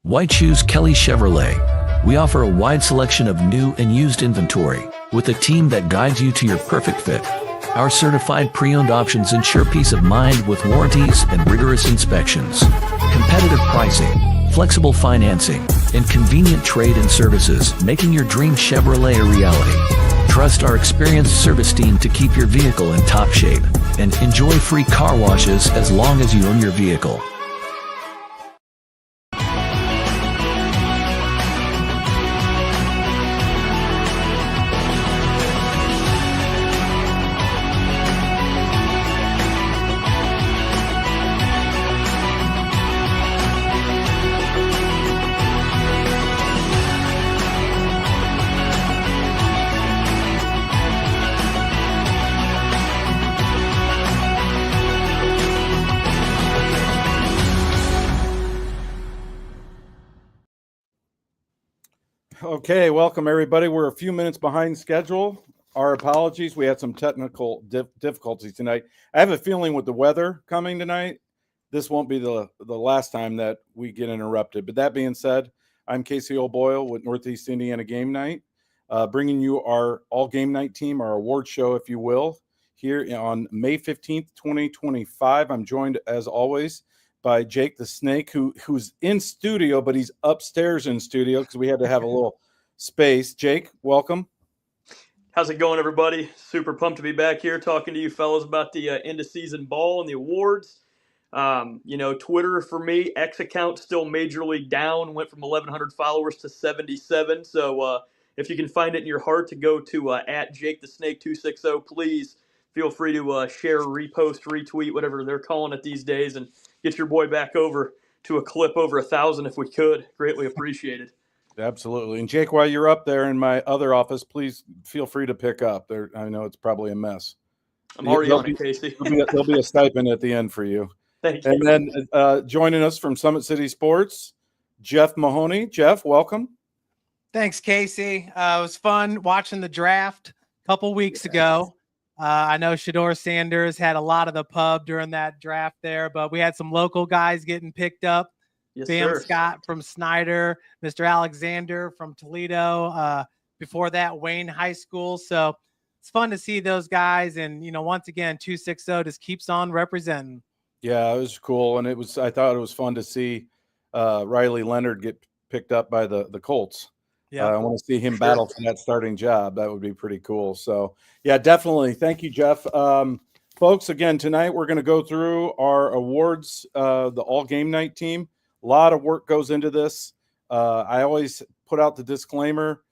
Why choose Kelly Chevrolet? We offer a wide selection of new and used inventory with a team that guides you to your perfect fit. Our certified pre-owned options ensure peace of mind with warranties and rigorous inspections. Competitive pricing, flexible financing, and convenient trade and services, making your dream Chevrolet a reality. Trust our experienced service team to keep your vehicle in top shape and enjoy free car washes as long as you own your vehicle. Okay, welcome everybody. We're a few minutes behind schedule. Our apologies. We had some technical difficulties tonight. I have a feeling with the weather coming tonight, this won't be the last time that we get interrupted. But that being said, I'm Casey O'Boyle with Northeast Indiana Game Night, bringing you our ALL-Gamenight Team, our award show, if you will, here on May 15th, 2025. I'm joined, as always, by Jake the Snake, who's in studio, but he's upstairs in studio because we had to have a little space. Jake, welcome. How's it going, everybody? Super pumped to be back here talking to you fellas about the end of season ball and the awards. Twitter for me, X account still majorly down, went from 1,100 followers to 77. So if you can find it in your heart to go to at Jake the Snake 260, please feel free to share, repost, retweet, whatever they're calling it these days, and get your boy back over to a clip over 1,000 if we could. Greatly appreciated. Absolutely. And Jake, while you're up there in my other office, please feel free to pick up. There, I know it's probably a mess. I'm already on it, Casey. There'll be a stipend at the end for you. Thank you. And then joining us from Summit City Sports, Jeff Mahoney. Jeff, welcome. Thanks, Casey. It was fun watching the draft a couple weeks ago. I know Shador Sanders had a lot of the pub during that draft there, but we had some local guys getting picked up. Yes, Sam sir. Scott from Snyder, Mr. Alexander from Toledo. Before that, Wayne High School. So it's fun to see those guys. And, once again, 260 just keeps on representing. Yeah, it was cool. And I thought it was fun to see Riley Leonard get picked up by the Colts. Yeah, I want to see him battle for that starting job. That would be pretty cool. So, yeah, definitely. Thank you, Jeff. Folks, again, tonight we're going to go through our awards, the ALL-Gamenight Team. A lot of work goes into this. I always put out the disclaimer.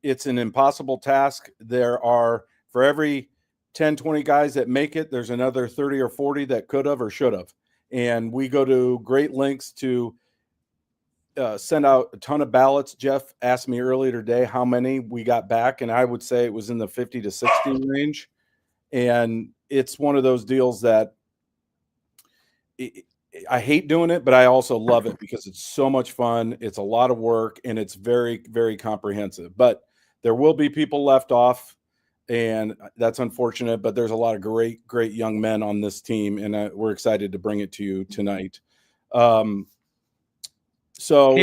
It's an impossible task. There are, for every 10, 20 guys that make it, there's another 30 or 40 that could have or should have. And we go to great lengths to send out a ton of ballots. Jeff asked me earlier today how many we got back, and I would say it was in the 50 to 60 range. And it's one of those deals that I hate doing it, but I also love it because it's so much fun. It's a lot of work, and it's very, very comprehensive. But there will be people left off, and that's unfortunate. But there's a lot of great, great young men on this team, and we're excited to bring it to you tonight. So,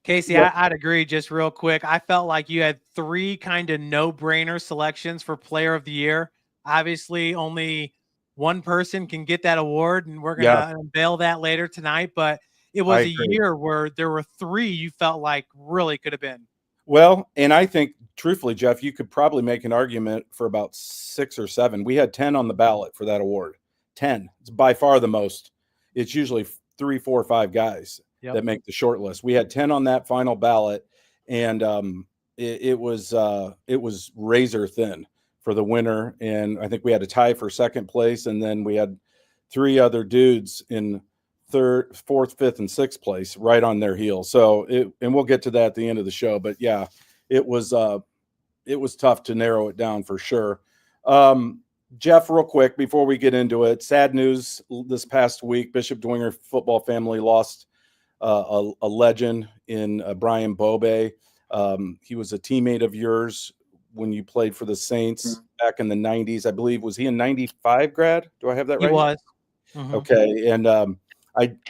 Casey, I'd agree. Just real quick, I felt like you had three kind of no-brainer selections for Player of the Year. Obviously, only one person can get that award, and we're going to unveil that later tonight. But it was a year where there were three you felt like really could have been. Well, and I think, truthfully, Jeff, you could probably make an argument for about 6 or 7. We had 10 on the ballot for that award. 10. It's by far the most. It's usually 3, 4, 5 guys that make the short list. We had 10 on that final ballot, and it was razor thin for the winner. And I think we had a tie for second place, and then we had 3 other dudes in third, fourth, fifth, and sixth place right on their heels. So and we'll get to that at the end of the show. But yeah, it was tough to narrow it down for sure. Jeff, real quick before we get into it, sad news this past week. Bishop Dwenger football family lost a legend in Brian Bobe. He was a teammate of yours when you played for the Saints back in the 90s. I believe, was he a 95 grad? Do I have that right? He was. Okay. And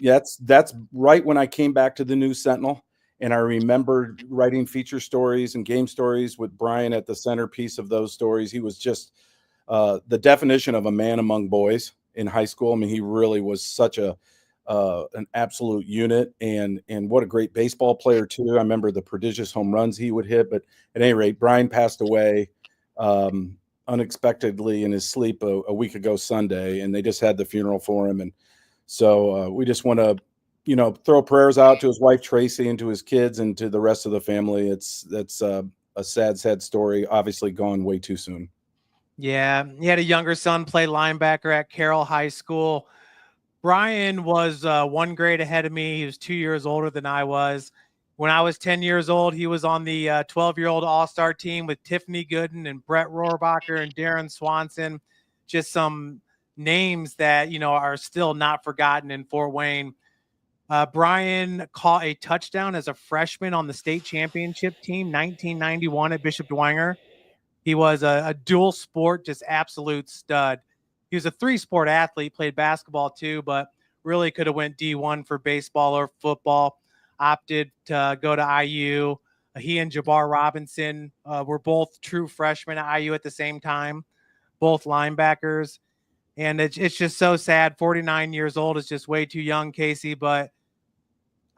that's right when I came back to the News Sentinel. And I remember writing feature stories and game stories with Brian at the centerpiece of those stories. He was just the definition of a man among boys in high school. I mean, he really was such an absolute unit, and what a great baseball player too. I remember the prodigious home runs he would hit. But at any rate, Brian passed away unexpectedly in his sleep a week ago Sunday, and they just had the funeral for him. And so we just want to, throw prayers out to his wife Tracy and to his kids and to the rest of the family. That's a sad story. Obviously, gone way too soon. Yeah, he had a younger son play linebacker at Carroll High School. Brian was 1 grade ahead of me. He was 2 years older than I was. When I was 10 years old, he was on the 12-year-old all-star team with Tiffany Gooden and Brett Rohrbacher and Darren Swanson. Just some names that, are still not forgotten in Fort Wayne. Brian caught a touchdown as a freshman on the state championship team, 1991 at Bishop Dwenger. He was a dual sport, just absolute stud. He was a 3-sport athlete, played basketball too, but really could have went D1 for baseball or football. Opted to go to IU. He and Jabbar Robinson were both true freshmen at IU at the same time, both linebackers. And it's just so sad. 49 years old is just way too young, Casey. But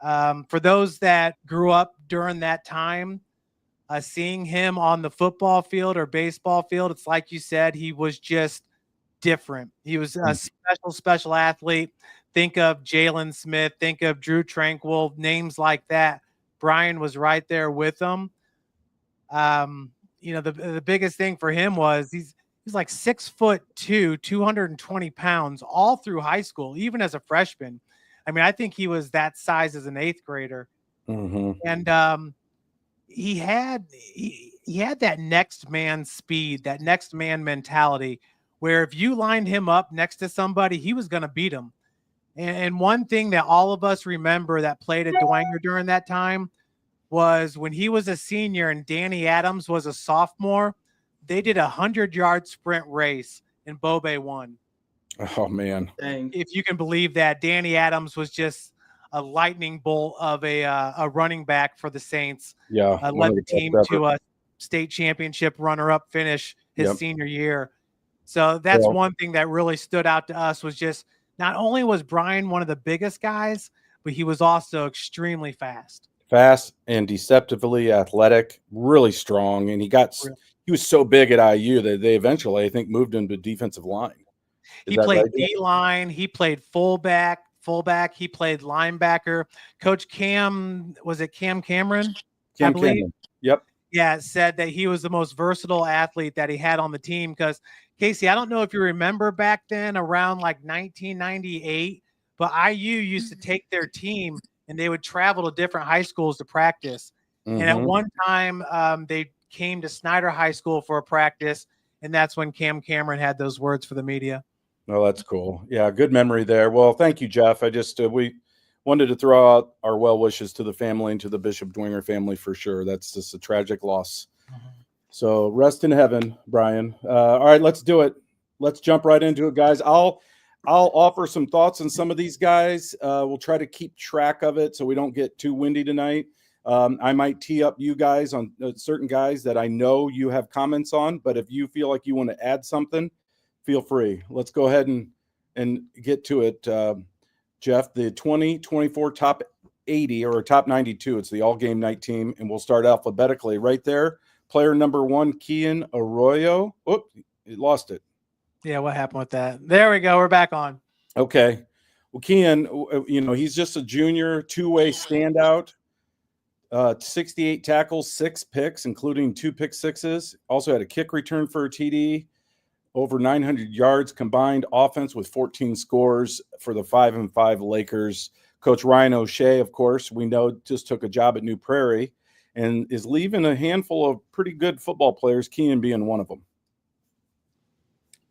for those that grew up during that time, seeing him on the football field or baseball field, it's like you said, he was just different. He was a special athlete. Think of Jalen Smith, think of Drew Tranquil, names like that. Brian was right there with them. The biggest thing for him was he's like 6'2", 220 pounds all through high school, even as a freshman. I mean, I think he was that size as an 8th grader. Mm-hmm. And he had that next man speed, that next man mentality, where if you lined him up next to somebody, he was going to beat him. And one thing that all of us remember that played at Dwenger during that time was when he was a senior and Danny Adams was a sophomore, they did a 100-yard sprint race and Bobe won. Oh, man. Dang. If you can believe that. Danny Adams was just a lightning bolt of a running back for the Saints. Yeah. Led the team to a state championship runner-up finish his senior year. So that's one thing that really stood out to us was just not only was Brian one of the biggest guys, but he was also extremely fast. Fast and deceptively athletic, really strong. And he was so big at IU that they eventually, I think, moved him to defensive line. He played D-line. He played fullback. He played linebacker. Coach Cam, was it Cam Cameron? I believe. Cameron. Yep. Yeah, said that he was the most versatile athlete that he had on the team because, Casey, I don't know if you remember back then around like 1998, but IU used to take their team and they would travel to different high schools to practice. Mm-hmm. And at one time, they came to Snyder High School for a practice, and that's when Cam Cameron had those words for the media. Oh, that's cool. Yeah, good memory there. Well, thank you, Jeff. I just we wanted to throw out our well wishes to the family and to the Bishop Dwenger family for sure. That's just a tragic loss. Mm-hmm. So rest in heaven, Brian. All right, let's do it. Let's jump right into it, guys. I'll offer some thoughts on some of these guys. We'll try to keep track of it so we don't get too windy tonight. I might tee up you guys on certain guys that I know you have comments on, but if you feel like you want to add something, feel free. Let's go ahead and get to it. Jeff, the 2024 top 80 or top 92, it's the ALL-Gamenight Team, and we'll start alphabetically right there. Player number 1, Kian Arroyo. Oh, he lost it. Yeah, what happened with that? There we go. We're back on. Okay. Well, Kian, he's just a junior, 2-way standout. 68 tackles, 6 picks, including 2 pick sixes. Also had a kick return for a TD. Over 900 yards combined offense with 14 scores for the 5-5 Lakers. Coach Ryan O'Shea, of course, we know just took a job at New Prairie and is leaving a handful of pretty good football players, Kian being one of them.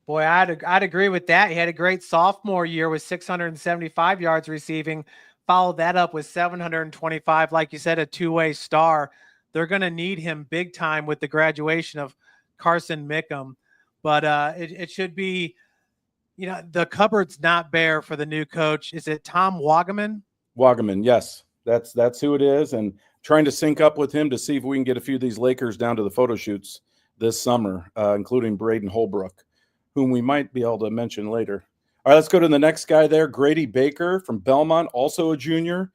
Boy, I'd agree with that. He had a great sophomore year with 675 yards receiving. Followed that up with 725. Like you said, a 2-way star. They're going to need him big time with the graduation of Carson Mickham. But it should be, the cupboard's not bare for the new coach. Is it Tom Wagaman? Wagaman, yes. That's who it is. And trying to sync up with him to see if we can get a few of these Lakers down to the photo shoots this summer, including Braden Holbrook, whom we might be able to mention later. All right, let's go to the next guy there, Grady Baker from Belmont, also a junior,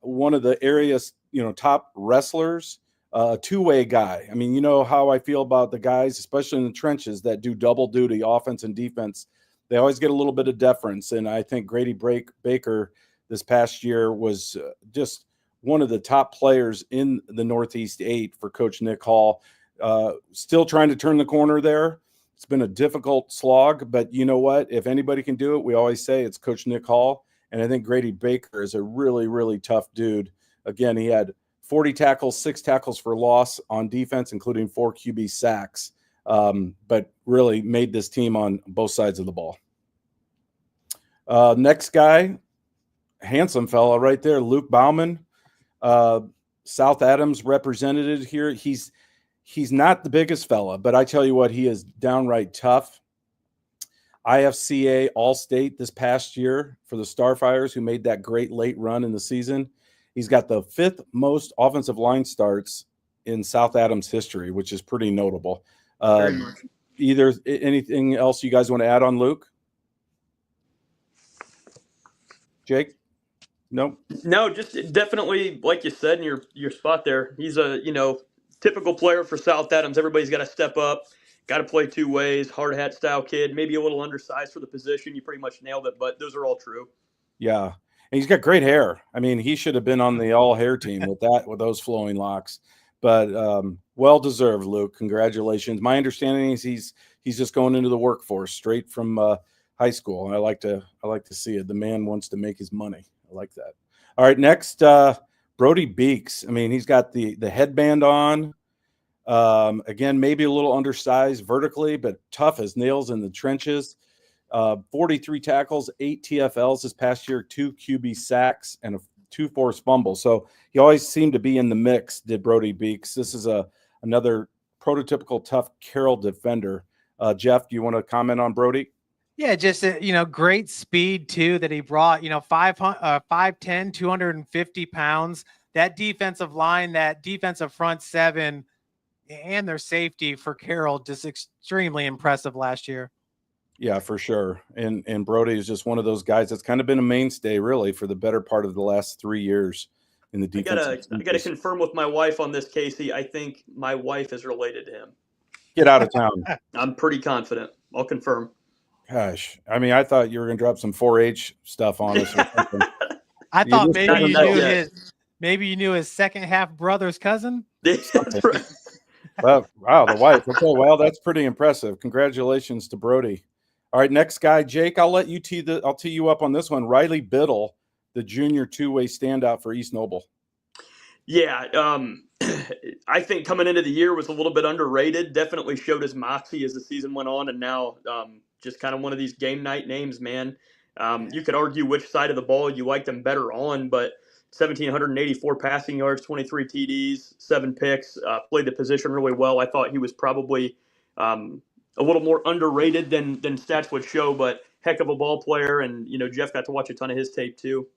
one of the area's top wrestlers, a two-way guy. I mean, you know how I feel about the guys, especially in the trenches, that do double duty, offense and defense. They always get a little bit of deference, and I think Grady Baker this past year was just one of the top players in the Northeast 8 for Coach Nick Hall. Still trying to turn the corner there. It's been a difficult slog, but you know what? If anybody can do it, we always say it's Coach Nick Hall. And I think Grady Baker is a really, really tough dude. Again, he had 40 tackles, 6 tackles for loss on defense, including 4 QB sacks, but really made this team on both sides of the ball. Next guy, handsome fella right there, Luke Bauman, South Adams representative here. He's not the biggest fella, but I tell you what, he is downright tough. IFCA All-State this past year for the Starfires, who made that great late run in the season. He's got the 5th most offensive line starts in South Adams history, which is pretty notable. Either anything else you guys want to add on Luke? Jake? Nope. No, just definitely, like you said in your spot there, he's a typical player for South Adams. Everybody's got to step up, got to play 2 ways, hard hat style kid, maybe a little undersized for the position. You pretty much nailed it, but those are all true. Yeah, and he's got great hair. I mean, he should have been on the all hair team with those flowing locks. But well deserved, Luke. Congratulations. My understanding is he's just going into the workforce straight from high school, and I like to see it. The man wants to make his money. I like that. All right, next, Brody Beeks. I mean, he's got the headband on. Again, maybe a little undersized vertically, but tough as nails in the trenches. 43 tackles, 8 TFLs this past year, 2 QB sacks, and 2 forced fumbles. So he always seemed to be in the mix, did Brody Beeks. This is another prototypical tough Carroll defender. Jeff, do you want to comment on Brody? Yeah, just great speed too that he brought. 5'10", 250 pounds. That defensive line, that defensive front 7, and their safety for Carroll, just extremely impressive last year. Yeah, for sure. And Brody is just one of those guys that's kind of been a mainstay really for the better part of the last 3 years in the defense. I gotta confirm with my wife on this, Casey. I think my wife is related to him. Get out of town. I'm pretty confident. I'll confirm. Gosh, I mean, I thought you were going to drop some 4-H stuff on us. Or something. I thought maybe you knew his second half brother's cousin. That's right. Well, wow, the wife. Okay, well, that's pretty impressive. Congratulations to Brody. All right, next guy, Jake. I'll let you I'll tee you up on this one. Riley Biddle, the junior 2-way standout for East Noble. Yeah, I think coming into the year was a little bit underrated. Definitely showed his moxie as the season went on, and now just kind of one of these game night names, man. You could argue which side of the ball you liked him better on, but 1,784 passing yards, 23 TDs, 7 picks, played the position really well. I thought he was probably a little more underrated than stats would show, but heck of a ball player. And, Jeff got to watch a ton of his tape too.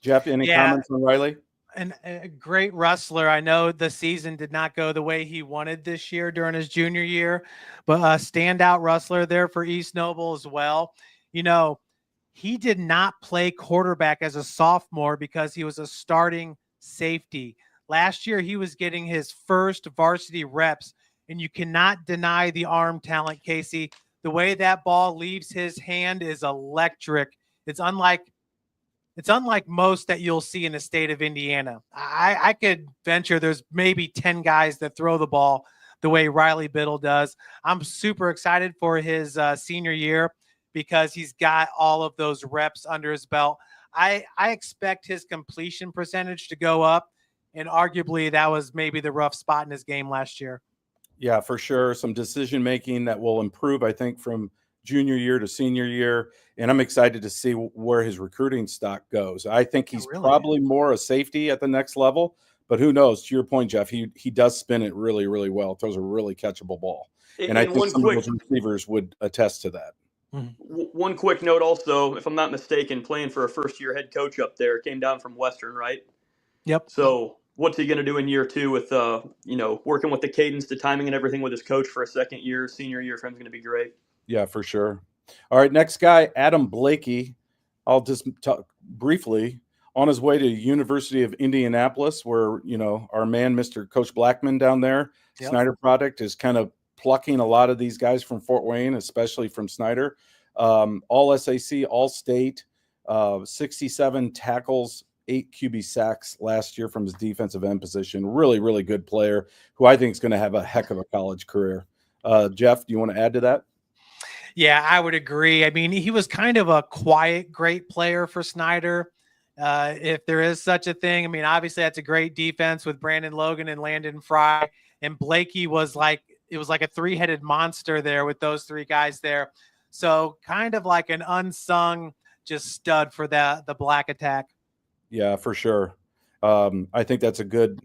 Jeff, any comments on Riley? And a great wrestler. I know the season did not go the way he wanted this year during his junior year, but a standout wrestler there for East Noble as well. He did not play quarterback as a sophomore because he was a starting safety. Last year, he was getting his first varsity reps, and you cannot deny the arm talent, Casey. The way that ball leaves his hand is electric. It's unlike most that you'll see in the state of Indiana. I could venture there's maybe 10 guys that throw the ball the way Riley Biddle does. I'm super excited for his senior year because he's got all of those reps under his belt. I expect his completion percentage to go up, and arguably that was maybe the rough spot in his game last year. Yeah, for sure. Some decision-making that will improve, I think, from junior year to senior year. And I'm excited to see where his recruiting stock goes. I think he's probably more a safety at the next level, but who knows? To your point, Jeff, he does spin it really, really well. Throws a really catchable ball. And I think some of those receivers would attest to that. One quick note also, if I'm not mistaken, playing for a first-year head coach up there, came down from Western, right? Yep. So what's he going to do in year 2 with, working with the cadence, the timing, and everything with his coach for a second year, senior year for him is going to be great. Yeah, for sure. All right, next guy, Adam Blakey. I'll just talk briefly. On his way to University of Indianapolis, where, our man, Mr. Coach Blackman down there, Yep. Snyder Product, is kind of plucking a lot of these guys from Fort Wayne, especially from Snyder. All SAC, all state, 67 tackles, 8 QB sacks last year from his defensive end position. Really, really good player who I think is going to have a heck of a college career. Jeff, do you want to add to that? Yeah, I would agree. I mean, he was kind of a quiet, great player for Snyder. If there is such a thing. I mean, obviously that's a great defense with Brandon Logan and Landon Fry, and Blakey was like a 3-headed monster there with those 3 guys there. So kind of like an unsung just stud for the black attack. Yeah, for sure. I think that's a good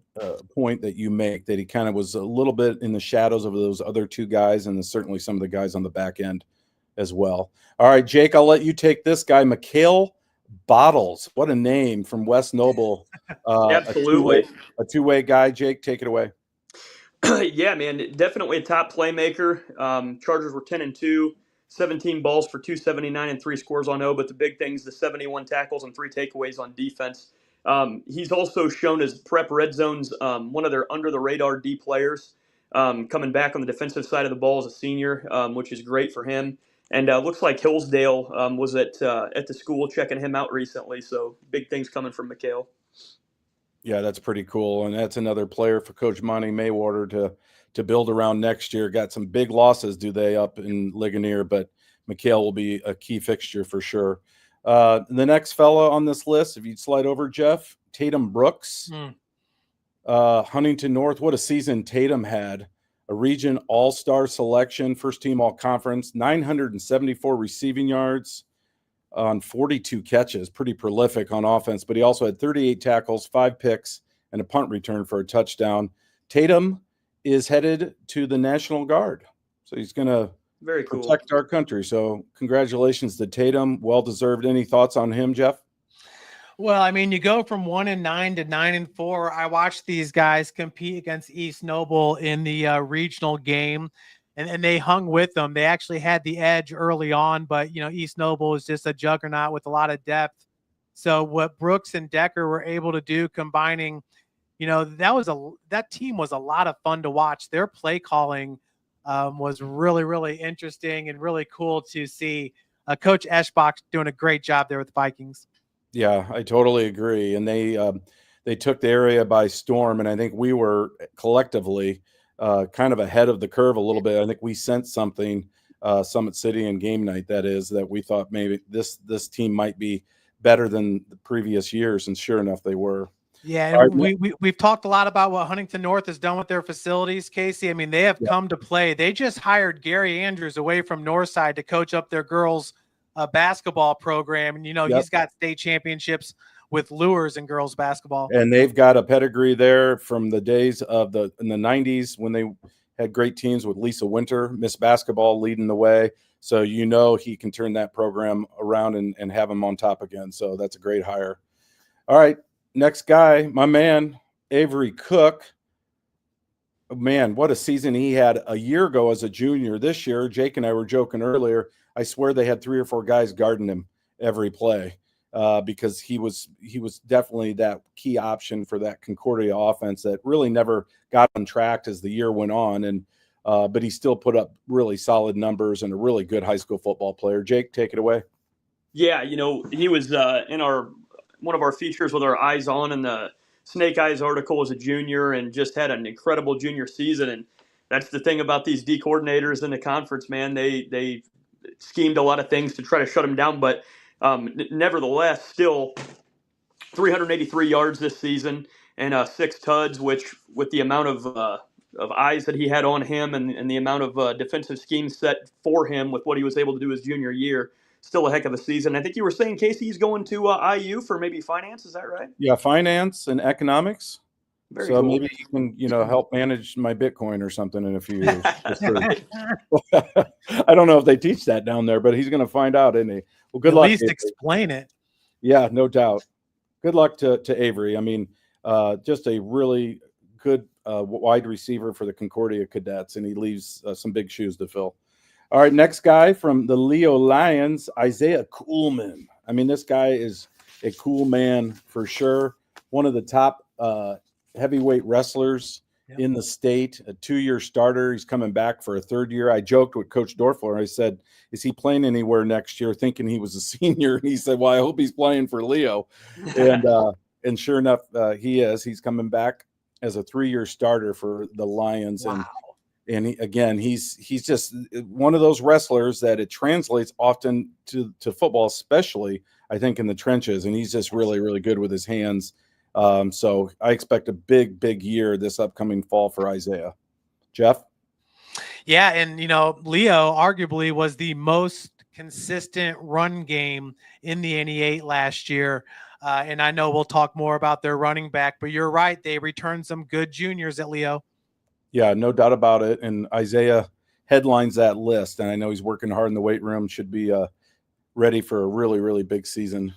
point that you make, that he kind of was a little bit in the shadows of those other 2 guys, and certainly some of the guys on the back end as well. All right, Jake, I'll let you take this guy, Mikhail Bottles. What a name, from West Noble. Absolutely. A two-way guy. Jake, take it away. Yeah, man, definitely a top playmaker. Chargers were 10-2, 17 balls for 279 and 3 scores on O. But the big thing is the 71 tackles and 3 takeaways on defense. He's also shown as Prep Red Zone's one of their under-the-radar D players, coming back on the defensive side of the ball as a senior, which is great for him. And looks like Hillsdale was at the school checking him out recently. So big things coming from Mikhail. Yeah, that's pretty cool. And that's another player for Coach Monty Maywater to build around next year. Got some big losses, up in Ligonier, but Mikhail will be a key fixture for sure. The next fella on this list, if you'd slide over, Jeff, Tatum Brooks. Huntington North. What a season Tatum had. A region all-star selection, first team all-conference, 974 receiving yards on 42 catches. Pretty prolific on offense, but he also had 38 tackles, 5 picks, and a punt return for a touchdown. Tatum is headed to the National Guard, so he's going to protect our country. So congratulations to Tatum. Well-deserved. Any thoughts on him, Jeff? Well, I mean, you go from 1-9 to 9-4. I watched these guys compete against East Noble in the regional game, and they hung with them. They actually had the edge early on, but East Noble is just a juggernaut with a lot of depth. So what Brooks and Decker were able to do, combining, that team was a lot of fun to watch. Their play calling was really, really interesting and really cool to see. Coach Eschbach doing a great job there with the Vikings. Yeah, I totally agree. And they took the area by storm, and I think we were collectively kind of ahead of the curve a little bit. I think we sensed something, Summit City and game night, that we thought maybe this team might be better than the previous years, and sure enough, they were. Yeah, and we've talked a lot about what Huntington North has done with their facilities, Casey. I mean, they have come to play. They just hired Gary Andrews away from Northside to coach up their girls' basketball program, and he's got state championships with Lures in girls basketball. And they've got a pedigree there from the days in the 90s when they had great teams with Lisa Winter, Miss Basketball, leading the way. So he can turn that program around and have them on top again. So that's a great hire. All right, next guy, my man, Avery Cook. Man, what a season he had a year ago as a junior. This year, Jake and I were joking earlier, I swear they had 3 or 4 guys guarding him every play because he was definitely that key option for that Concordia offense that really never got on track as the year went on. And but he still put up really solid numbers and a really good high school football player. Jake, take it away. Yeah, he was in one of our features with our eyes on in the Snake Eyes article as a junior, and just had an incredible junior season. And that's the thing about these D coordinators in the conference, man. They schemed a lot of things to try to shut him down, but nevertheless, still 383 yards this season and 6 tuds, which with the amount of eyes that he had on him and the amount of defensive schemes set for him with what he was able to do his junior year, still a heck of a season. I think you were saying, Casey, he's going to IU for maybe finance. Is that right? Yeah, finance and economics. Very so cool. Maybe you can, help manage my Bitcoin or something in a few years. I don't know if they teach that down there, but he's going to find out, isn't he? Well, good luck. At least explain it. Yeah, no doubt. Good luck to Avery. I mean, Just a really good wide receiver for the Concordia Cadets, and he leaves some big shoes to fill. All right, next guy from the Leo Lions, Isaiah Coolman. I mean, this guy is a cool man for sure. One of the top heavyweight wrestlers in the state, a 2-year starter. He's coming back for a 3rd year. I joked with Coach Dorfler. I said, is he playing anywhere next year, thinking he was a senior? And he said, well, I hope he's playing for Leo. And sure enough, he is. He's coming back as a 3-year starter for the Lions. Wow. And he's just one of those wrestlers that it translates often to football, especially, I think, in the trenches. And he's just really, really good with his hands. So I expect a big, big year this upcoming fall for Isaiah. Jeff? Yeah, and, Leo arguably was the most consistent run game in the NE8 last year. And I know we'll talk more about their running back, but you're right. They returned some good juniors at Leo. Yeah, no doubt about it. And Isaiah headlines that list. And I know he's working hard in the weight room, should be ready for a really, really big season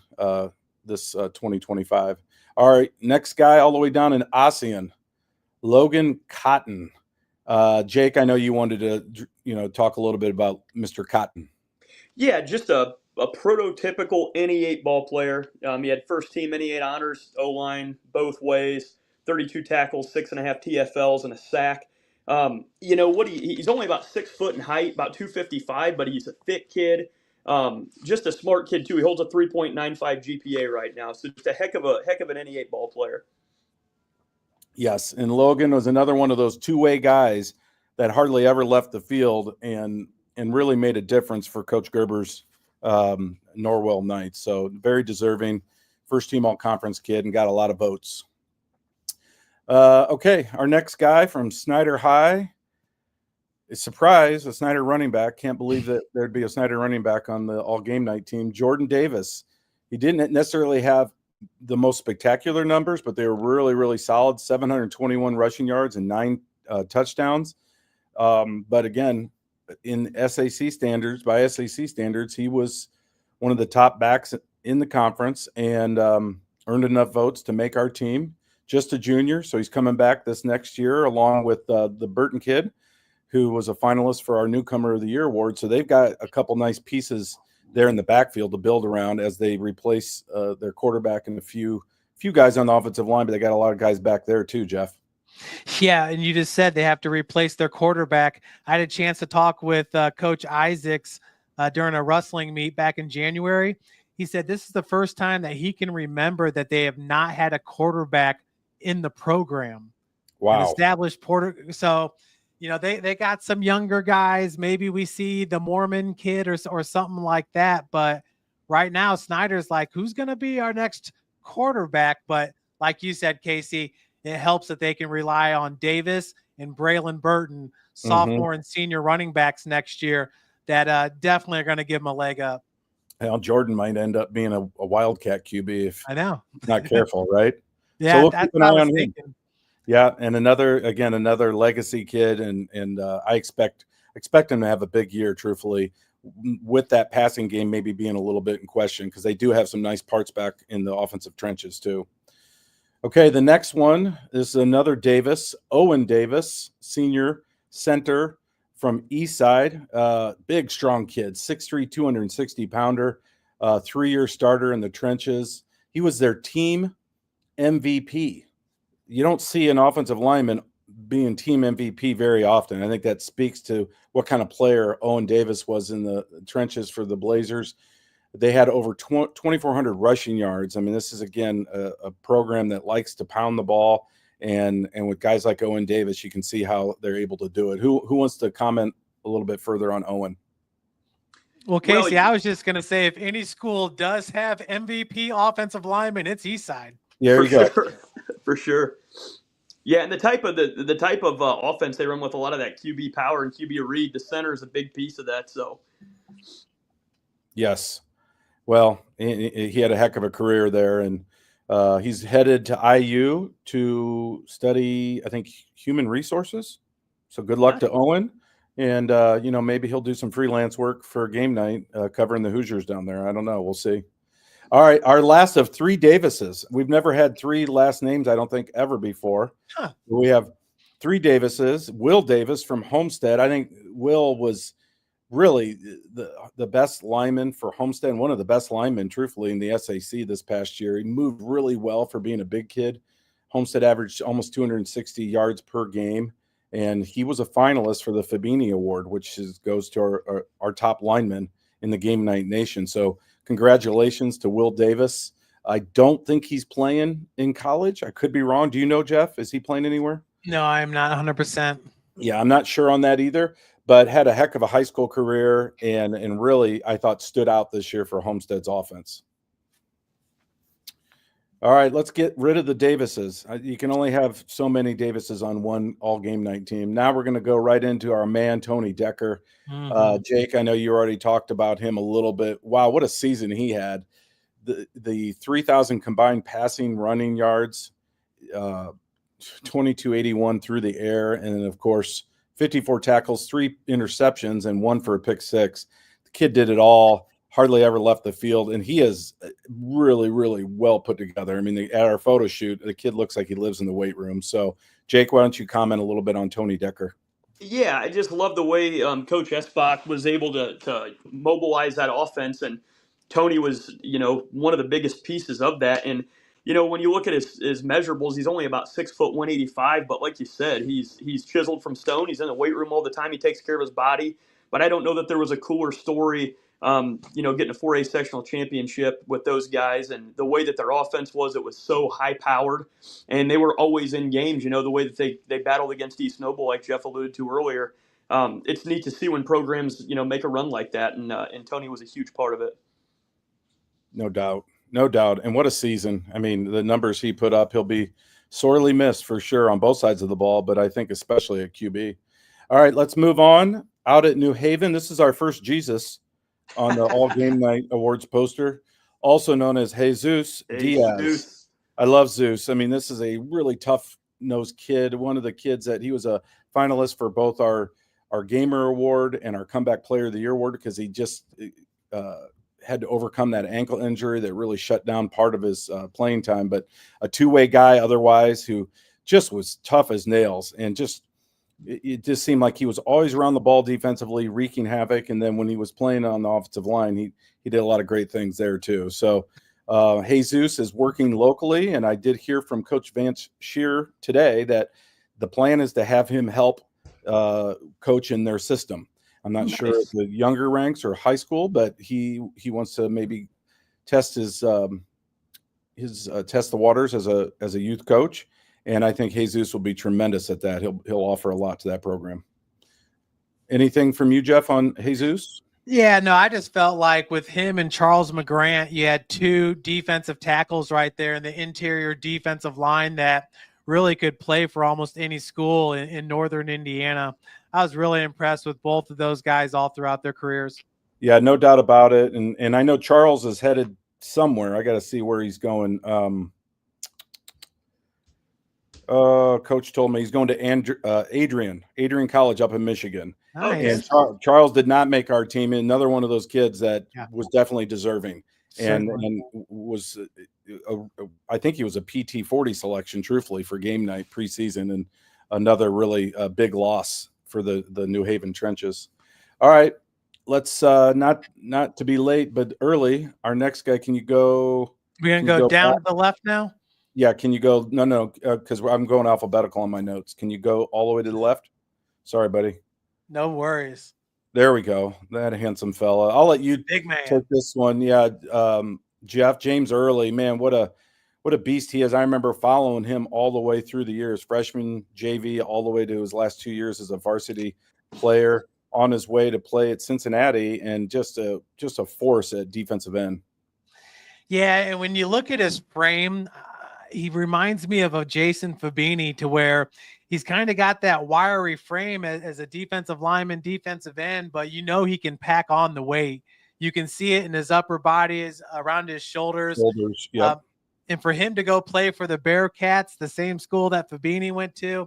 this 2025. All right, next guy all the way down in Ossian, Logan Cotton. Jake, I know you wanted to, talk a little bit about Mr. Cotton. Yeah, just a prototypical NE8 ball player. He had first team NE8 honors, O-line both ways, 32 tackles, 6.5 TFLs, and a sack. He's only about 6 foot in height, about 255, but he's a thick kid. Just a smart kid too. He holds a 3.95 GPA right now, so just a heck of an NE8 ball player. Yes, and Logan was another one of those two-way guys that hardly ever left the field and really made a difference for Coach Gerber's Norwell Knights. So very deserving, first team all-conference kid, and got a lot of votes. Okay, our next guy from Snyder High is surprise, a Snyder running back. Can't believe that there'd be a Snyder running back on the all-Gamenight team. Jordan Davis. He didn't necessarily have the most spectacular numbers, but they were really, really solid. 721 rushing yards and 9 touchdowns. But again, in SAC standards, by SAC standards, he was one of the top backs in the conference and earned enough votes to make our team. Just a junior, so he's coming back this next year along with the Burton kid, who was a finalist for our Newcomer of the Year award. So they've got a couple nice pieces there in the backfield to build around as they replace their quarterback and a few guys on the offensive line, but they got a lot of guys back there too, Jeff. Yeah, and you just said they have to replace their quarterback. I had a chance to talk with Coach Isaacs during a wrestling meet back in January. He said this is the first time that he can remember that they have not had a quarterback in the program. Wow. An established So, they got some younger guys. Maybe we see the Mormon kid or something like that. But right now, Snyder's like, who's going to be our next quarterback? But like you said, Casey, it helps that they can rely on Davis and Braylon Burton, sophomore and senior running backs next year that definitely are going to give them a leg up. Well, Jordan might end up being a Wildcat QB if I know. not careful, right? Yeah, so we'll that's keep an what eye I was on him. thinking. Yeah, and another legacy kid, and I expect him to have a big year, truthfully, with that passing game maybe being a little bit in question because they do have some nice parts back in the offensive trenches too. Okay, the next one is another Davis, Owen Davis, senior center from Eastside. Big, strong kid, 6'3", 260-pounder, 3-year starter in the trenches. He was their team MVP. You don't see an offensive lineman being team MVP very often. I think that speaks to what kind of player Owen Davis was in the trenches for the Blazers. They had over 2,400 rushing yards. I mean, this is, again, a program that likes to pound the ball. And with guys like Owen Davis, you can see how they're able to do it. Who wants to comment a little bit further on Owen? Well, Casey, I was just going to say, if any school does have MVP offensive linemen, it's Eastside. Yeah, there you go. For sure. Yeah, and the type of offense they run with a lot of that QB power and QB read, the center is a big piece of that. So, yes. Well, he had a heck of a career there, and he's headed to IU to study, I think, human resources. So good luck to Owen, and maybe he'll do some freelance work for game night covering the Hoosiers down there. I don't know. We'll see. All right, our last of three Davises. We've never had three last names, I don't think, ever before. Huh. We have three Davises. Will Davis from Homestead. I think Will was really the best lineman for Homestead, and one of the best linemen, truthfully, in the SAC this past year. He moved really well for being a big kid. Homestead averaged almost 260 yards per game, and he was a finalist for the Fabini Award, which goes to our top lineman in the Game Night Nation. So congratulations to Will Davis. I don't think he's playing in college. I could be wrong. Do you know, Jeff? Is he playing anywhere? No, I'm not 100%. Yeah, I'm not sure on that either, but had a heck of a high school career and really, I thought, stood out this year for Homestead's offense. All right, let's get rid of the Davises. You can only have so many Davises on one all-game night team. Now we're going to go right into our man, Tony Decker. Jake, I know you already talked about him a little bit. Wow, what a season he had. The 3,000 combined passing, running yards, 2281 through the air, and then, of course, 54 tackles, 3 interceptions, and 1 for a pick 6. The kid did it all. Hardly ever left the field, and he is really, really well put together. I mean, at our photo shoot, the kid looks like he lives in the weight room. So, Jake, why don't you comment a little bit on Tony Decker? Yeah, I just love the way Coach Esbach was able to mobilize that offense, and Tony was, one of the biggest pieces of that. And when you look at his measurables, he's only about 6'1", 185, but like you said, he's chiseled from stone. He's in the weight room all the time. He takes care of his body. But I don't know that there was a cooler story, getting a 4A sectional championship with those guys, and the way that their offense was, it was so high powered, and they were always in games. The way that they battled against East Noble, like Jeff alluded to earlier. It's neat to see when programs, make a run like that, and Tony was a huge part of it. No doubt. No doubt. And what a season. I mean, the numbers he put up, he'll be sorely missed for sure on both sides of the ball, but I think especially at QB. All right, let's move on. Out at New Haven, this is our first Jesus on the All Game Night Awards poster, also known as Jesus Diaz. I love Zeus. I mean, this is a really tough-nosed kid, one of the kids that he was a finalist for both our Gamer Award and our Comeback Player of the Year Award, because he just had to overcome that ankle injury that really shut down part of his playing time. But a two-way guy otherwise, who just was tough as nails, and it just seemed like he was always around the ball defensively, wreaking havoc. And then when he was playing on the offensive line, he did a lot of great things there too. So Jesus is working locally, and I did hear from Coach Vance Shear today that the plan is to have him help coach in their system. I'm not sure if the younger ranks or high school, but he wants to maybe test test the waters as a youth coach. And I think Jesus will be tremendous at that. He'll offer a lot to that program. Anything from you, Jeff, on Jesus? Yeah, no, I just felt like with him and Charles McGrant, you had 2 defensive tackles right there in the interior defensive line that really could play for almost any school in northern Indiana. I was really impressed with both of those guys all throughout their careers. Yeah, no doubt about it. And I know Charles is headed somewhere. I got to see where he's going. Coach told me he's going to Adrian College up in Michigan. Nice. And Charles did not make our team. Another one of those kids that was definitely deserving, and was I think he was a PT 40 selection, truthfully, for game night preseason, and another really big loss for the New Haven trenches. All right, let's not to be late but early. Our next guy, can you go? We're gonna go down to the left now. Yeah, can you go? No, because I'm going alphabetical on my notes. Can you go all the way to the left? Sorry, buddy. No worries. There we go. That handsome fella. I'll let you Big man take this one. Yeah, Jeff James Early, man, what a beast he is. I remember following him all the way through the years, freshman, JV, all the way to his last 2 years as a varsity player, on his way to play at Cincinnati, and just a force at defensive end. Yeah, and when you look at his frame, he reminds me of a Jason Fabini, to where he's kind of got that wiry frame as a defensive lineman, defensive end, but he can pack on the weight. You can see it in his upper body, around his shoulders. Yeah. And for him to go play for the Bearcats, the same school that Fabini went to,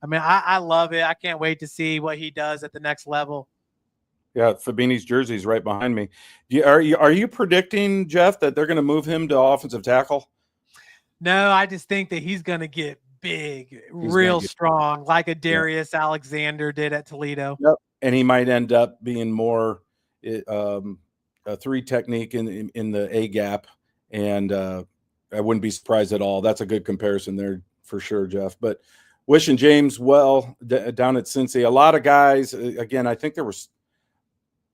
I mean, I love it. I can't wait to see what he does at the next level. Yeah, Fabini's jersey is right behind me. Are you predicting, Jeff, that they're going to move him to offensive tackle? No, I just think that he's going to get big, He's gonna real get, strong, like a yeah. Darius Alexander did at Toledo. Yep. And he might end up being more a 3 technique in the A gap, and I wouldn't be surprised at all. That's a good comparison there for sure, Jeff. But wishing James well down at Cincy. A lot of guys, again, I think there was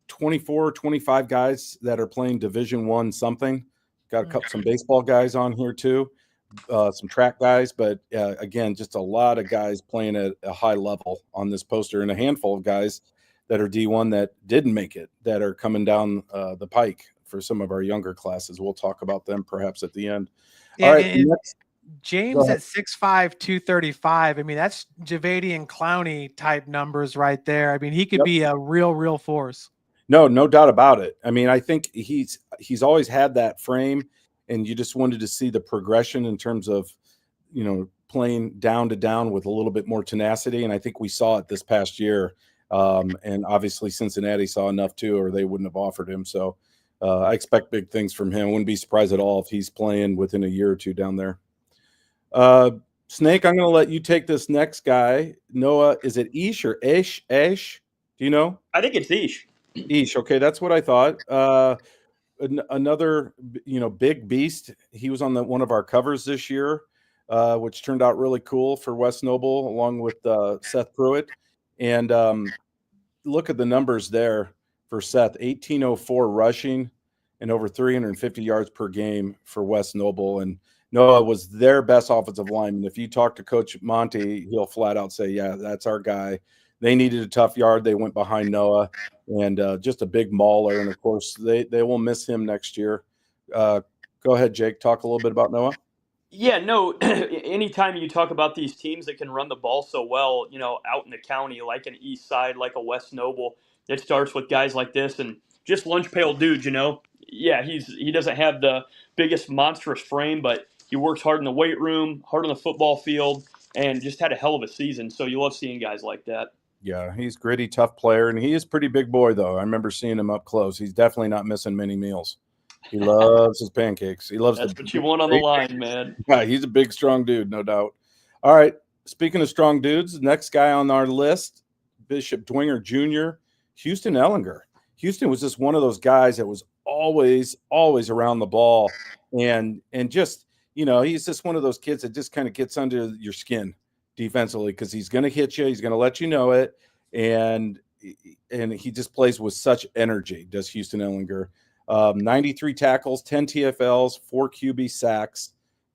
24, 25 guys that are playing Division I something. Got a couple some baseball guys on here too, some track guys, but again, just a lot of guys playing at a high level on this poster, and a handful of guys that are D1 that didn't make it, that are coming down the pike for some of our younger classes. We'll talk about them perhaps at the end. Yeah, All right, James at 6'5", 235. I mean, that's Javadian Clowney type numbers right there. I mean, he could be a real force. No doubt about it. I mean, I think he's always had that frame, and you just wanted to see the progression in terms of, playing down to down with a little bit more tenacity. And I think we saw it this past year. And obviously Cincinnati saw enough too, or they wouldn't have offered him. So I expect big things from him. Wouldn't be surprised at all if he's playing within a year or two down there. Snake, I'm going to let you take this next guy. Noah, is it Ish or Ish? Ash? Do you know? I think it's Ish. Ish. Okay, that's what I thought. Another, big beast. He was on one of our covers this year, which turned out really cool for Wes Noble, along with Seth Pruitt. And look at the numbers there for Seth: 1804 rushing and over 350 yards per game for Wes Noble. And Noah was their best offensive lineman. If you talk to Coach Monty, he'll flat out say, yeah, that's our guy. They needed a tough yard. They went behind Noah, and just a big mauler. And, of course, they will miss him next year. Go ahead, Jake. Talk a little bit about Noah. Yeah, no, anytime you talk about these teams that can run the ball so well, out in the county, like an East Side, like a West Noble, it starts with guys like this and just lunch pail dudes, Yeah, he doesn't have the biggest monstrous frame, but he works hard in the weight room, hard on the football field, and just had a hell of a season. So you love seeing guys like that. Yeah, he's gritty, tough player, and he is pretty big boy, though. I remember seeing him up close. He's definitely not missing many meals. He loves his pancakes. He loves That's what you want on the line, man. Yeah, he's a big, strong dude, no doubt. All right, speaking of strong dudes, next guy on our list, Bishop Dwinger Jr., Houston Ellinger. Houston was just one of those guys that was always around the ball, and just, he's just one of those kids that just kind of gets under your skin defensively, because he's going to hit you, he's going to let you know it, and he just plays with such energy, does Houston Ellinger. 93 tackles, 10 TFLs, 4 QB sacks,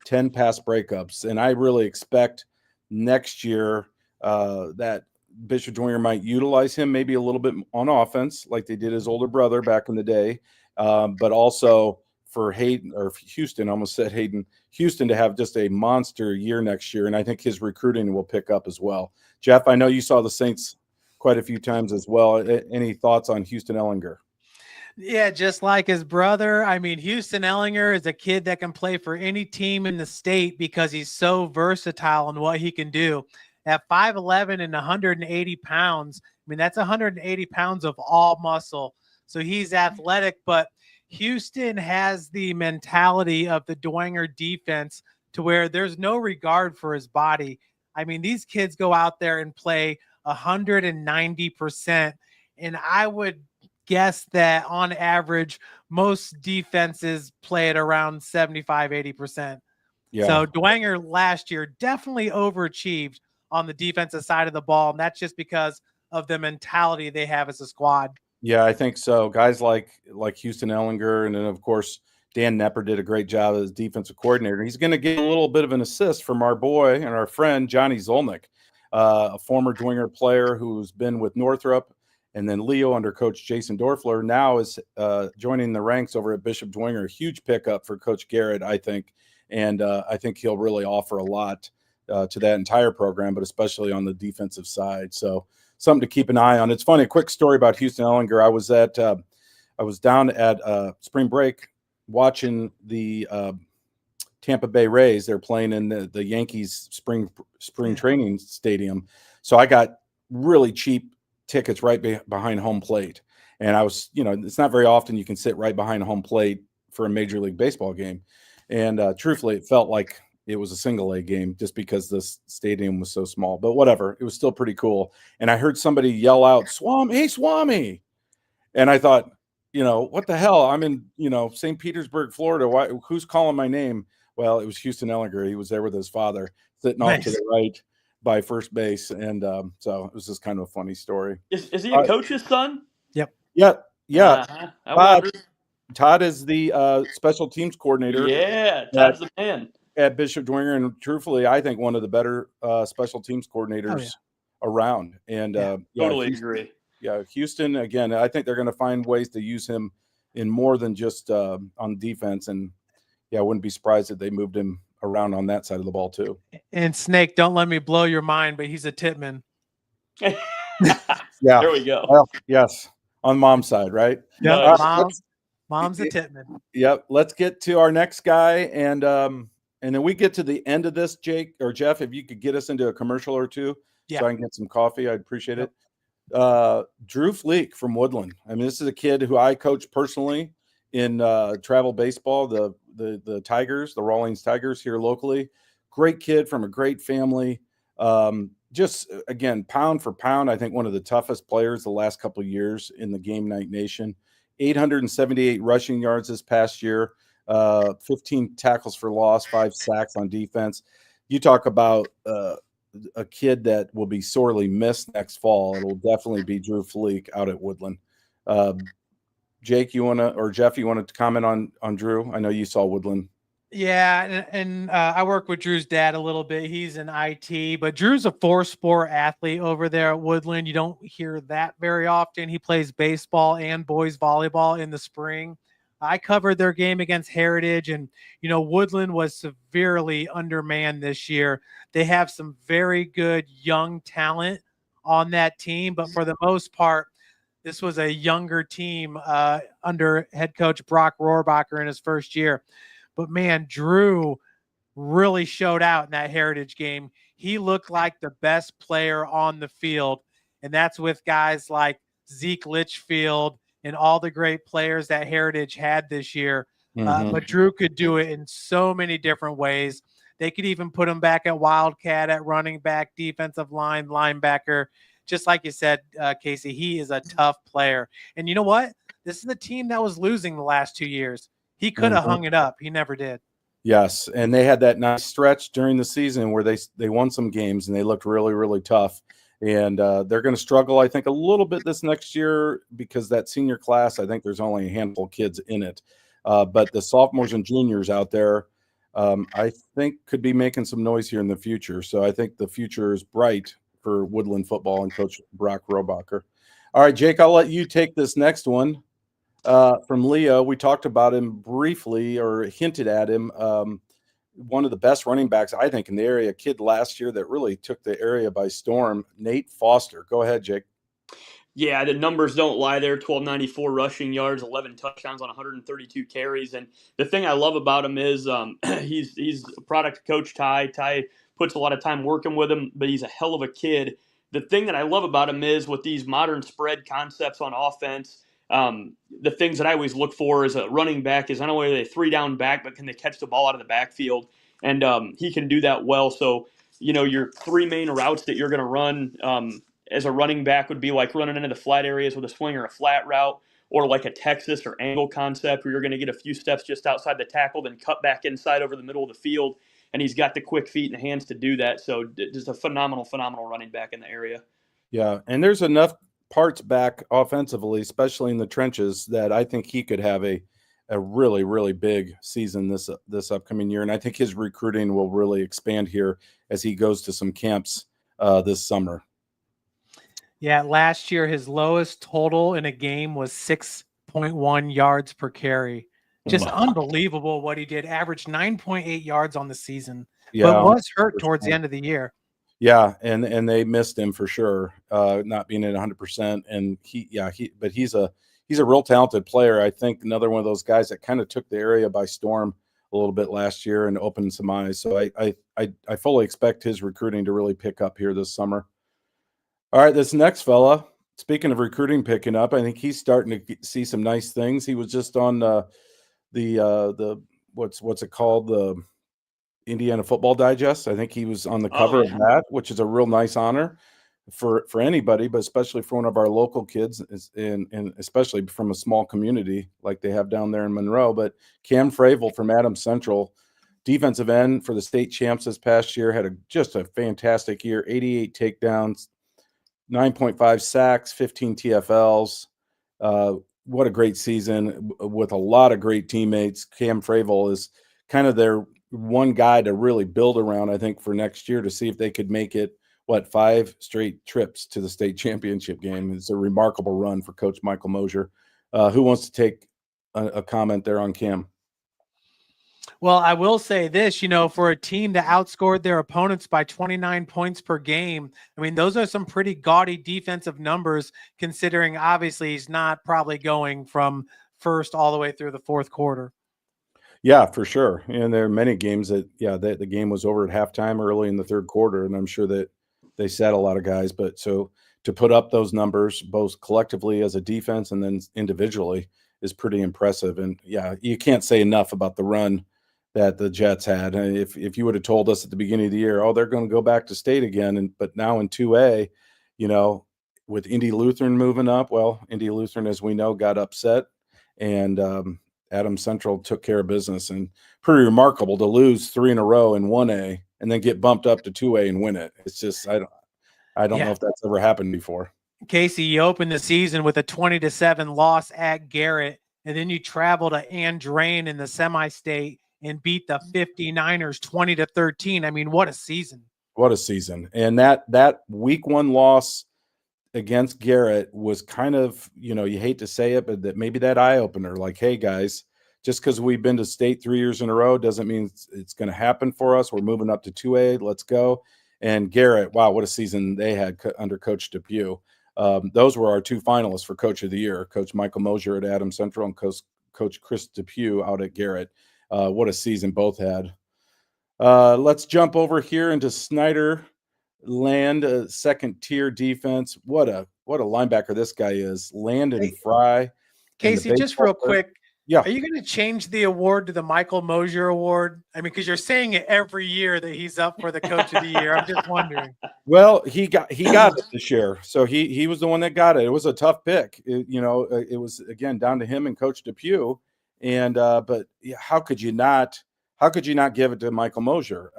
10 pass breakups. And I really expect next year that Bishop Dwinger might utilize him maybe a little bit on offense, like they did his older brother back in the day, but also for Houston, I almost said Hayden, Houston, to have just a monster year next year. And I think his recruiting will pick up as well. Jeff, I know you saw the Saints quite a few times as well. Any thoughts on Houston Ellinger? Yeah, just like his brother. I mean, Houston Ellinger is a kid that can play for any team in the state because he's so versatile in what he can do. At 5'11" and 180 pounds, I mean, that's 180 pounds of all muscle. So he's athletic, but Houston has the mentality of the Dwinger defense to where there's no regard for his body. I mean, these kids go out there and play 190%. And I would guess that on average, most defenses play at around 75, 80%. Yeah. So Dwinger last year definitely overachieved on the defensive side of the ball. And that's just because of the mentality they have as a squad. Yeah, I think so. Guys like Houston Ellinger, and then, of course, Dan Nepper did a great job as defensive coordinator. He's going to get a little bit of an assist from our boy and our friend, Johnny Zolnick, a former Dwinger player who's been with Northrop, and then Leo under Coach Jason Dorfler now is joining the ranks over at Bishop Dwinger. A huge pickup for Coach Garrett, I think. And I think he'll really offer a lot to that entire program, but especially on the defensive side. So something to keep an eye on. It's funny, a quick story about Houston Ellinger. I was down at spring break watching the Tampa Bay Rays. They're playing in the Yankees spring training stadium. So I got really cheap tickets right behind home plate. And I was, it's not very often you can sit right behind home plate for a Major League Baseball game. And truthfully, it felt like it was a single A game just because this stadium was so small. But whatever, it was still pretty cool. And I heard somebody yell out, "Swami, hey, Swami." And I thought, what the hell? I'm in, St. Petersburg, Florida. Who's calling my name? Well, it was Houston Ellinger. He was there with his father, sitting off to the right by first base. And so it was just kind of a funny story. Is he a coach's son? Yep. Yeah. I wondered. Todd is the special teams coordinator. Yeah, Todd's the man. At Bishop Dwenger, and truthfully, I think one of the better special teams coordinators around. And totally agree. Yeah, Houston, again, I think they're going to find ways to use him in more than just on defense. And, I wouldn't be surprised if they moved him around on that side of the ball, too. And, Snake, don't let me blow your mind, but he's a Tippmann. Yeah. There we go. Well, yes, on mom's side, right? Yeah, mom's a Tippmann. Yep. Let's get to our next guy. And then we get to the end of this, Jake or Jeff, if you could get us into a commercial or two so I can get some coffee, I'd appreciate it. Drew Fleek from Woodland. I mean, this is a kid who I coach personally in travel baseball, the Tigers, the Rawlings Tigers here locally. Great kid from a great family. Just, again, pound for pound, I think one of the toughest players the last couple of years in the Game-Night Nation. 878 rushing yards this past year, 15 tackles for loss, 5 sacks on defense. You talk about a kid that will be sorely missed next fall. It'll definitely be Drew Fleek out at Woodland. Jake, or Jeff, you want to comment on Drew? I know you saw Woodland. Yeah, and I work with Drew's dad a little bit. He's in IT, but Drew's a 4-sport athlete over there at Woodland. You don't hear that very often. He plays baseball and boys volleyball in the spring. I covered their game against Heritage, and, Woodland was severely undermanned this year. They have some very good young talent on that team, but for the most part, this was a younger team under head coach Brock Rohrbacher in his first year. But, man, Drew really showed out in that Heritage game. He looked like the best player on the field, and that's with guys like Zeke Litchfield and all the great players that Heritage had this year. But Drew could do it in so many different ways. They could even put him back at Wildcat, at running back, defensive line, linebacker. Just like you said, Casey, he is a tough player. And you know what? This is a team that was losing the last 2 years. He could have hung it up. He never did. Yes, and they had that nice stretch during the season where they won some games and they looked really, really tough. And they're going to struggle, I think, a little bit this next year because that senior class, I think there's only a handful of kids in it. But the sophomores and juniors out there, I think could be making some noise here in the future. So I think the future is bright for Woodland football and Coach Brock Rohrbacher. All right, Jake, I'll let you take this next one. From Leo, we talked about him briefly or hinted at him. One of the best running backs, I think, in the area, a kid last year that really took the area by storm, Nate Foster. Go ahead, Jake. Yeah, the numbers don't lie there. 1,294 rushing yards, 11 touchdowns on 132 carries. And the thing I love about him is he's a product of Coach Ty. Ty puts a lot of time working with him, but he's a hell of a kid. The thing that I love about him is with these modern spread concepts on offense, the things that I always look for as a running back is not only are they 3-down back, but can they catch the ball out of the backfield? And he can do that well. So, your 3 main routes that you're going to run as a running back would be like running into the flat areas with a swing or a flat route, or like a Texas or angle concept where you're going to get a few steps just outside the tackle, then cut back inside over the middle of the field. And he's got the quick feet and hands to do that. So just a phenomenal running back in the area. Yeah, and there's enough parts back offensively, especially in the trenches, that I think he could have a really, really big season this upcoming year. And I think his recruiting will really expand here as he goes to some camps this summer. Yeah, last year his lowest total in a game was 6.1 yards per carry. Just unbelievable what he did. Averaged 9.8 yards on the season, but was hurt towards the end of the year. Yeah, and they missed him for sure, not being at 100%. And he's a real talented player. I think another one of those guys that kind of took the area by storm a little bit last year and opened some eyes. So I fully expect his recruiting to really pick up here this summer. All right, this next fella, Speaking of recruiting picking up, I think he's starting to see some nice things. He was just on the what's it called, the Indiana Football Digest. I think he was on the cover of that, which is a real nice honor for anybody, but especially for one of our local kids, and especially from a small community like they have down there in Monroe. But Cam Fravel from Adams Central, defensive end for the state champs this past year, had just a fantastic year. 88 takedowns, 9.5 sacks, 15 TFLs. What a great season with a lot of great teammates. Cam Fravel is kind of their one guy to really build around, I think, for next year to see if they could make it, 5 straight trips to the state championship game. It's a remarkable run for Coach Michael Mosier. Who wants to take a comment there on Cam? Well, I will say this, for a team that outscored their opponents by 29 points per game, I mean, those are some pretty gaudy defensive numbers, considering obviously he's not probably going from first all the way through the fourth quarter. Yeah, for sure. And there are many games that, the game was over at halftime early in the third quarter, and I'm sure that they sat a lot of guys. But so to put up those numbers, both collectively as a defense and then individually, is pretty impressive. And yeah, you can't say enough about the run that the Jets had. And if you would have told us at the beginning of the year, they're going to go back to state again, but now in 2A, with Indy Lutheran moving up, well, Indy Lutheran, as we know, got upset, and Adams Central took care of business. And pretty remarkable to lose 3 in a row in 1A and then get bumped up to 2A and win it. It's just I don't know if that's ever happened before. Casey, you opened the season with a 20-7 loss at Garrett, and then you travel to Andrain in the semi-state and beat the 59ers 20-13. I mean, what a season. What a season. And that week 1 loss against Garrett was kind of, you hate to say it, but that maybe that eye-opener, like, hey, guys, just because we've been to state 3 years in a row doesn't mean it's going to happen for us. We're moving up to 2A. Let's go. And Garrett, wow, what a season they had under Coach Depew. Those were our 2 finalists for Coach of the Year, Coach Michael Mosier at Adams Central and Coach Chris Depew out at Garrett. What a season both had. Let's jump over here into Snyder land, second-tier defense. What a linebacker this guy is. Landon Fry. Casey, just real quick. Yeah. Are you going to change the award to the Michael Mosier Award? I mean, because you're saying it every year that he's up for the Coach of the Year. I'm just wondering. Well, he got it this year, so he was the one that got it. It was a tough pick. It was, again, down to him and Coach Depew. And but how could you not give it to Michael Mosier?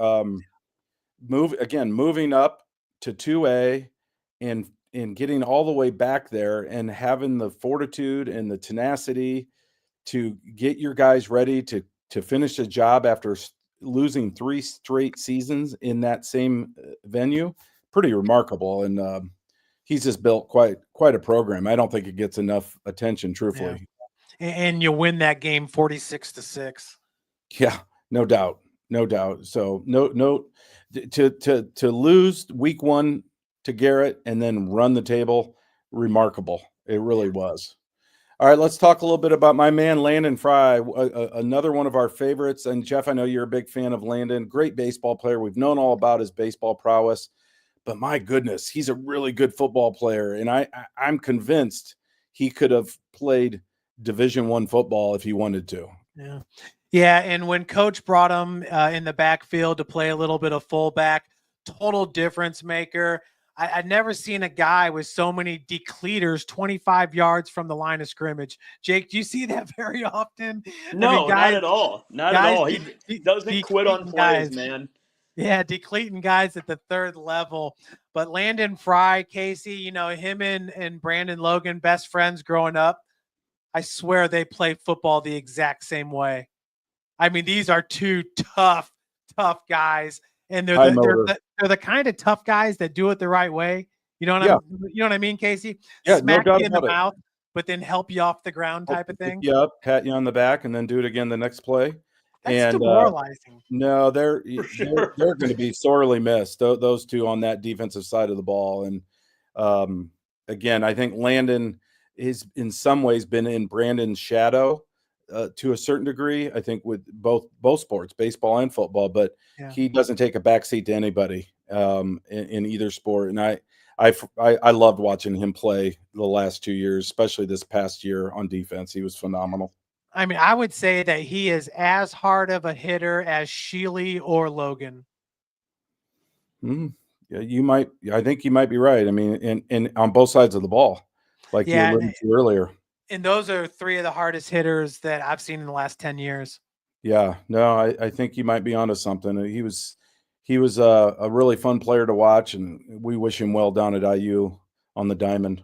Moving up to 2A and getting all the way back there and having the fortitude and the tenacity to get your guys ready to finish the job after losing 3 straight seasons in that same venue. Pretty remarkable. And he's just built quite a program. I don't think it gets enough attention, truthfully. Yeah. And you win that game 46-6. Yeah, no doubt. So no to lose week 1 to Garrett and then run the table, remarkable. It really was. All right, let's talk a little bit about my man, Landon Fry, another one of our favorites. And Jeff, I know you're a big fan of Landon. Great baseball player. We've known all about his baseball prowess, but my goodness, he's a really good football player. And I'm convinced he could have played Division I football if he wanted to. Yeah. Yeah, and when Coach brought him in the backfield to play a little bit of fullback, total difference maker. I'd never seen a guy with so many decleaters 25 yards from the line of scrimmage. Jake, do you see that very often? No, not at all. Not at all. He doesn't quit on plays, man. Yeah, decleating guys at the 3rd level. But Landon Fry, Casey, him and Brandon Logan, best friends growing up. I swear they play football the exact same way. I mean, these are 2 tough guys. And they're the kind of tough guys that do it the right way. You know what I mean, Casey? Yeah, Smack no doubt you in the about it. mouth, but then help you off the ground type of thing. Pick you up, pat you on the back, and then do it again the next play. That's demoralizing. No, they're going to be sorely missed. Those 2 on that defensive side of the ball. And again, I think Landon is in some ways been in Brandon's shadow to a certain degree. I think with both sports, baseball and football, but he doesn't take a backseat to anybody in either sport. And I loved watching him play the last 2 years, especially this past year on defense. He was phenomenal. I mean, I would say that he is as hard of a hitter as Sheely or Logan. Yeah, you might. I think you might be right. I mean, and on both sides of the ball, like you alluded to earlier. And those are 3 of the hardest hitters that I've seen in the last 10 years. Yeah, no, I think you might be onto something. He was a really fun player to watch, and we wish him well down at IU on the diamond.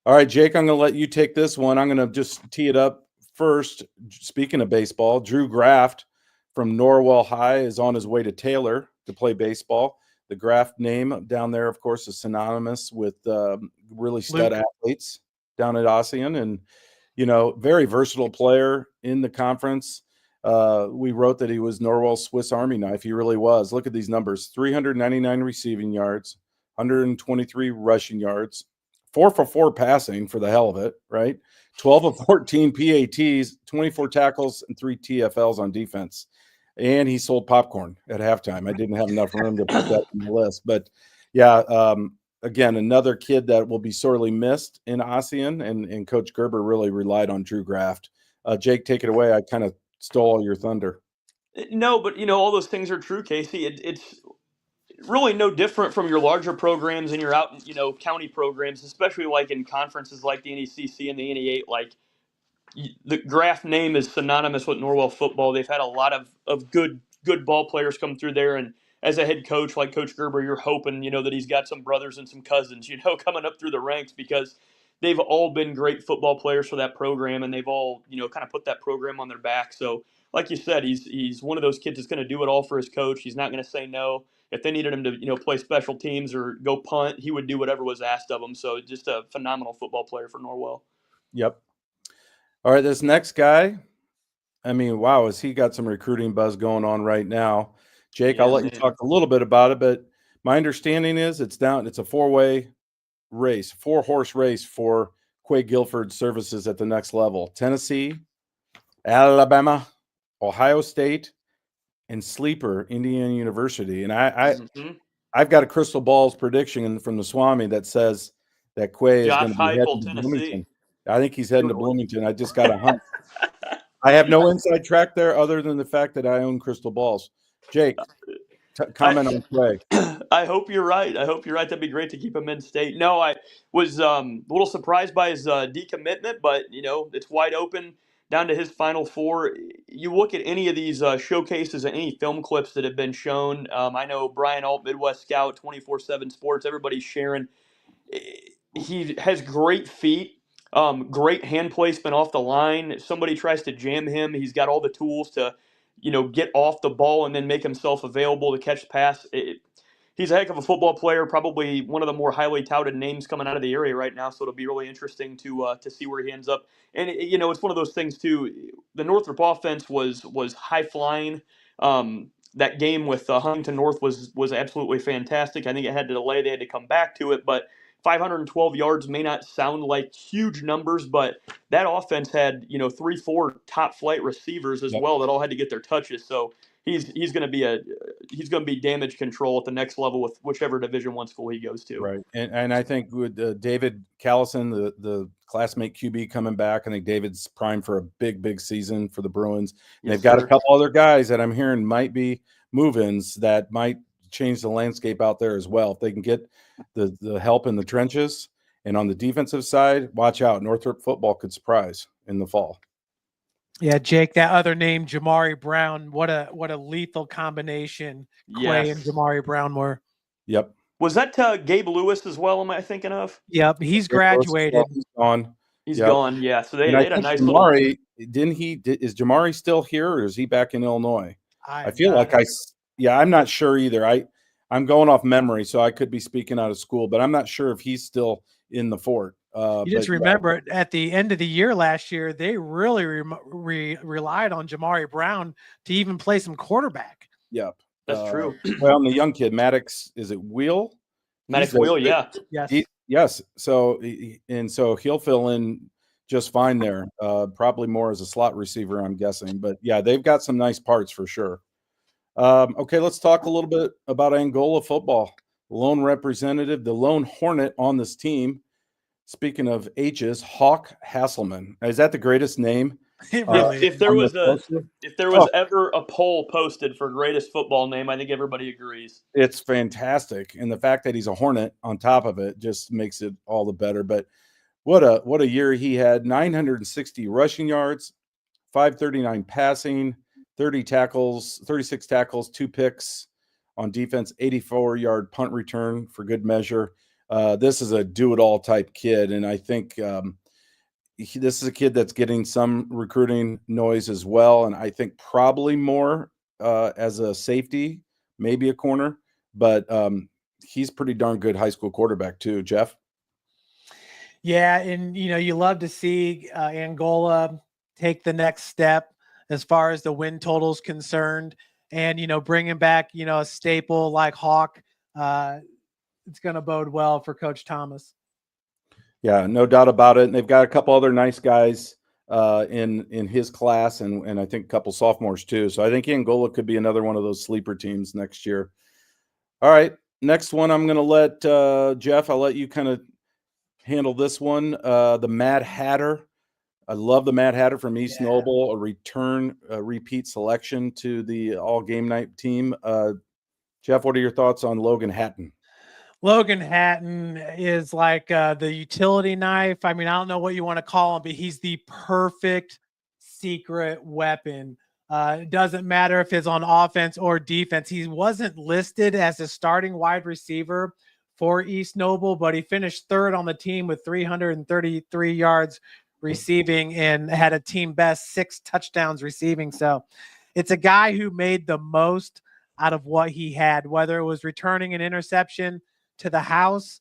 All right, Jake, I'm going to let you take this one. I'm going to just tee it up first. Speaking of baseball, Drew Graft from Norwell High is on his way to Taylor to play baseball. The Graft name down there, of course, is synonymous with really stud athletes down at Ossian, and very versatile player in the conference. We wrote that he was Norwell's Swiss Army knife. He really was. Look at these numbers: 399 receiving yards, 123 rushing yards, 4 for 4 passing for the hell of it, right? 12 of 14 PATs, 24 tackles, and 3 TFLs on defense. And he sold popcorn at halftime. I didn't have enough room to put that on the list. But, yeah, again, another kid that will be sorely missed in Ossian, and Coach Gerber really relied on Drew Graft. Jake, take it away. I kind of stole all your thunder. No, but, all those things are true, Casey. It's really no different from your larger programs and your out, county programs, especially like in conferences like the NECC and the NE8. Like, the Graft name is synonymous with Norwell football. They've had a lot of good ball players come through there, and as a head coach like Coach Gerber, you're hoping that he's got some brothers and some cousins coming up through the ranks, because they've all been great football players for that program, and they've all kind of put that program on their back. So like you said, he's one of those kids that's going to do it all for his coach. He's not going to say no. If they needed him to play special teams or go punt, he would do whatever was asked of him. So just a phenomenal football player for Norwell. Yep. All right, this next guy, I mean, wow, has he got some recruiting buzz going on right now? Jake, I'll let you talk a little bit about it, but my understanding is it's a 4-way race, 4-horse race for Quay Guilford services at the next level. Tennessee, Alabama, Ohio State, and sleeper Indiana University. And I've got a crystal balls prediction from the Swami that says that Quay is going to be heading to Bloomington. I think he's heading to Bloomington. I just got a hunch. I have no inside track there other than the fact that I own crystal balls. Jake, comment on Quay. I hope you're right. That'd be great to keep him in state. No, I was a little surprised by his decommitment, but it's wide open down to his Final Four. You look at any of these showcases and any film clips that have been shown. I know Brian Alt, Midwest Scout, 24/7 Sports. Everybody's sharing. He has great feet. Great hand placement off the line. If somebody tries to jam him, he's got all the tools to, get off the ball and then make himself available to catch the pass. He's a heck of a football player, probably one of the more highly touted names coming out of the area right now. So it'll be really interesting to see where he ends up. And it's one of those things too. The Northrop offense was high flying. That game with Huntington North was absolutely fantastic. I think it had to delay; they had to come back to it, but 512 yards may not sound like huge numbers, but that offense had 3-4 top flight receivers as well that all had to get their touches. So he's going to be damage control at the next level with whichever Division I school he goes to. Right, and I think with David Callison, the classmate QB coming back, I think David's primed for a big season for the Bruins. And they've got a couple other guys that I'm hearing might be move-ins that might change the landscape out there as well. If they can get the help in the trenches and on the defensive side, watch out. Northrop football could surprise in the fall. Yeah, Jake, that other name, Jamari Brown, what a lethal combination Quay and Jamari Brown were. Yep. Was that Gabe Lewis as well, am I thinking of? Yep, he's graduated. He's gone. He's gone, yeah. So they had a nice Jamari, is Jamari still here, or is he back in Illinois? I feel like I'm not sure either. I'm going off memory, so I could be speaking out of school, but I'm not sure if he's still in the fort. You just remember at the end of the year last year, they really relied on Jamari Brown to even play some quarterback. Yep. That's true. Well, and the young kid, Maddox, is it Wheel? Maddox Wheel, yeah. Yes. Yes. So he'll fill in just fine there. Probably more as a slot receiver, I'm guessing. But, yeah, they've got some nice parts for sure. Okay, let's talk a little bit about Angola football. lone representative, the lone Hornet on this team. Speaking of H's, Hawk Hasselman. Is that the greatest name? It really If there on was this poster? ever a poll posted for greatest football name, I think everybody agrees. It's fantastic, and the fact that he's a Hornet on top of it just makes it all the better. But what a year he had: 960 rushing yards, 539 passing, 36 tackles, 2 picks on defense, 84-yard punt return for good measure. This is a do-it-all type kid, and I think this is a kid that's getting some recruiting noise as well, and I think probably more as a safety, maybe a corner, but he's pretty darn good high school quarterback too, Jeff. Yeah, and you love to see Angola take the next step as far as the win total is concerned, and bringing back a staple like Hawk. It's going to bode well for Coach Thomas. Yeah, no doubt about it. And they've got a couple other nice guys in his class, and I think a couple sophomores too. So I think Angola could be another one of those sleeper teams next year. All right, next one I'm going to let Jeff. I'll let you kind of handle this one. The Mad Hatter. I love the Mad Hatter from East Noble, a repeat selection to the ALL-Gamenight team. Jeff, what are your thoughts on Logan Hatton? Logan Hatton is like the utility knife. I mean, I don't know what you want to call him, but he's the perfect secret weapon. It doesn't matter if it's on offense or defense. He wasn't listed as a starting wide receiver for East Noble, but he finished third on the team with 333 yards receiving and had a team best 6 touchdowns receiving. So it's a guy who made the most out of what he had, whether it was returning an interception to the house.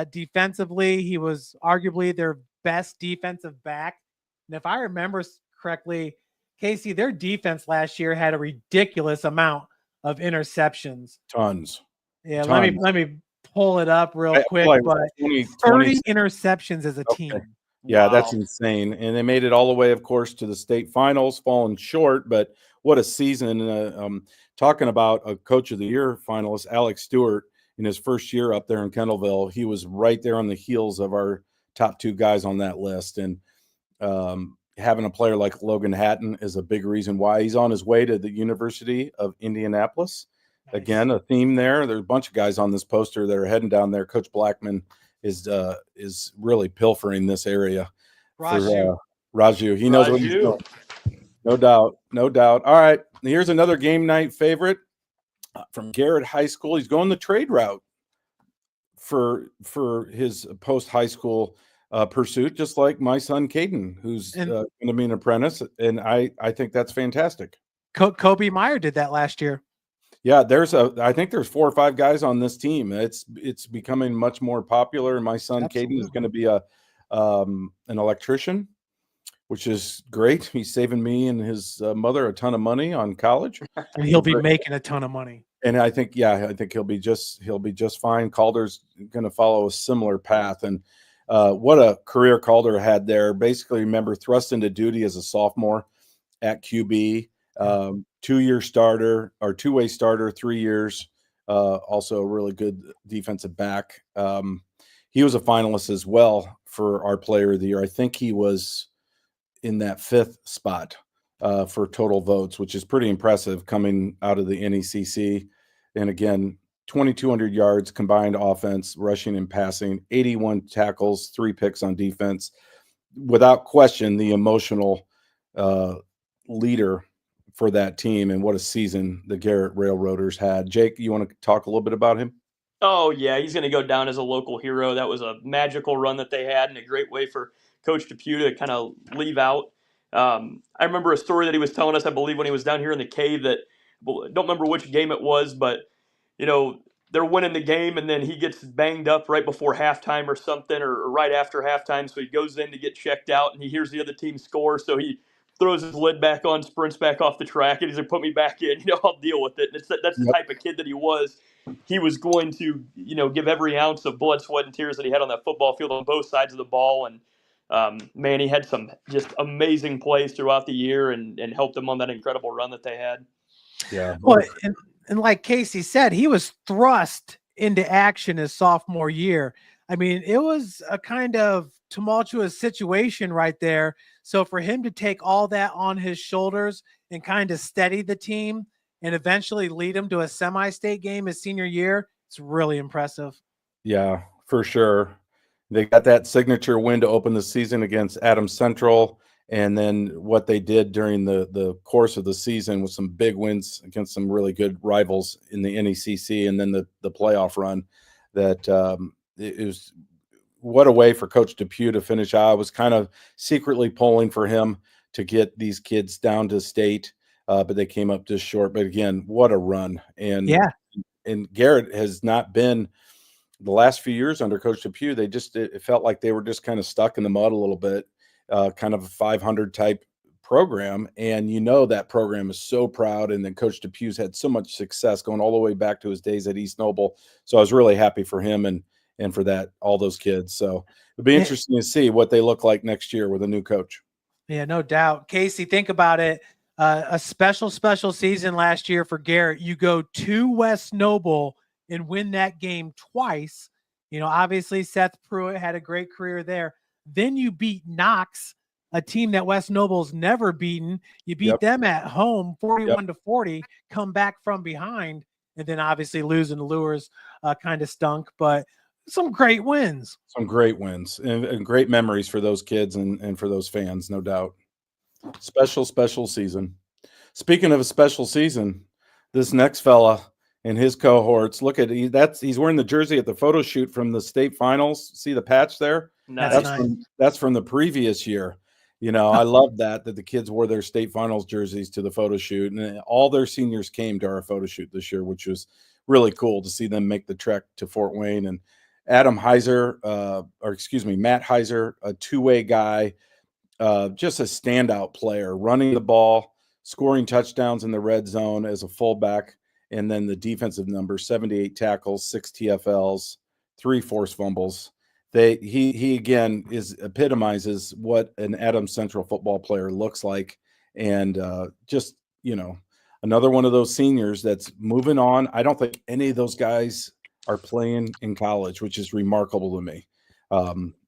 Defensively, he was arguably their best defensive back. And if I remember correctly, Casey, their defense last year had a ridiculous amount of interceptions. Tons. Yeah, Tons. let me pull it up real quick. Like but 30 interceptions as a team. Yeah, Wow. that's insane. And they made it all the way, of course, to the state finals, falling short. But what a season. Talking about a Coach of the Year finalist, Alex Stewart, in his first year up there in Kendallville, he was right there on the heels of our top 2 guys on that list. And having a player like Logan Hatton is a big reason why he's on his way to the University of Indianapolis. Nice. Again, a theme there. There's a bunch of guys on this poster that are heading down there. Coach Blackman is really pilfering this area. Raju. He knows what he's doing. No doubt. All right, here's another game night favorite from Garrett High School. He's going the trade route for his post-high school pursuit, just like my son Caden, who's going to be an apprentice, and I think that's fantastic. Kobe Meyer did that last year. Yeah, I think there's 4 or 5 guys on this team. It's becoming much more popular. My son Caden is going to be an electrician, which is great. He's saving me and his mother a ton of money on college, and he'll be making a ton of money. And I think he'll be just fine. Calder's going to follow a similar path, and what a career Calder had there. Basically, remember, thrust into duty as a sophomore at QB. 2-year starter or 2-way starter, 3 years. Also a really good defensive back. He was a finalist as well for our player of the year. I think he was in that 5th spot for total votes, which is pretty impressive coming out of the NECC. And again, 2,200 yards combined offense, rushing and passing, 81 tackles, 3 picks on defense. Without question, the emotional leader for that team, and what a season the Garrett Railroaders had. Jake, you want to talk a little bit about him? Oh, yeah, he's going to go down as a local hero. That was a magical run that they had, and a great way for Coach Depew to kind of leave out. I remember a story that he was telling us, I believe, when he was down here in the cave that – don't remember which game it was, but, they're winning the game, and then he gets banged up right before halftime or something, or right after halftime, so he goes in to get checked out, and he hears the other team score, so he – throws his lid back on, sprints back off the track, and he's like, put me back in, I'll deal with it. And that's the type of kid that he was. He was going to, give every ounce of blood, sweat, and tears that he had on that football field on both sides of the ball. And, man, he had some just amazing plays throughout the year and helped them on that incredible run that they had. Yeah. Well, and like Casey said, he was thrust into action his sophomore year. I mean, it was a kind of tumultuous situation right there. So for him to take all that on his shoulders and kind of steady the team and eventually lead him to a semi-state game his senior year, it's really impressive. Yeah, for sure. They got that signature win to open the season against Adams Central, and then what they did during the course of the season with some big wins against some really good rivals in the NECC, and then the playoff run. That it was what a way for Coach Depew to finish. I was kind of secretly pulling for him to get these kids down to state, but they came up just short. But again, what a run! And Garrett has not been the last few years under Coach Depew. It felt like they were just kind of stuck in the mud a little bit, kind of a 500 type program. And that program is so proud. And then Coach Depew's had so much success going all the way back to his days at East Noble. So I was really happy for him and for that, all those kids. So it'll be interesting to see what they look like next year with a new coach. Yeah, no doubt. Casey, think about it. A special season last year for Garrett. You go to West Noble and win that game twice. Obviously Seth Pruitt had a great career there. Then you beat Knox, a team that West Noble's never beaten. You beat them at home 41-40, come back from behind, and then obviously losing to Lures kind of stunk, but some great wins. Some great wins and great memories for those kids and for those fans, no doubt. Special season. Speaking of a special season, this next fella and his cohorts, look at he's wearing the jersey at the photo shoot from the state finals. See the patch there? Nice. That's from the previous year. I love that the kids wore their state finals jerseys to the photo shoot, and all their seniors came to our photo shoot this year, which was really cool to see them make the trek to Fort Wayne. And Matt Heiser, a two-way guy, just a standout player, running the ball, scoring touchdowns in the red zone as a fullback, and then the defensive numbers: 78 tackles, 6 TFLs, 3 forced fumbles. He again epitomizes what an Adams Central football player looks like, and just another one of those seniors that's moving on. I don't think any of those guys are playing in college, which is remarkable to me.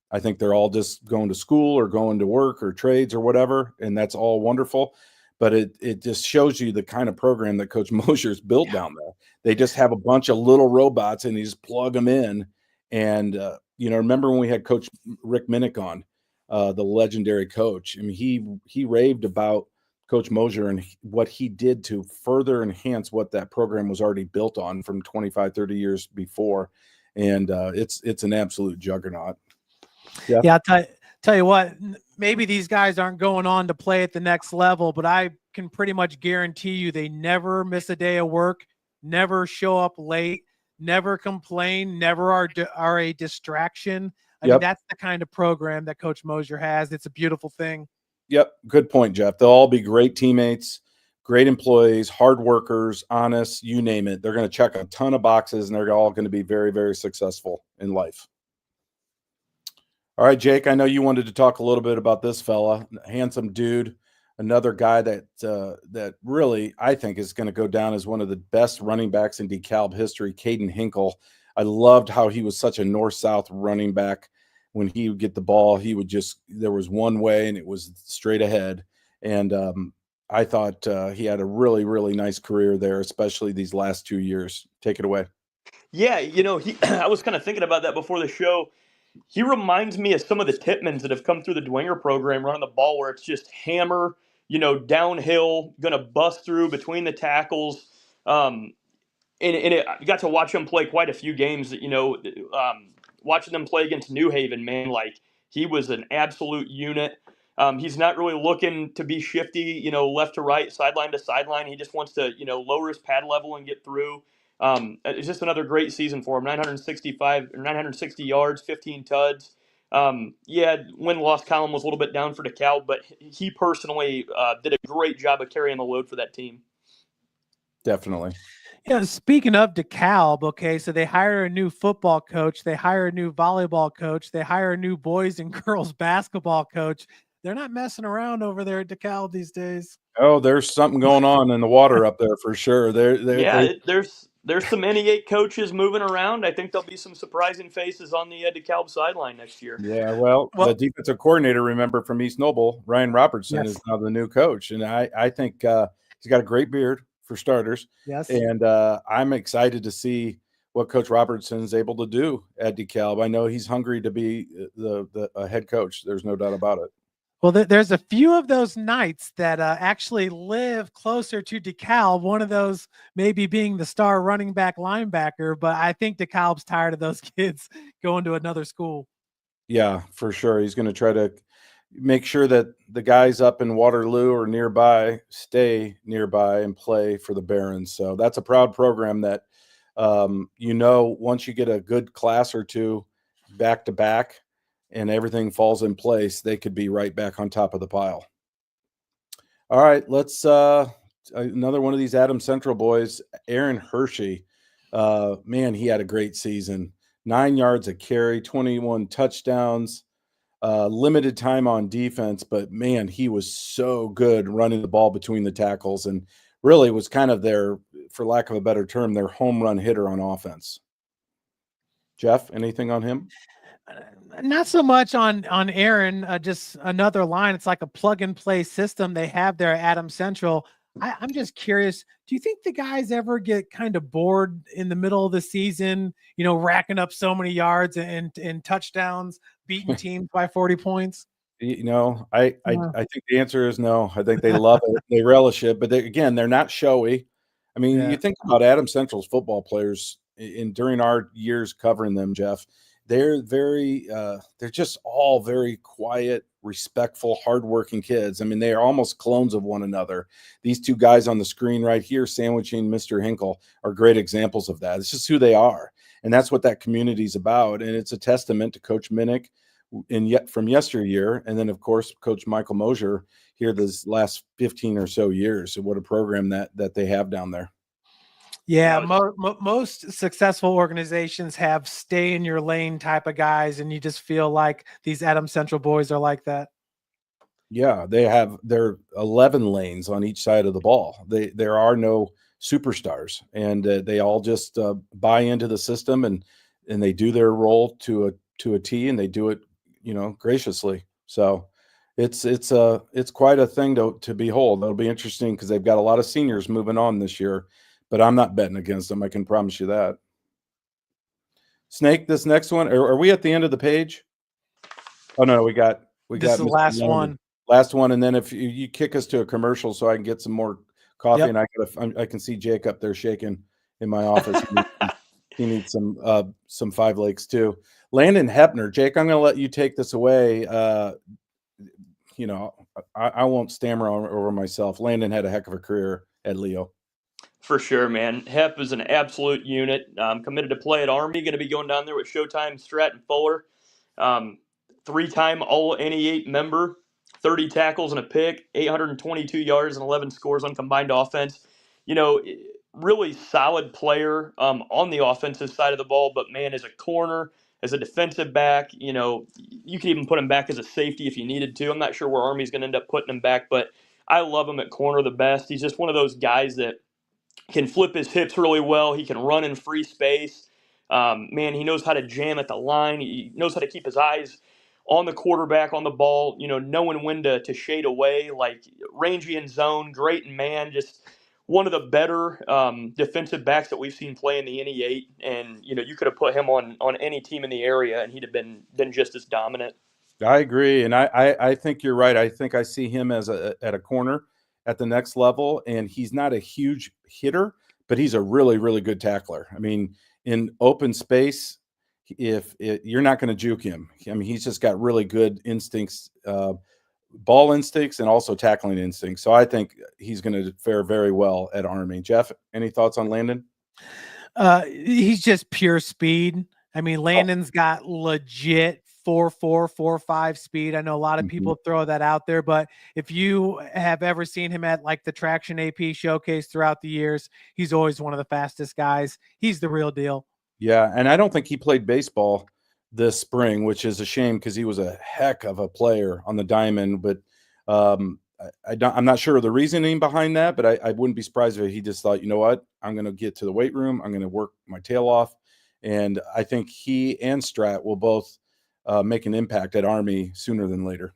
I think they're all just going to school or going to work or trades or whatever, and that's all wonderful. But it just shows you the kind of program that Coach Mosier's built down there. They just have a bunch of little robots, and you just plug them in. And remember when we had Coach Rick Minnick on, the legendary coach? I mean, he raved about Coach Mosier and what he did to further enhance what that program was already built on from 25, 30 years before. And it's an absolute juggernaut. Yeah, I'll tell you what, maybe these guys aren't going on to play at the next level, but I can pretty much guarantee you they never miss a day of work, never show up late, never complain, never are a distraction. I mean, that's the kind of program that Coach Mosier has. It's a beautiful thing. Yep. Good point, Jeff. They'll all be great teammates, great employees, hard workers, honest, you name it. They're going to check a ton of boxes, and they're all going to be very, very successful in life. All right, Jake, I know you wanted to talk a little bit about this fella, handsome dude, another guy that really I think is going to go down as one of the best running backs in DeKalb history, Caden Hinkle. I loved how he was such a north-south running back. When he would get the ball, there was one way, and it was straight ahead. And I thought he had a really, really nice career there, especially these last 2 years. Take it away. Yeah, I was kind of thinking about that before the show. He reminds me of some of the Tippmans that have come through the Dwenger program running the ball where it's just hammer, downhill, going to bust through between the tackles. I got to watch him play quite a few games, watching them play against New Haven, man, like he was an absolute unit. He's not really looking to be shifty, left to right, sideline to sideline. He just wants to, lower his pad level and get through. It's just another great season for him. 960 yards, 15 tuds. Win-loss column was a little bit down for DeKalb, but he personally did a great job of carrying the load for that team. Definitely. Yeah, speaking of DeKalb, okay, so they hire a new football coach, they hire a new volleyball coach, they hire a new boys and girls basketball coach. They're not messing around over there at DeKalb these days. Oh, there's something going on in the water up there for sure. There's there's some NE8 coaches moving around. I think there'll be some surprising faces on the DeKalb sideline next year. Yeah, well, the defensive coordinator, remember, from East Noble, Ryan Robertson, is now the new coach. And I think he's got a great beard, for starters. Yes. And I'm excited to see what Coach Robertson is able to do at DeKalb. I know he's hungry to be the head coach. There's no doubt about it. Well, there's a few of those Knights that actually live closer to DeKalb. One of those maybe being the star running back linebacker, but I think DeKalb's tired of those kids going to another school. Yeah, for sure. He's going to try to make sure that the guys up in Waterloo or nearby stay nearby and play for the Barons. So that's a proud program that, once you get a good class or two back to back, and everything falls in place, they could be right back on top of the pile. All right, let's another one of these Adams Central boys, Aaron Hershey. Man, he had a great season. 9 yards a carry, 21 touchdowns, limited time on defense, but man, he was so good running the ball between the tackles, and really was kind of their, for lack of a better term, their home run hitter on offense. Jeff, anything on him? Not so much on Aaron, just another line. It's like a plug and play system they have there at Adams Central. I'm just curious, do you think the guys ever get kind of bored in the middle of the season, racking up so many yards and touchdowns, beating teams by 40 points? I think the answer is no. I think they love it. They relish it, but they're not showy. I mean, you think about Adams Central's football players during our years covering them, Jeff. They're they're just all very quiet, respectful, hardworking kids. I mean, they are almost clones of one another. These two guys on the screen right here, sandwiching Mr. Hinkle, are great examples of that. It's just who they are. And that's what that community is about. And it's a testament to Coach Minnick from yesteryear. And then, of course, Coach Michael Mosier here this last 15 or so years. What a program that they have down there. Yeah, most successful organizations have stay in your lane type of guys, and you just feel like these Adams Central boys are like that. Yeah, they're 11 lanes on each side of the ball. There are no superstars, and they all just buy into the system and they do their role to a T, and they do it graciously. So it's quite a thing to behold. It'll be interesting because they've got a lot of seniors moving on this year. But I'm not betting against them. I can promise you that. Snake, this next one, are we at the end of the page? Oh no, we got the last one. Last one, and then if you kick us to a commercial, so I can get some more coffee, and I can see Jake up there shaking in my office. He needs some 5 Lakes too. Landon Hepner, Jake, I'm going to let you take this away. I won't stammer over myself. Landon had a heck of a career at Leo. For sure, man. Hep is an absolute unit. Committed to play at Army. Going to be going down there with Showtime, Stratton Fuller. 3-time All NE8 member. 30 tackles and a pick. 822 yards and 11 scores on combined offense. Really solid player on the offensive side of the ball. But, man, as a corner, as a defensive back, you could even put him back as a safety if you needed to. I'm not sure where Army's going to end up putting him back. But I love him at corner the best. He's just one of those guys that can flip his hips really well. He can run in free space. Man, he knows how to jam at the line. He knows how to keep his eyes on the quarterback, on the ball, knowing when to shade away, like rangy in zone, great in man, just one of the better defensive backs that we've seen play in the NE8. And, you could have put him on any team in the area, and he'd have been just as dominant. I agree, and I think you're right. I think I see him as at a corner at the next level, and he's not a huge hitter, but he's a really, really good tackler. I mean, in open space, you're not going to juke him. I mean, he's just got really good instincts, ball instincts, and also tackling instincts. So I think he's going to fare very well at Army. Jeff, any thoughts on Landon? He's just pure speed. I mean, Landon's got legit 4.4, 4.5 speed. I know a lot of people throw that out there, but if you have ever seen him at like the Traction AP showcase throughout the years, he's always one of the fastest guys. He's the real deal. Yeah, and I don't think he played baseball this spring, which is a shame because he was a heck of a player on the diamond. But I'm not sure of the reasoning behind that, but I wouldn't be surprised if he just thought, you know what, I'm going to get to the weight room. I'm going to work my tail off. And I think he and Strat will both make an impact at Army sooner than later.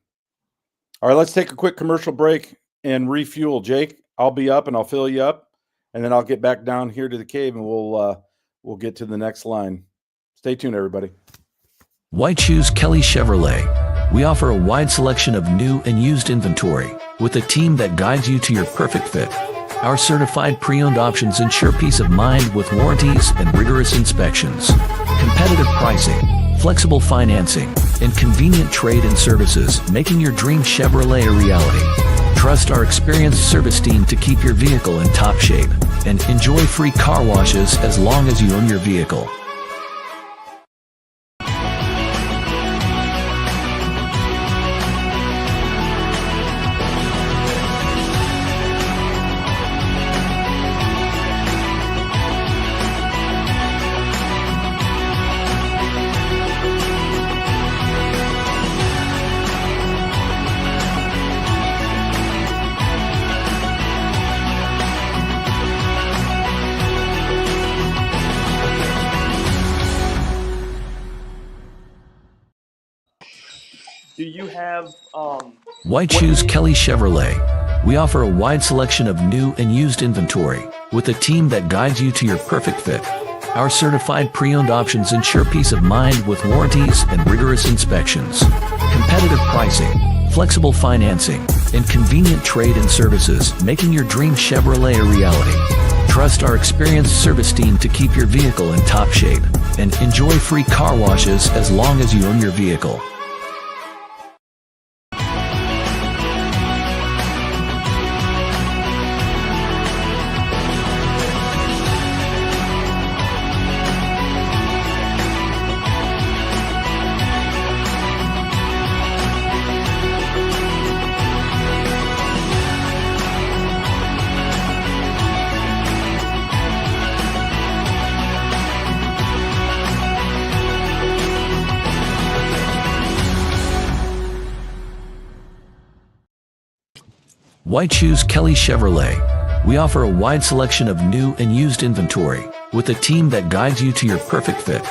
All right, let's take a quick commercial break and refuel. Jake, I'll be up and I'll fill you up, and then I'll get back down here to the cave and we'll get to the next line. Stay tuned, everybody. Why choose Kelly Chevrolet? We offer a wide selection of new and used inventory with a team that guides you to your perfect fit. Our certified pre-owned options ensure peace of mind with warranties and rigorous inspections. Competitive pricing, flexible financing, and convenient trade-in services, making your dream Chevrolet a reality. Trust our experienced service team to keep your vehicle in top shape, and enjoy free car washes as long as you own your vehicle. Do you have Why choose Kelly Chevrolet? We offer a wide selection of new and used inventory with a team that guides you to your perfect fit. Our certified pre-owned options ensure peace of mind with warranties and rigorous inspections. Competitive pricing, flexible financing, and convenient trade-in services, making your dream Chevrolet a reality. Trust our experienced service team to keep your vehicle in top shape, and enjoy free car washes as long as you own your vehicle. Why choose Kelly Chevrolet? We offer a wide selection of new and used inventory with a team that guides you to your perfect fit.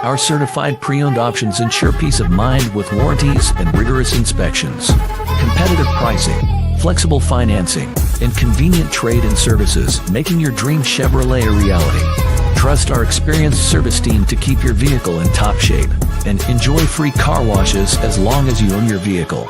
Our certified pre-owned options ensure peace of mind with warranties and rigorous inspections. Competitive pricing, flexible financing, and convenient trade-in services, making your dream Chevrolet a reality. Trust our experienced service team to keep your vehicle in top shape, and enjoy free car washes as long as you own your vehicle.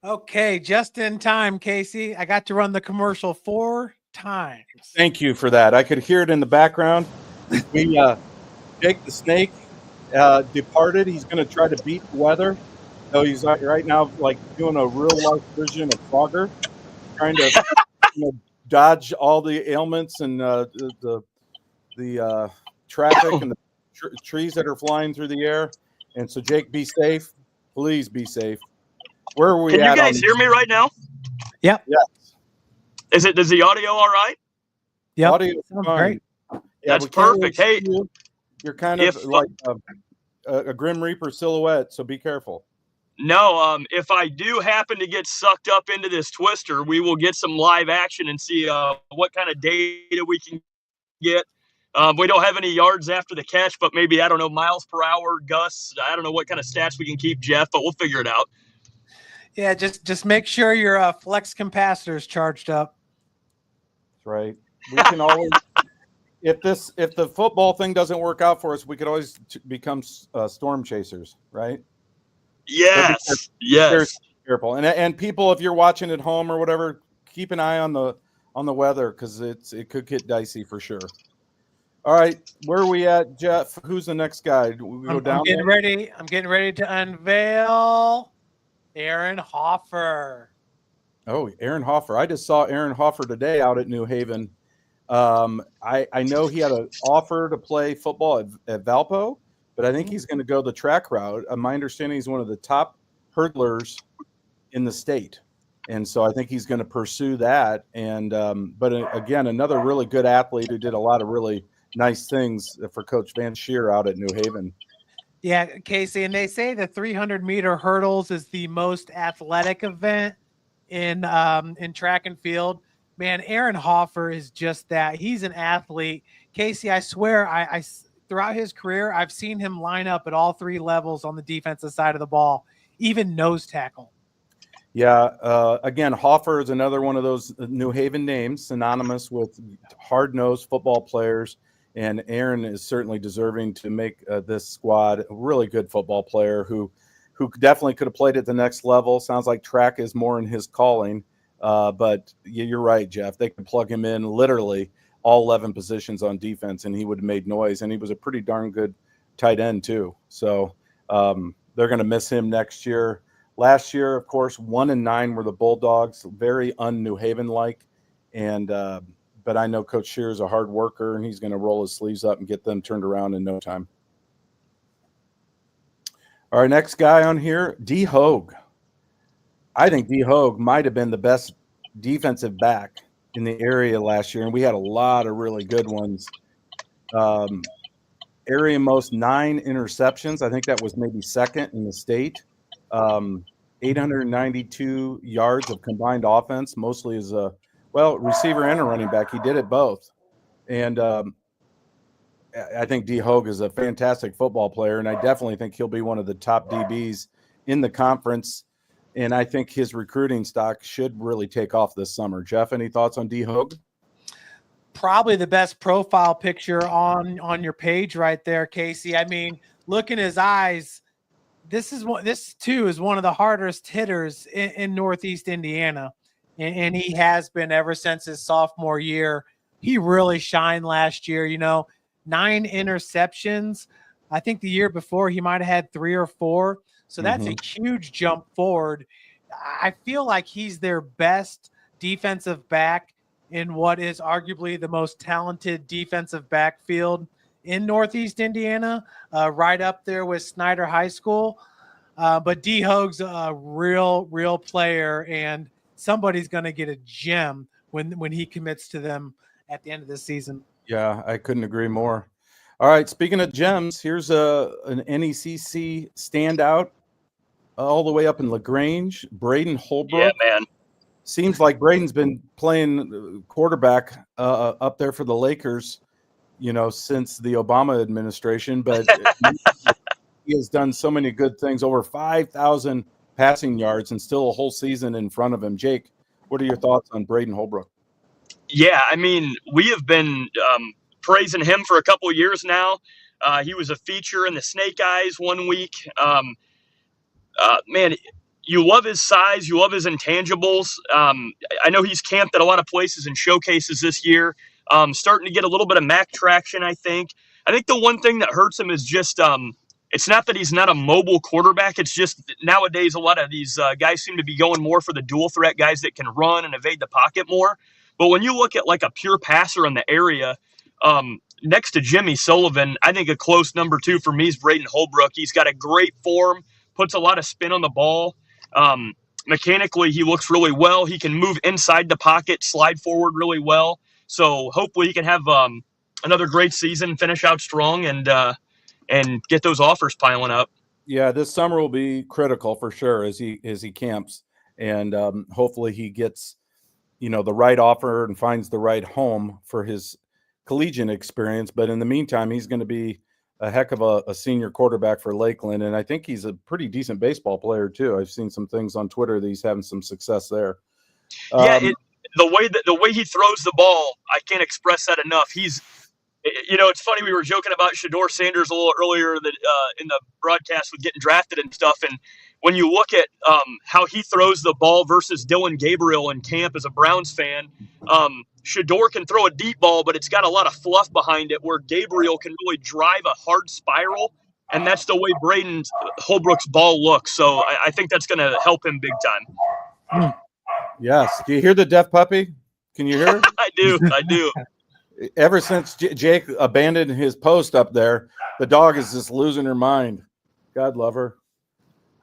Okay, just in time, Casey. I got to run the commercial 4 times. Thank you for that. I could hear it in the background. We Jake the Snake departed. He's going to try to beat the weather. So he's right now like doing a real life version of Frogger, trying to dodge all the ailments and the traffic and the trees that are flying through the air. And so, Jake, be safe. Please be safe. Where are we Can at? you guys hear me right now? Yep. Yes. Is the audio all right? Yep. Audio Sounds fine. great. Yeah, That's we can't perfect. really Hey, see you. You're kind of if- like a Grim Reaper silhouette, so be careful. No, if I do happen to get sucked up into this twister, we will get some live action and see what kind of data we can get. We don't have any yards after the catch, but maybe, I don't know, miles per hour, gusts. I don't know what kind of stats we can keep, Jeff, but we'll figure it out. Yeah, just make sure your flex capacitor is charged up. That's right. We can always, if the football thing doesn't work out for us, we could always become storm chasers, right? Yes, yes. Careful. And people, if you're watching at home or whatever, keep an eye on the weather because it could get dicey for sure. All right, where are we at, Jeff? Who's the next guy? Do we go down? I'm getting ready. I'm getting ready to unveil Aaron Hoffer. Oh, Aaron Hoffer. I just saw Aaron Hoffer today out at New Haven. I know he had an offer to play football at Valpo, but I think he's going to go the track route. My understanding he's one of the top hurdlers in the state. And so I think he's going to pursue that. And but again, another really good athlete who did a lot of really nice things for Coach Van Scheer out at New Haven. Yeah, Casey, and they say the 300-meter hurdles is the most athletic event in track and field. Man, Aaron Hoffer is just that. He's an athlete. Casey, I swear, I throughout his career, I've seen him line up at all three levels on the defensive side of the ball, even nose tackle. Yeah, again, Hoffer is another one of those New Haven names, synonymous with hard-nosed football players, and Aaron is certainly deserving to make this squad a really good football player who definitely could have played at the next level. Sounds like track is more in his calling, but you're right, Jeff. They could plug him in literally all 11 positions on defense, and he would have made noise, and he was a pretty darn good tight end too. So they're going to miss him next year. Last year, of course, 1-9 were the Bulldogs, very un-New Haven-like. And but I know Coach Scheer is a hard worker, and he's going to roll his sleeves up and get them turned around in no time. All right, next guy on here, D. Hogue. I think D. Hogue might have been the best defensive back in the area last year, and we had a lot of really good ones. Area most 9 interceptions. I think that was maybe second in the state. 892 yards of combined offense, mostly as a receiver and a running back. He did it both. And I think D. Hogue is a fantastic football player, and I definitely think he'll be one of the top DBs in the conference. And I think his recruiting stock should really take off this summer. Jeff, any thoughts on D. Hogue? Probably the best profile picture on your page right there, Casey. I mean, look in his eyes. This too is one of the hardest hitters in Northeast Indiana, and he has been ever since his sophomore year. He really shined last year. 9 interceptions. I think the year before he might have had 3 or 4. So that's a huge jump forward. I feel like he's their best defensive back in what is arguably the most talented defensive backfield in Northeast Indiana, right up there with Snyder High School. But D. Hogue's a real player, and somebody's going to get a gem when he commits to them at the end of the season. Yeah, I couldn't agree more. All right, speaking of gems, here's an NECC standout all the way up in LaGrange, Braden Holbrook. Yeah, man. Seems like Braden's been playing quarterback up there for the Lakers, since the Obama administration, but he has done so many good things, over 5,000 passing yards and still a whole season in front of him. Jake, what are your thoughts on Braden Holbrook? Yeah, I mean, we have been praising him for a couple of years now. He was a feature in the Snake Eyes one week. Man, you love his size. You love his intangibles. I know he's camped at a lot of places and showcases this year. Starting to get a little bit of MAC traction, I think. I think the one thing that hurts him is just it's not that he's not a mobile quarterback. It's just nowadays a lot of these guys seem to be going more for the dual threat guys that can run and evade the pocket more. But when you look at like a pure passer in the area, next to Jimmy Sullivan, I think a close number 2 for me is Braden Holbrook. He's got a great form, puts a lot of spin on the ball. Mechanically, he looks really well. He can move inside the pocket, slide forward really well. So hopefully he can have another great season, finish out strong, and get those offers piling up. Yeah, this summer will be critical for sure as he camps, and hopefully he gets the right offer and finds the right home for his collegiate experience. But in the meantime, he's going to be a heck of a senior quarterback for Lakeland, and I think he's a pretty decent baseball player too. I've seen some things on Twitter that he's having some success there. The way he throws the ball, I can't express that enough. It's funny, we were joking about Shador Sanders a little earlier that in the broadcast with getting drafted and stuff, and when you look at how he throws the ball versus Dylan Gabriel in camp as a Browns fan, Shador can throw a deep ball, but it's got a lot of fluff behind it, where Gabriel can really drive a hard spiral, and that's the way Braden Holbrook's ball looks. So I think that's going to help him big time. Yes. Do you hear the deaf puppy? Can you hear? I do. Ever since Jake abandoned his post up there, the dog is just losing her mind. God love her.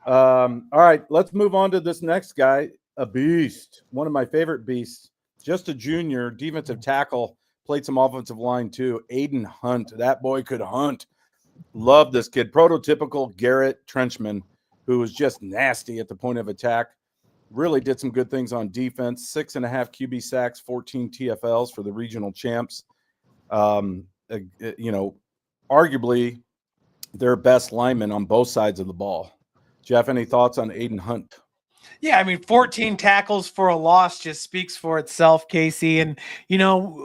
All right, let's move on to this next guy, a beast, one of my favorite beasts, just a junior, defensive tackle, played some offensive line too, Aiden Hunt. That boy could hunt. Love this kid. Prototypical Garrett Trenchman, who was just nasty at the point of attack. Really did some good things on defense. 6.5 QB sacks, 14 TFLs for the regional champs. Arguably their best lineman on both sides of the ball. Jeff, any thoughts on Aiden Hunt? Yeah, I mean, 14 tackles for a loss just speaks for itself, Casey. And,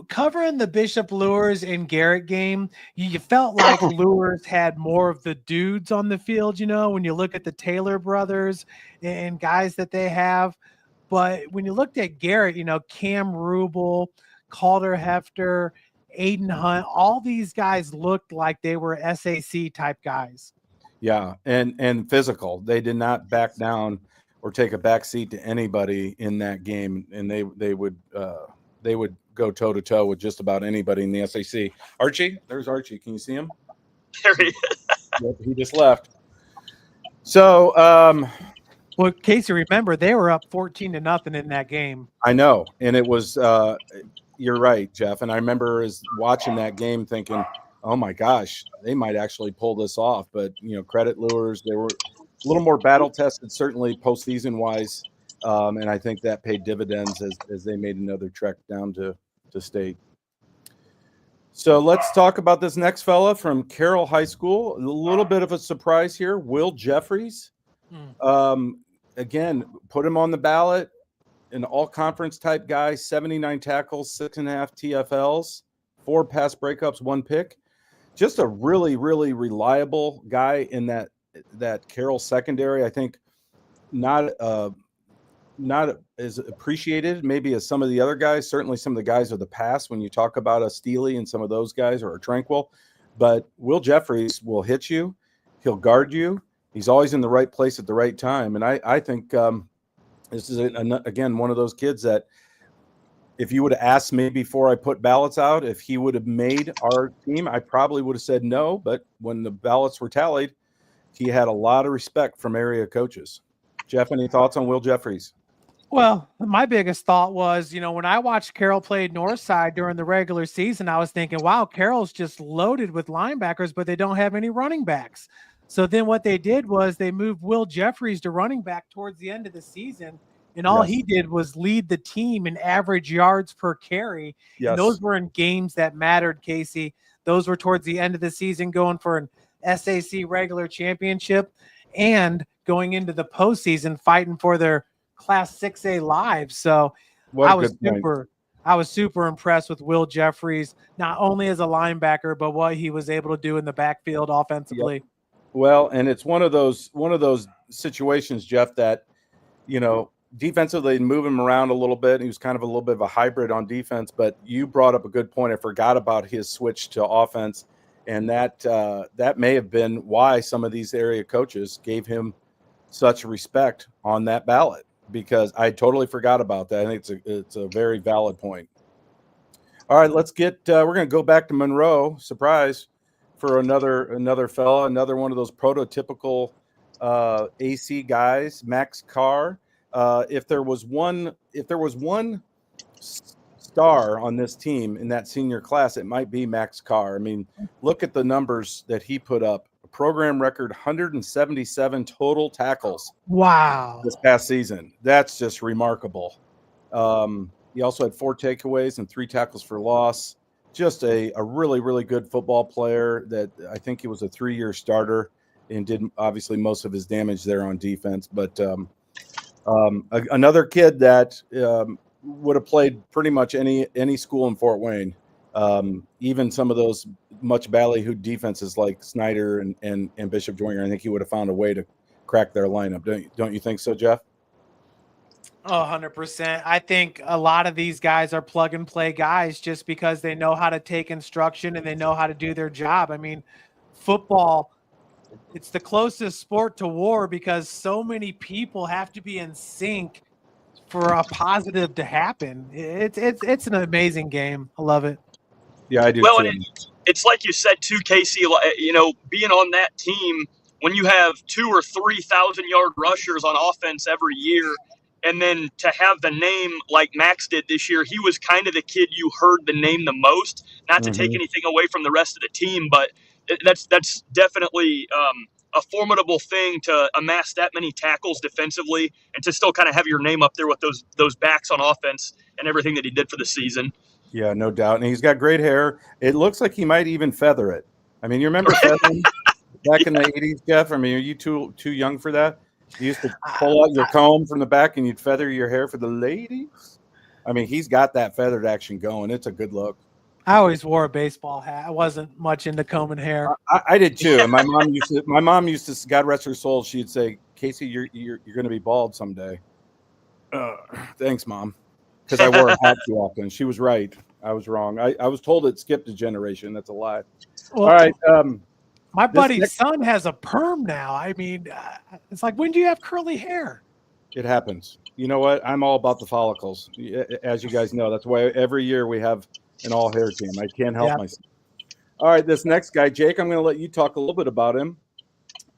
covering the Bishop Lures and Garrett game, you felt like Lures had more of the dudes on the field, when you look at the Taylor brothers and guys that they have. But when you looked at Garrett, Cam Rubel, Calder Hefter, Aiden Hunt, all these guys looked like they were SAC type guys. Yeah, and physical. They did not back down or take a back seat to anybody in that game, and they would go toe to toe with just about anybody in the SAC. Archie, there's Archie. Can you see him? There he is. Yep, he just left. So, well, Casey, remember they were up 14-0 in that game. I know, and it was. You're right, Jeff. And I remember watching that game thinking, "Oh my gosh, they might actually pull this off." But credit Lures. They were a little more battle tested, certainly postseason wise, and I think that paid dividends as they made another trek down to state. So let's talk about this next fella from Carroll High School. A little bit of a surprise here, Will Jeffries. Again, put him on the ballot. An all-conference type guy, 79 tackles, 6.5 TFLs, 4 pass breakups, 1 pick. Just a really, really reliable guy in that Carroll secondary. I think not as appreciated maybe as some of the other guys. Certainly some of the guys of the past when you talk about a Steely and some of those guys, or a Tranquil. But Will Jeffries will hit you. He'll guard you. He's always in the right place at the right time. And I think this is, again, one of those kids that if you would have asked me before I put ballots out, if he would have made our team, I probably would have said no. But when the ballots were tallied, he had a lot of respect from area coaches. Jeff, any thoughts on Will Jeffries? Well, my biggest thought was, when I watched Carroll play Northside during the regular season, I was thinking, wow, Carroll's just loaded with linebackers, but they don't have any running backs. So then what they did was they moved Will Jeffries to running back towards the end of the season. And all he did was lead the team in average yards per carry. Yes. And those were in games that mattered, Casey. Those were towards the end of the season, going for an SAC regular championship and going into the postseason, fighting for their Class 6A lives. So I was super impressed with Will Jeffries, not only as a linebacker, but what he was able to do in the backfield offensively. Yep. Well, and it's one of those situations, Jeff, that, defensively move him around a little bit. He was kind of a little bit of a hybrid on defense, but you brought up a good point. I forgot about his switch to offense, and that may have been why some of these area coaches gave him such respect on that ballot, because I totally forgot about that. I think it's a very valid point. All right, let's get we're going to go back to Monroe. Surprise for another fella, another one of those prototypical AC guys, Max Carr. If there was one star on this team in that senior class, it might be Max Carr. I mean, look at the numbers that he put up. A program record 177 total tackles. Wow. This past season. That's just remarkable. He also had 4 takeaways and 3 tackles for loss. Just a really, really good football player that I think he was a 3-year starter and did obviously most of his damage there on defense. But another kid that would have played pretty much any school in Fort Wayne, even some of those much ballyhooed defenses like Snyder and Bishop Joyner. I think he would have found a way crack their lineup. Don't you think so, Jeff? Oh, 100%. I think a lot of these guys are plug and play guys just because they know how to take instruction and they know how to do their job. I mean, football, it's the closest sport to war because so many people have to be in sync for a positive to happen. It's an amazing game. I love it. Yeah, I do Well, too. and it's like you said too, Casey. Being on that team when you have 2,000 or 3,000 yard rushers on offense every year, and then to have the name like Max did this year, he was kind of the kid you heard the name the most. Not to take anything away from the rest of the team, but that's definitely a formidable thing to amass that many tackles defensively and to still kind of have your name up there with those backs on offense and everything that he did for the season. Yeah, no doubt. And he's got great hair. It looks like he might even feather it. I mean, you remember feathering back in the 80s, Jeff? I mean, are you too young for that? You used to pull out your comb from the back and you'd feather your hair for the ladies. I mean, he's got that feathered action going. It's a good look. I always wore a baseball hat. I wasn't much into combing hair. I did too. And my mom used to, God rest her soul, she'd say, Casey, you're going to be bald someday. Thanks, Mom. Because I wore a hat too often. She was right. I was wrong. I was told it skipped a generation. That's a lie. Well, all right. My buddy's son has a perm now. I mean, it's like, when do you have curly hair? It happens. You know what? I'm all about the follicles. As you guys know, that's why every year we have an all hair team. I can't help myself. All right. This next guy, Jake, I'm going to let you talk a little bit about him.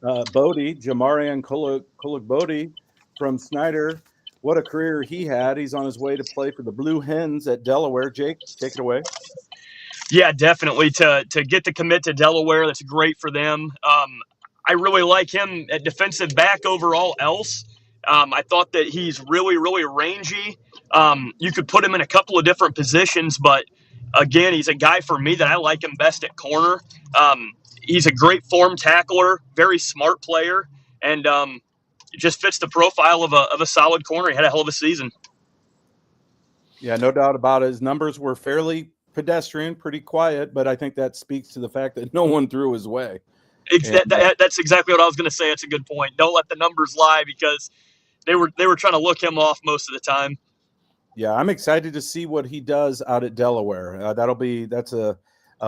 Bodie, Jamarian Kulik Bodie from Snyder. What a career he had. He's on his way to play for the Blue Hens at Delaware. Jake, take it away. Yeah, definitely. To get to commit to Delaware, that's great for them. I really like him at defensive back overall else. I thought that he's really, really rangy. You could put him in a couple of different positions, but again, he's a guy for me that I like him best at corner. He's a great form tackler, very smart player, and just fits the profile of a solid corner. He had a hell of a season. Yeah, no doubt about it. His numbers were fairly pedestrian, pretty quiet, but I think that speaks to the fact that no one threw his way. That's exactly what I was going to say. It's a good point. Don't let the numbers lie because they were trying to look him off most of the time. Yeah, I'm excited to see what he does out at Delaware. That's a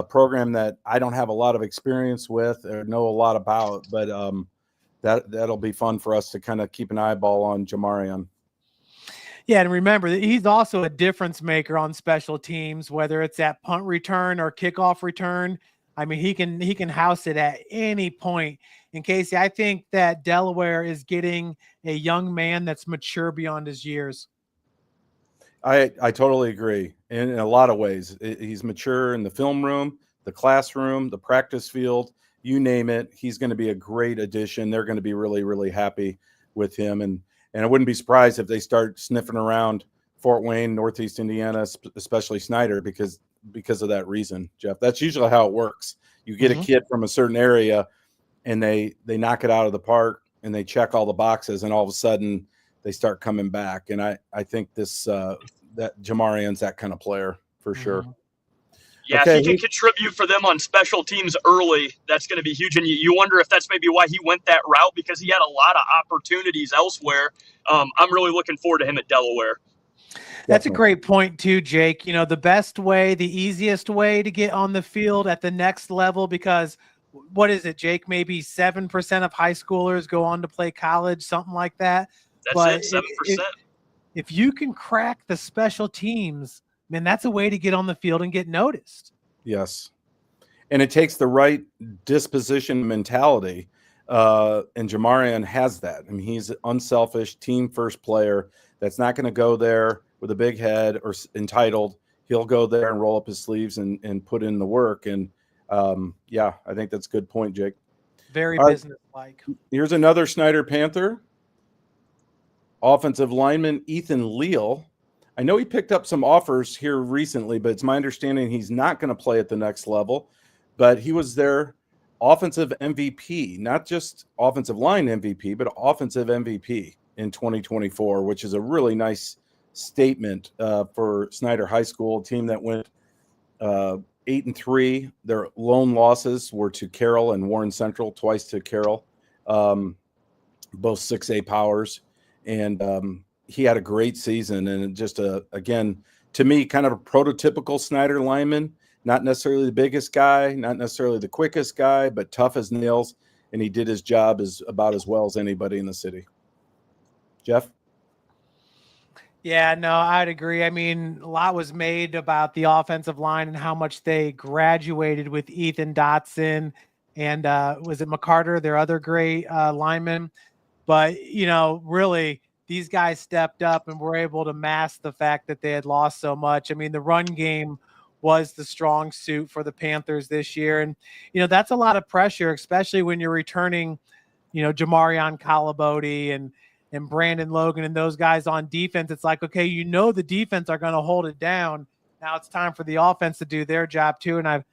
program that I don't have a lot of experience with or know a lot about, but that'll be fun for us to kind of keep an eyeball on Jamarian. Yeah, and remember that he's also a difference maker on special teams, whether it's at punt return or kickoff return. I mean, he can house it at any point. And Casey, I think that Delaware is getting a young man that's mature beyond his years. I totally agree. In a lot of ways, he's mature in the film room, the classroom, the practice field, you name it. He's going to be a great addition. They're going to be really, really happy with him. And I wouldn't be surprised if they start sniffing around Fort Wayne, Northeast Indiana, especially Snyder, because of that reason, Jeff. That's usually how it works. You get a kid from a certain area and they knock it out of the park and they check all the boxes and all of a sudden they start coming back. And I think that Jamarian's that kind of player for sure. Yeah, okay. If he can contribute for them on special teams early, that's going to be huge. And you wonder if that's maybe why he went that route, because he had a lot of opportunities elsewhere. I'm really looking forward to him at Delaware. That's a great point too, Jake. You know, the best way, the easiest way to get on the field at the next level, because what is it, Jake? Maybe 7% of high schoolers go on to play college, something like that. That's it, 7%. If you can crack the special teams, man, that's a way to get on the field and get noticed. Yes. And it takes the right disposition mentality. And Jamarian has that. I mean, he's an unselfish team first player that's not going to go there with a big head or entitled. He'll go there and roll up his sleeves and put in the work. And yeah, I think that's a good point, Jake. Very business-like. Here's another Snyder Panther. Offensive lineman Ethan Leal. I know he picked up some offers here recently, but it's my understanding he's not going to play at the next level. But he was their offensive MVP, not just offensive line MVP, but offensive MVP in 2024, which is a really nice statement for Snyder High School, a team that went 8-3. Their lone losses were to Carroll and Warren Central, twice to Carroll. both 6A powers, and he had a great season. And just again, to me, kind of a prototypical Snyder lineman. Not necessarily the biggest guy, not necessarily the quickest guy, but tough as nails. And he did his job about as well as anybody in the city. Jeff? Yeah, no, I'd agree. I mean, a lot was made about the offensive line and how much they graduated with Ethan Dotson and was it McCarter, their other great lineman. But, really, these guys stepped up and were able to mask the fact that they had lost so much. I mean, the run game was the strong suit for the Panthers this year. And, that's a lot of pressure, especially when you're returning, Jamarion Calabodi and Brandon Logan and those guys on defense. It's like, okay, the defense are going to hold it down. Now it's time for the offense to do their job too. And I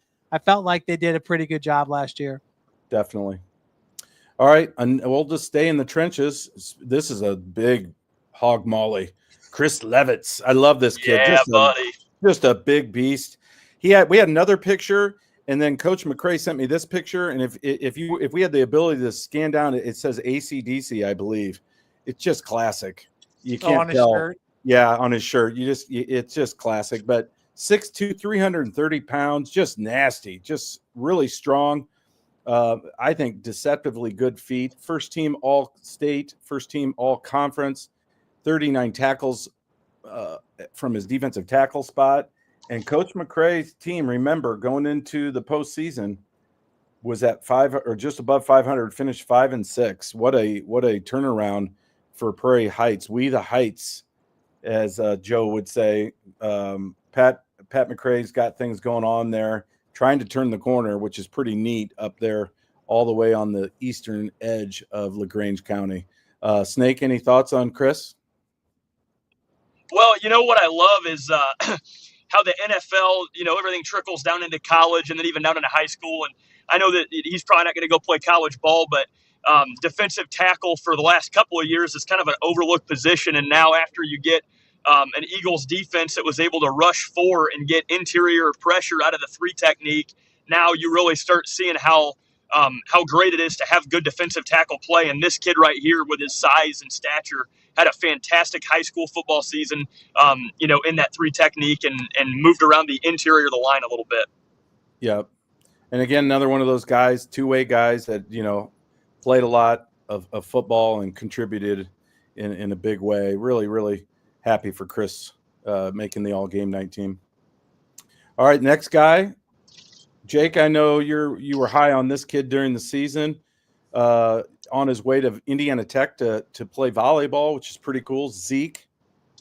felt like they did a pretty good job last year. Definitely. All right. And we'll just stay in the trenches. This is a big hog molly. Chris Levitz. I love this kid. Yeah, buddy. Just a big beast. We had another picture, and then Coach McCray sent me this picture. And if we had the ability to scan down, it says AC/DC, I believe. It's just classic. You can't on his tell. shirt. Yeah, on his shirt. It's just classic. But 6'2", 330 pounds, just nasty, just really strong. I think deceptively good feet. First team All-State, first team All-Conference, 39 tackles from his defensive tackle spot. And Coach McCray's team, remember, going into the postseason, was at 5 or just above 500, finished 5-6. What a turnaround for Prairie Heights. We the Heights, as Joe would say. Pat McCray's got things going on there, trying to turn the corner, which is pretty neat up there, all the way on the eastern edge of LaGrange County. Snake, any thoughts on Chris? Well, what I love is how the NFL, everything trickles down into college and then even down into high school. And I know that he's probably not going to go play college ball, but defensive tackle for the last couple of years is kind of an overlooked position. And now after you get an Eagles defense that was able to rush 4 and get interior pressure out of the 3 technique, now you really start seeing how great it is to have good defensive tackle play. And this kid right here with his size and stature had a fantastic high school football season, in that 3 technique and moved around the interior of the line a little bit. Yep. And again, another one of those guys, two-way guys that, played a lot of football and contributed in a big way. Really, really happy for Chris making the All-Gamenight team. All right, next guy. Jake, I know you were high on this kid during the season, on his way to Indiana Tech to play volleyball, which is pretty cool. Zeke,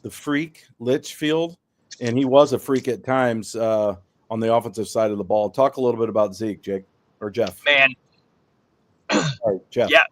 the freak, Litchfield, and he was a freak at times on the offensive side of the ball. Talk a little bit about Zeke, Jake, or Jeff. Man. All right, Jeff. Yeah.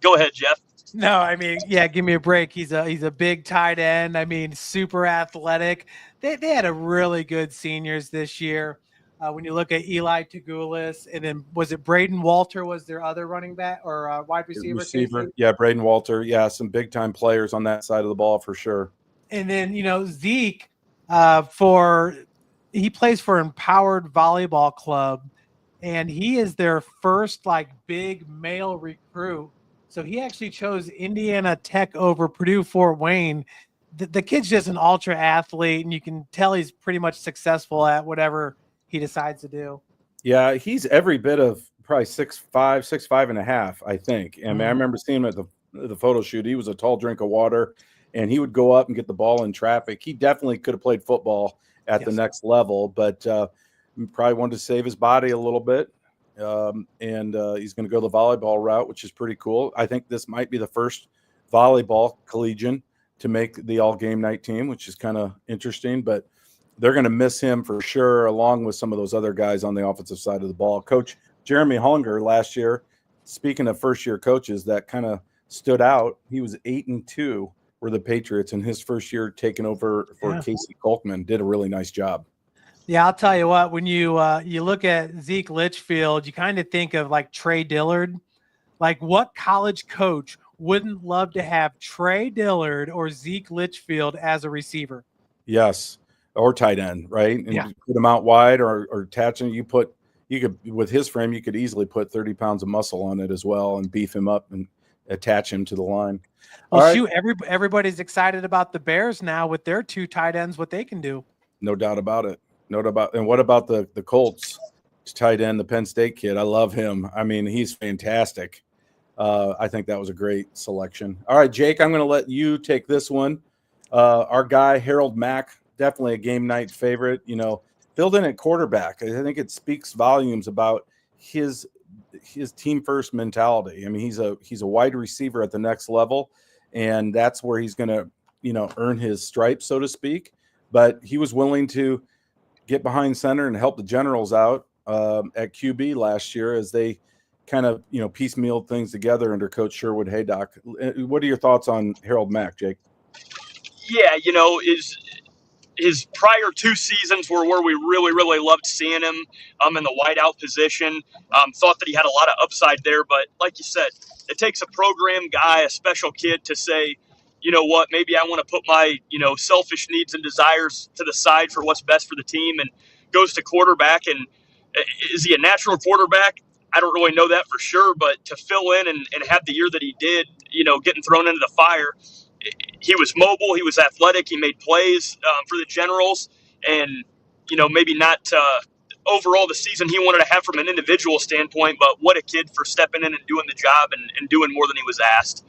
Go ahead, Jeff. No, I mean, yeah, give me a break. He's a big tight end. I mean, super athletic. They had a really good seniors this year. When you look at Eli Tagulis, and then was it Braden Walter was their other running back or wide receiver? Yeah, Braden Walter. Yeah, some big-time players on that side of the ball for sure. And then, Zeke, he plays for Empowered Volleyball Club, and he is their first, big male recruit. So he actually chose Indiana Tech over Purdue Fort Wayne. The kid's just an ultra athlete, and you can tell he's pretty much successful at whatever he decides to do. Yeah, he's every bit of probably 6'5", 6'5.5", I think. I mean, I remember seeing him at the photo shoot. He was a tall drink of water, and he would go up and get the ball in traffic. He definitely could have played football at the next level, but probably wanted to save his body a little bit. And he's going to go the volleyball route, which is pretty cool. I think this might be the first volleyball collegian to make the All-Gamenight team, which is kind of interesting, but they're going to miss him for sure, along with some of those other guys on the offensive side of the ball. Coach Jeremy Hunger last year, speaking of first-year coaches, that kind of stood out. He was 8-2 were the Patriots in his first year taking over for Casey Kolkman. Did a really nice job. Yeah, I'll tell you what, when you look at Zeke Litchfield, you kind of think of Trey Dillard. What college coach wouldn't love to have Trey Dillard or Zeke Litchfield as a receiver? Yes. Or tight end, right? And put him out wide or attach him. You could, with his frame, you could easily put 30 pounds of muscle on it as well and beef him up and attach him to the line. Well, All right. shoot, everybody's excited about the Bears now with their 2 tight ends, what they can do. No doubt about it. No doubt about. And what about the Colts tight end, the Penn State kid? I love him. I mean, he's fantastic. I think that was a great selection. All right, Jake, I'm going to let you take this one. Our guy, Harold Mack, definitely a game night favorite. You know, filled in at quarterback. I think it speaks volumes about his team first mentality. I mean, he's a wide receiver at the next level, and that's where he's going to, you know, earn his stripes, so to speak. But he was willing to get behind center and help the Generals out at QB last year as they kind of, you know, piecemealed things together under Coach Sherwood Haydock. What are your thoughts on Harold Mack, Jake? Yeah, you know, his prior 2 seasons were where we really loved seeing him in the wideout position. Thought that he had a lot of upside there, but like you said, it takes a program guy, a special kid, to say, you know what, maybe I want to put my, you know, selfish needs and desires to the side for what's best for the team, and goes to quarterback. And is he a natural quarterback? I don't really know that for sure, but to fill in and have the year that he did, you know, getting thrown into the fire, he was mobile, he was athletic, he made plays for the Generals, and, you know, maybe not overall the season he wanted to have from an individual standpoint, but what a kid for stepping in and doing the job and doing more than he was asked.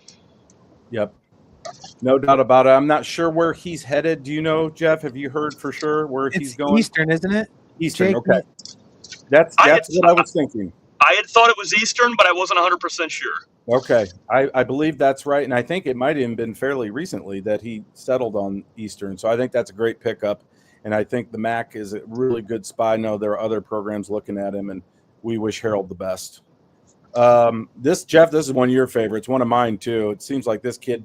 Yep. No doubt about it. I'm not sure where he's headed. Do you know, Jeff? Have you heard for sure where he's going? Eastern, isn't it? Eastern, Jake? okay. That's what I was thinking. I had thought it was Eastern, but I wasn't 100% sure. Okay. I believe that's right. And I think it might have even been fairly recently that he settled on Eastern. So I think that's a great pickup. And I think the MAC is a really good spot. I know there are other programs looking at him, and we wish Harold the best. Jeff, this is one of your favorites, one of mine too. It seems like this kid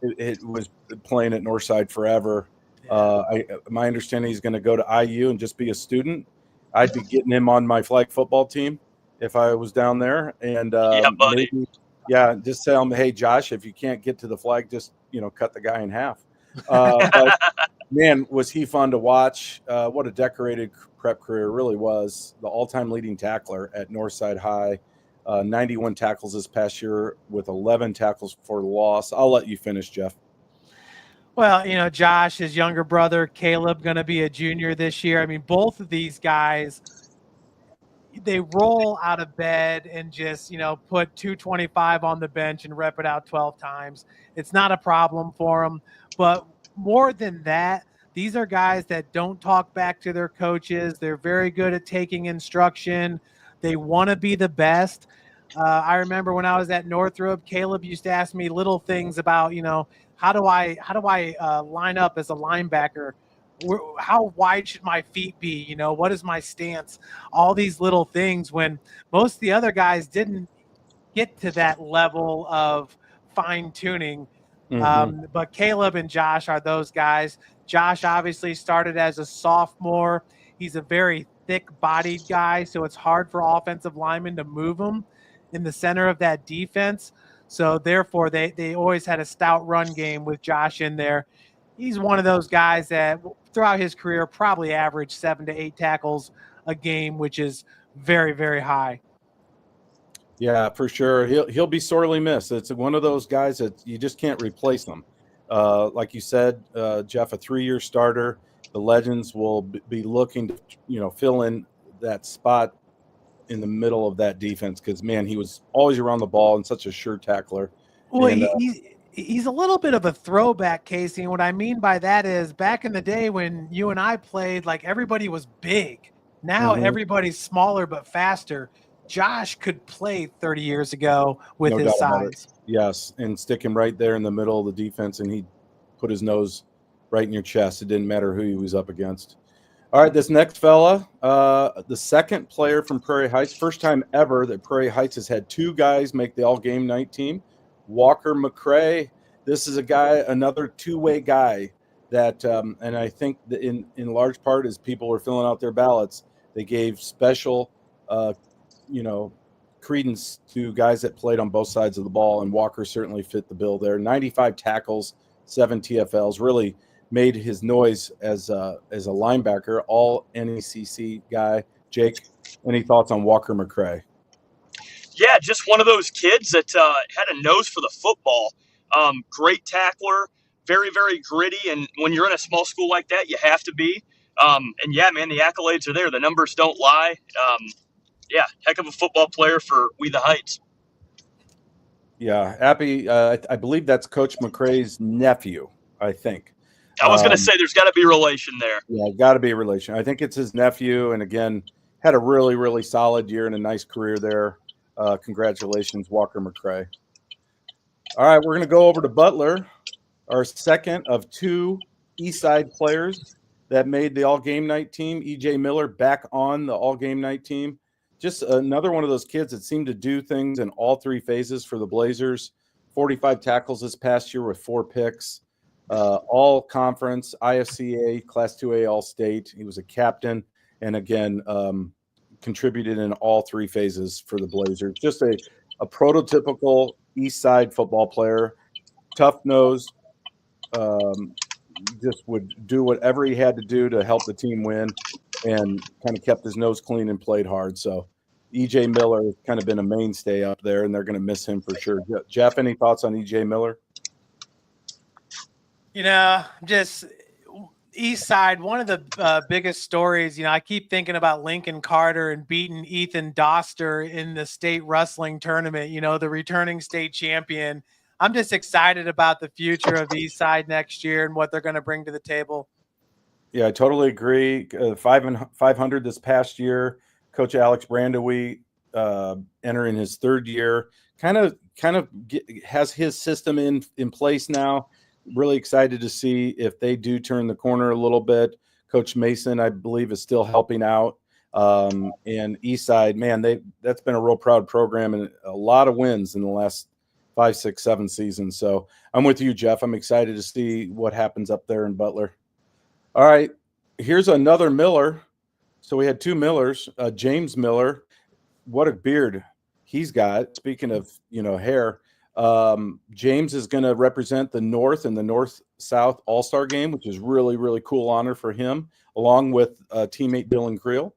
it was playing at Northside forever. My understanding he's going to go to IU and just be a student. I'd be getting him on my flag football team if I was down there. And buddy. Just tell him, hey, Josh, if you can't get to the flag, just, you know, cut the guy in half. But man, was he fun to watch. What a decorated prep career really was. The all-time leading tackler at Northside High. 91 tackles this past year with 11 tackles for loss. I'll let you finish, Jeff. Well, you know, Josh, his younger brother, Caleb, going to be a junior this year. I mean, both of these guys, they roll out of bed and just, you know, put 225 on the bench and rep it out 12 times. It's not a problem for them. But more than that, these are guys that don't talk back to their coaches. They're very good at taking instruction. They want to be the best. I remember when I was at Northrop, Caleb used to ask me little things about, you know, how do I line up as a linebacker? How wide should my feet be? You know, what is my stance? All these little things when most of the other guys didn't get to that level of fine tuning. Mm-hmm. But Caleb and Josh are those guys. Josh obviously started as a sophomore. He's a very thick-bodied guy, so it's hard for offensive linemen to move him in the center of that defense. So therefore, they always had a stout run game with Josh in there. He's one of those guys that throughout his career probably averaged 7 to 8 tackles a game, which is very, very high. Yeah, for sure. He'll be sorely missed. It's one of those guys that you just can't replace them. Like you said, Jeff, a 3-year starter. The Legends will be looking to, you know, fill in that spot in the middle of that defense because, man, he was always around the ball and such a sure tackler. Well, and, he's a little bit of a throwback, Casey. And what I mean by that is back in the day when you and I played, like everybody was big. Now everybody's smaller but faster. Josh could play 30 years ago with his size. Yes, and stick him right there in the middle of the defense, and he'd put his nose right in your chest. It didn't matter who he was up against. All right, this next fella, the second player from Prairie Heights, first time ever that Prairie Heights has had 2 guys make the All-Gamenight team. Walker McCray, this is a guy, another two-way guy that, and I think that in large part as people were filling out their ballots, they gave special, credence to guys that played on both sides of the ball, and Walker certainly fit the bill there. 95 tackles, 7 TFLs, really made his noise as a linebacker, all NECC guy. Jake, any thoughts on Walker McCray? Yeah, just one of those kids that had a nose for the football. Great tackler, very, very gritty. And when you're in a small school like that, you have to be. And yeah, man, the accolades are there. The numbers don't lie. Yeah, heck of a football player for We the Heights. Yeah, Appy, I believe that's Coach McCrae's nephew, I think. I was going to say there's got to be relation there. Yeah, got to be a relation. I think it's his nephew. And again, had a really, really solid year and a nice career there. Congratulations, Walker McCrae. All right, we're going to go over to Butler, our second of two Eastside players that made the All-Gamenight team. EJ Miller back on the All-Gamenight team. Just another one of those kids that seemed to do things in all three phases for the Blazers. 45 tackles this past year with 4 picks. All conference, IFCA, Class 2A All-State. He was a captain and, again, contributed in all three phases for the Blazers. Just a prototypical East Side football player, tough nose, just would do whatever he had to do to help the team win and kind of kept his nose clean and played hard. So EJ Miller has kind of been a mainstay up there, and they're going to miss him for sure. Jeff, any thoughts on EJ Miller? Just East Side, one of the biggest stories, I keep thinking about Lincoln Carter and beating Ethan Doster in the state wrestling tournament, the returning state champion. I'm just excited about the future of East Side next year and what they're going to bring to the table. Yeah, I totally agree. 500 this past year. Coach Alex Brandewy entering his third year, kind of has his system in place now. Really excited to see if they do turn the corner a little bit. Coach Mason, I believe, is still helping out. And Eastside, man, that's been a real proud program and a lot of wins in the last 5, 6, 7 seasons. So I'm with you, Jeff. I'm excited to see what happens up there in Butler. All right, here's another Miller. So we had 2 Millers. James Miller, what a beard he's got. Speaking of, hair. James is going to represent the North in the North-South All-Star game, which is really, really cool honor for him, along with teammate Dylan Creel.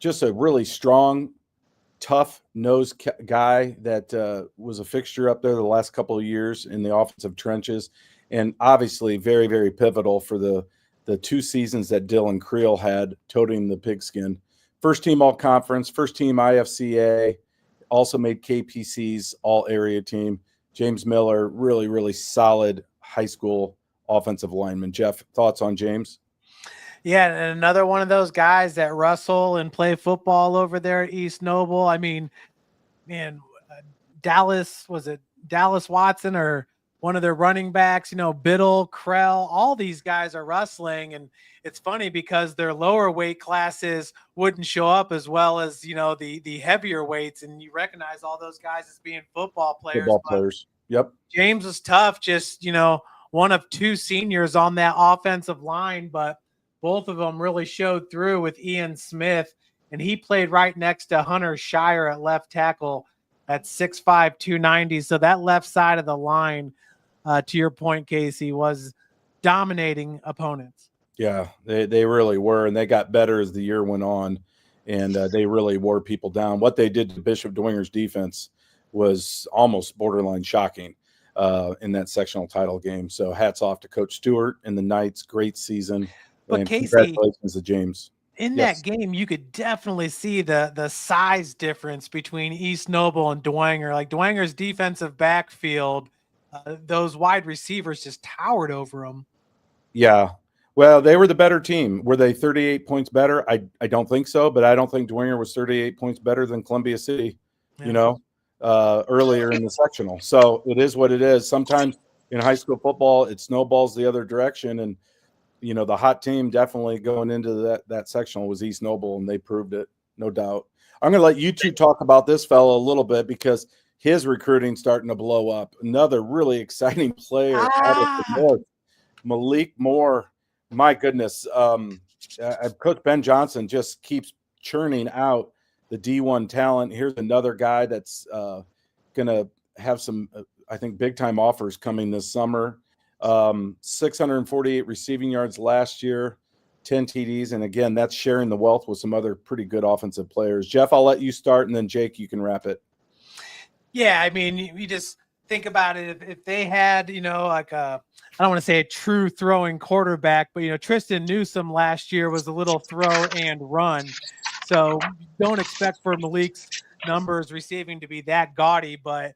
Just a really strong, tough-nosed guy that was a fixture up there the last couple of years in the offensive trenches, and obviously very, very pivotal for the 2 seasons that Dylan Creel had toting the pigskin. First team All-Conference, first team IFCA, also made KPC's all-area team. James Miller, really, really solid high school offensive lineman. Jeff, thoughts on James? Yeah, and another one of those guys that wrestle and play football over there at East Noble. I mean, man, Dallas Watson or one of their running backs, Biddle, Krell, all these guys are wrestling. And it's funny because their lower weight classes wouldn't show up as well as, the heavier weights. And you recognize all those guys as being football players. Yep. James was tough, just, one of 2 seniors on that offensive line, but both of them really showed through with Ian Smith. And he played right next to Hunter Shire at left tackle at 6'5", 290. So that left side of the line, to your point, Casey, was dominating opponents. Yeah, they really were, and they got better as the year went on, and they really wore people down. What they did to Bishop Dwinger's defense was almost borderline shocking in that sectional title game. So hats off to Coach Stewart and the Knights. Great season. But and Casey, congratulations to James. In that game, you could definitely see the size difference between East Noble and Dwenger. Like Dwenger's defensive backfield, those wide receivers just towered over them. Yeah. Well, they were the better team. Were they 38 points better? I don't think so, but I don't think Dwenger was 38 points better than Columbia City, earlier in the sectional. So it is what it is. Sometimes in high school football, it snowballs the other direction. And, the hot team definitely going into that sectional was East Noble, and they proved it, no doubt. I'm going to let you two talk about this fellow a little bit because his recruiting starting to blow up. Another really exciting player out of the North, Malik Moore. My goodness. Coach Ben Johnson just keeps churning out the D1 talent. Here's another guy that's going to have some, I think, big-time offers coming this summer. 648 receiving yards last year. 10 TDs. And again, that's sharing the wealth with some other pretty good offensive players. Jeff, I'll let you start, and then Jake, you can wrap it. Yeah, I mean, you just think about it. If they had, like I don't want to say a true throwing quarterback, but, Tristan Newsome last year was a little throw and run. So don't expect for Malik's numbers receiving to be that gaudy, but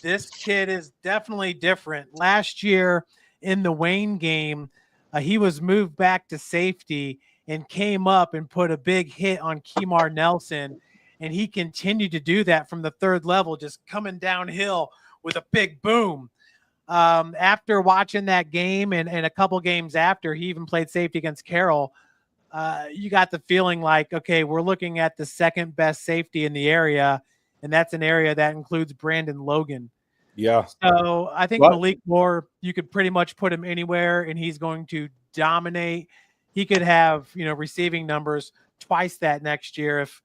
this kid is definitely different. Last year in the Wayne game, he was moved back to safety and came up and put a big hit on Kemar Nelson. And he continued to do that from the third level, just coming downhill with a big boom. After watching that game and a couple games after, he even played safety against Carroll. You got the feeling like, okay, we're looking at the second best safety in the area, and that's an area that includes Brandon Logan. Yeah. So I think Malik Moore, you could pretty much put him anywhere, and he's going to dominate. He could have, receiving numbers twice that next year if,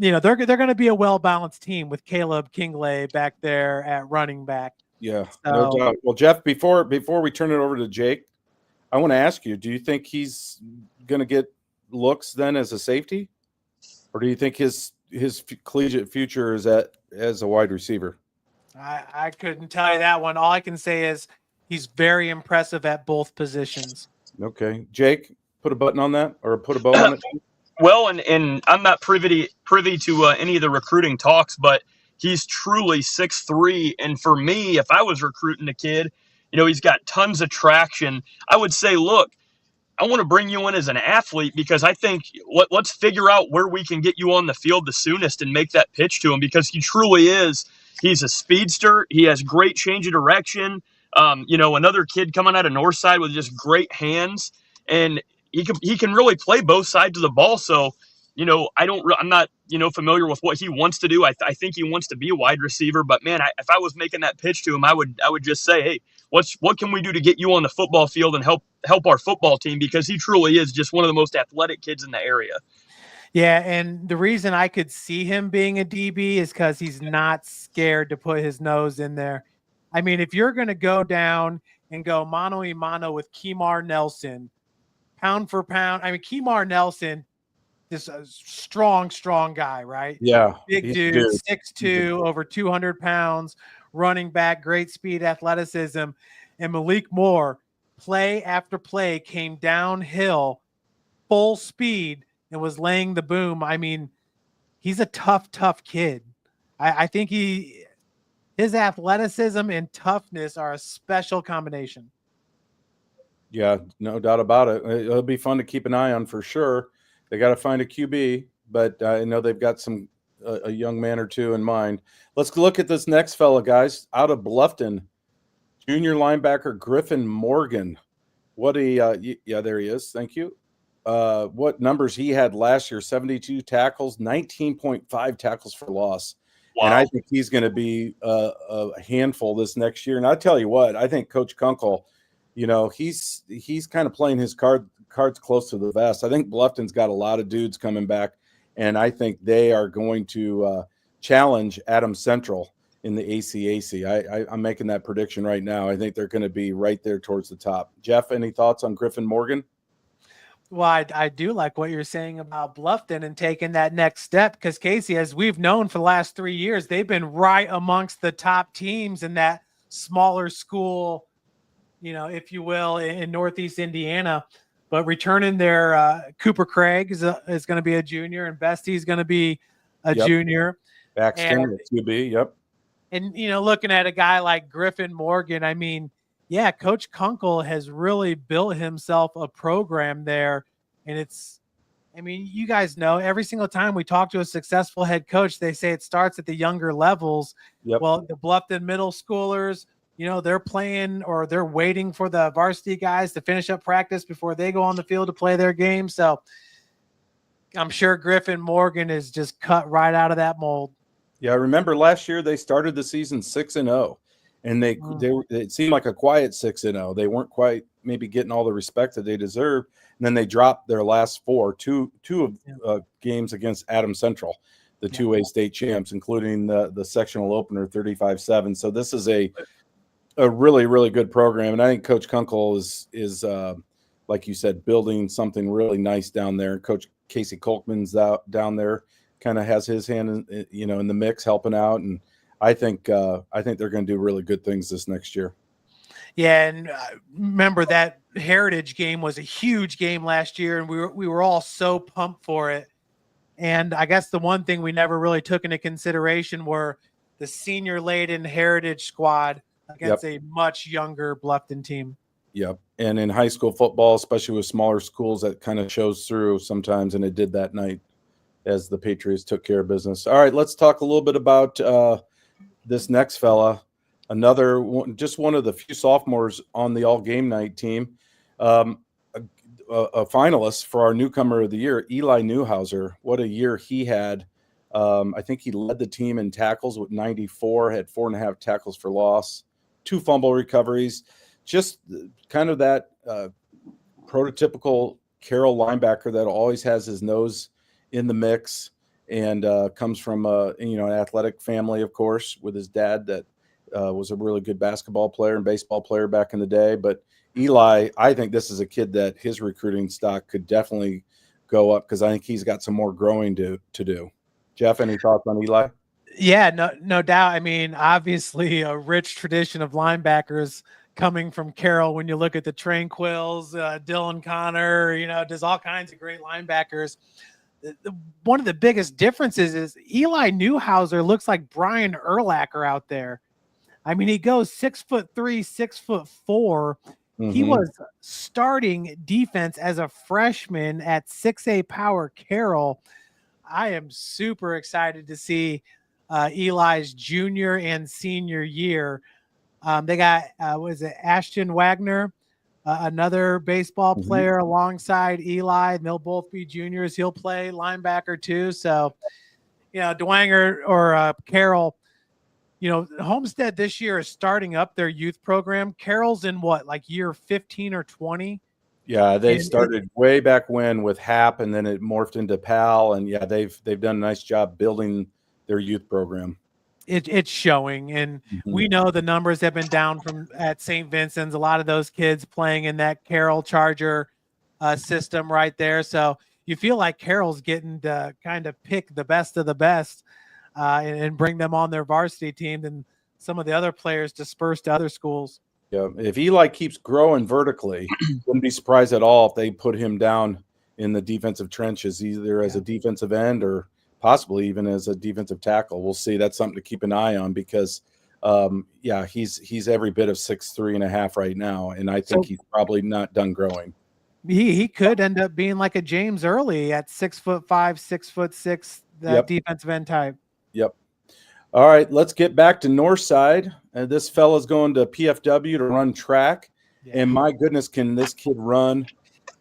they're going to be a well-balanced team with Caleb Kingley back there at running back. Yeah, no doubt. Well, Jeff, before we turn it over to Jake, I want to ask you, do you think he's going to get looks then as a safety? Or do you think his collegiate future is as a wide receiver? I couldn't tell you that one. All I can say is he's very impressive at both positions. Okay. Jake, put a button on that or put a bow on it? Well, and I'm not privy to any of the recruiting talks, but he's truly 6'3". And for me, if I was recruiting a kid, he's got tons of traction. I would say, look, I want to bring you in as an athlete because I think let's figure out where we can get you on the field the soonest and make that pitch to him because he truly is. He's a speedster. He has great change of direction. Another kid coming out of Northside with just great hands, and he can really play both sides of the ball. So, I'm not, familiar with what he wants to do. I think he wants to be a wide receiver, but man, if I was making that pitch to him, I would just say, hey, what can we do to get you on the football field and help our football team? Because he truly is just one of the most athletic kids in the area. Yeah, and the reason I could see him being a DB is because he's not scared to put his nose in there. I mean, if you're going to go down and go mano-a-mano with Kemar Nelson, pound for pound, I mean, Kemar Nelson is a strong guy, right? Yeah. Big dude, 6'2", over 200 pounds, running back, great speed, athleticism. And Malik Moore, play after play, came downhill, full speed, and was laying the boom. I mean, he's a tough kid. I think his athleticism and toughness are a special combination. Yeah, no doubt about it. It'll be fun to keep an eye on for sure. They got to find a QB, but I know they've got a young man or two in mind. Let's look at this next fella, guys. Out of Bluffton, junior linebacker Griffin Morgan. There he is. Thank you. What numbers he had last year: 72 tackles, 19.5 tackles for loss. Wow. And I think he's going to be a handful this next year. And I tell you what, I think Coach Kunkel, he's kind of playing his cards close to the vest. I think Bluffton's got a lot of dudes coming back, and I think they are going to challenge Adams Central in the ACAC. I'm making that prediction right now. I think they're going to be right there towards the top. Jeff, any thoughts on Griffin Morgan? Well, I do like what you're saying about Bluffton and taking that next step because, Casey, as we've known for the last 3 years, they've been right amongst the top teams in that smaller school, if you will, in Northeast Indiana. But returning their Cooper Craig is going to be a junior, and Bestie's going to be a junior. Baxton, QB, yep. And, looking at a guy like Griffin Morgan, I mean, yeah, Coach Kunkel has really built himself a program there. And you guys know every single time we talk to a successful head coach, they say it starts at the younger levels. Yep. Well, the Bluffton middle schoolers, they're playing or they're waiting for the varsity guys to finish up practice before they go on the field to play their game. So I'm sure Griffin Morgan is just cut right out of that mold. Yeah, I remember last year they started the season 6-0. And it seemed like a quiet 6-0. They weren't quite maybe getting all the respect that they deserved. And then they dropped their last two games against Adams Central, the 2A state champs, including the sectional opener 35-7. So this is a really, really good program. And I think Coach Kunkel is like you said, building something really nice down there. Coach Casey Kolkman's down there, kind of has his hand in the mix, helping out, and I think they're going to do really good things this next year. Yeah, and remember that Heritage game was a huge game last year, and we were all so pumped for it. And I guess the one thing we never really took into consideration were the senior-laden Heritage squad against a much younger Bluffton team. Yep. And in high school football, especially with smaller schools, that kind of shows through sometimes, and it did that night as the Patriots took care of business. All right, let's talk a little bit about this next fella. Another one, just one of the few sophomores on the All-Gamenight team. A finalist for our newcomer of the year, Eli Newhouser. What a year he had. I think he led the team in tackles with 94, had 4.5 tackles for loss, 2 fumble recoveries. Just kind of that prototypical Carroll linebacker that always has his nose in the mix, and comes from an athletic family, of course, with his dad that was a really good basketball player and baseball player back in the day. But Eli, I think this is a kid that his recruiting stock could definitely go up, because I think he's got some more growing to do. Jeff, any thoughts on Eli? Yeah, no doubt. I mean, obviously a rich tradition of linebackers coming from Carroll. When you look at the Tranquils, Dylan Connor, there's all kinds of great linebackers. One of the biggest differences is Eli Newhouser looks like Brian Urlacher out there. I mean, he goes 6'3", 6'4". He was starting defense as a freshman at 6A Power Carroll. I am super excited to see Eli's junior and senior year. They got, Ashton Wagner, another baseball player alongside Eli, and they'll both be juniors. He'll play linebacker too. So, Dwanger or Carroll, Homestead this year is starting up their youth program. Carroll's in year 15 or 20? Yeah, they started way back when with HAP, and then it morphed into PAL, and yeah, they've done a nice job building their youth program. It's showing, and we know the numbers have been down at St. Vincent's. A lot of those kids playing in that Carroll Charger system right there. So you feel like Carroll's getting to kind of pick the best of the best and bring them on their varsity team, and some of the other players disperse to other schools. Yeah, if Eli keeps growing vertically, wouldn't be surprised at all if they put him down in the defensive trenches, either as a defensive end or possibly even as a defensive tackle. We'll see. That's something to keep an eye on, because he's every bit of 6'3.5" right now, and I think he's probably not done growing. He could end up being like a James Early at 6'5", 6'6", that defensive end type. Yep. All right, let's get back to Northside. This fella's going to PFW to run track, and my goodness, can this kid run?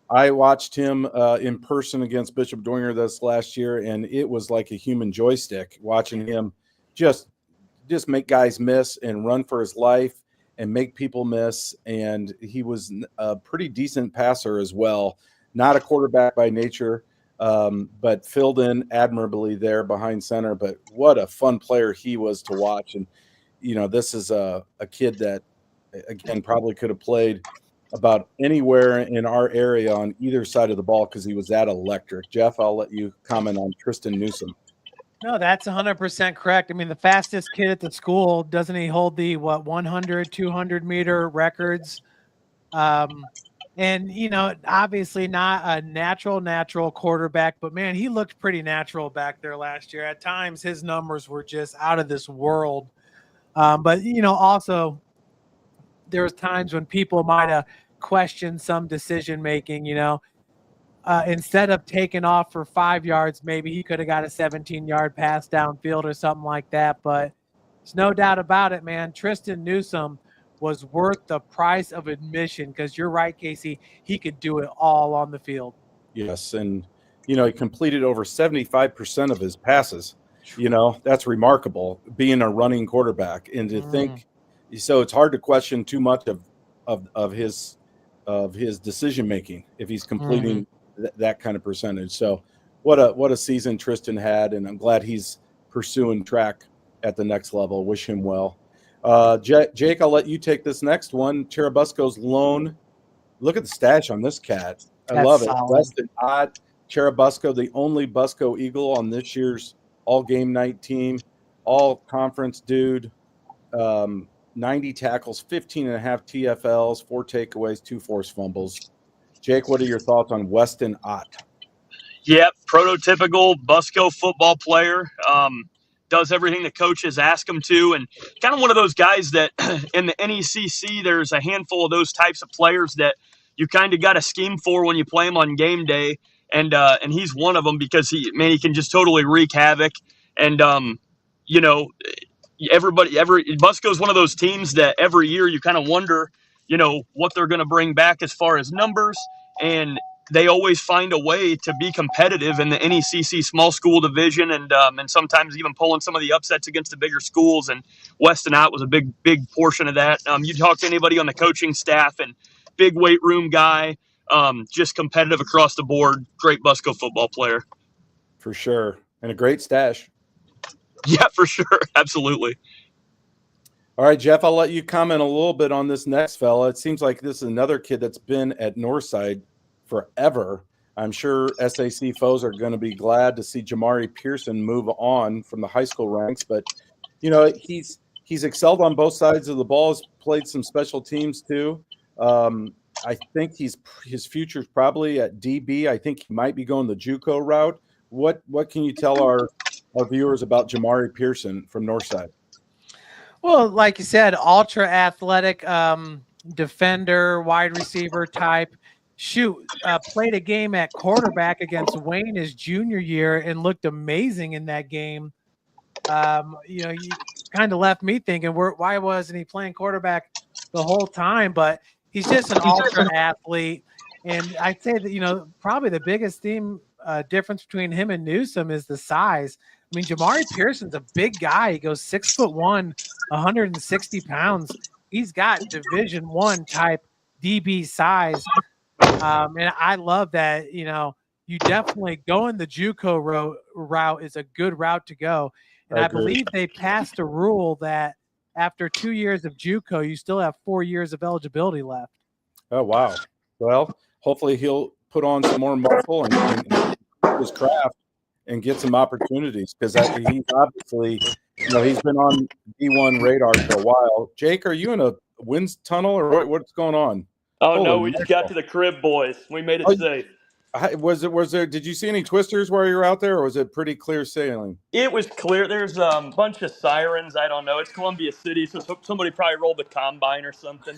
I watched him in person against Bishop Dwenger this last year, and it was like a human joystick watching him just make guys miss and run for his life and make people miss. And he was a pretty decent passer as well. Not a quarterback by nature, but filled in admirably there behind center. But what a fun player he was to watch. And, this is a kid that, again, probably could have played about anywhere in our area on either side of the ball, because he was that electric. Jeff, I'll let you comment on Tristan Newsom. No, that's 100% correct. I mean, the fastest kid at the school, doesn't he hold the 100, 200 meter records? And, obviously not a natural quarterback, but man, he looked pretty natural back there last year. At times his numbers were just out of this world. But, also there was times when people might have questioned some decision-making, instead of taking off for 5 yards, maybe he could have got a 17-yard pass downfield or something like that. But there's no doubt about it, man. Tristan Newsom was worth the price of admission, because you're right, Casey. He could do it all on the field. Yes, and, he completed over 75% of his passes. That's remarkable, being a running quarterback. And to think, so it's hard to question too much of his decision making if he's completing that kind of percentage. So what a season Tristan had, and I'm glad he's pursuing track at the next level. Wish him well. Jake, I'll let you take this next one. Cherubusco's lone Look at the stash on this cat. I That's love it. solid. Weston Ott, Cherubusco, the only Busco Eagle on this year's all-game-night team, all-conference dude, 90 tackles, 15 and a half TFLs, 4 takeaways, 2 forced fumbles. Jake, what are your thoughts on Weston Ott? Yep, prototypical Busco football player. Does everything the coaches ask him to, and kind of one of those guys that in the NECC, there's a handful of those types of players that you kind of got a scheme for when you play him on game day, and he's one of them because he can just totally wreak havoc, and Busco's one of those teams that every year you kind of wonder, what they're going to bring back as far as numbers, and they always find a way to be competitive in the NECC small school division, and sometimes even pulling some of the upsets against the bigger schools. And Weston Ott was a big portion of that. You talk to anybody on the coaching staff, and big weight room guy, just competitive across the board. Great Busco football player. For sure. And a great stash. Yeah, for sure. Absolutely. All right, Jeff, I'll let you comment a little bit on this next fella. It seems like this is another kid that's been at Northside forever. I'm sure SAC foes are going to be glad to see Jamari Pearson move on from the high school ranks, but he's excelled on both sides of the ball. He's played some special teams too. I think his future's probably at DB. I think he might be going the JUCO route. What can you tell our viewers about Jamari Pearson from Northside? Well, like you said, ultra athletic defender, wide receiver type. Played a game at quarterback against Wayne his junior year and looked amazing in that game. You kind of left me thinking, why wasn't he playing quarterback the whole time? But he's just an ultra athlete. And I'd say that, probably the biggest difference between him and Newsome is the size. I mean, Jamari Pearson's a big guy. He goes 6'1", 160 pounds. He's got Division I type DB size. And I love that, you definitely going the JUCO route is a good route to go. And I believe they passed a rule that after 2 years of JUCO, you still have 4 years of eligibility left. Oh, wow. Well, hopefully he'll put on some more muscle and his craft and get some opportunities, because he's obviously, he's been on D1 radar for a while. Jake, are you in a wind tunnel or what's going on? Oh, no, we just got to the crib, boys. We made it safe. Was there? Did you see any twisters while you were out there, or was it pretty clear sailing? It was clear. There's a bunch of sirens. I don't know. It's Columbia City, so somebody probably rolled the combine or something.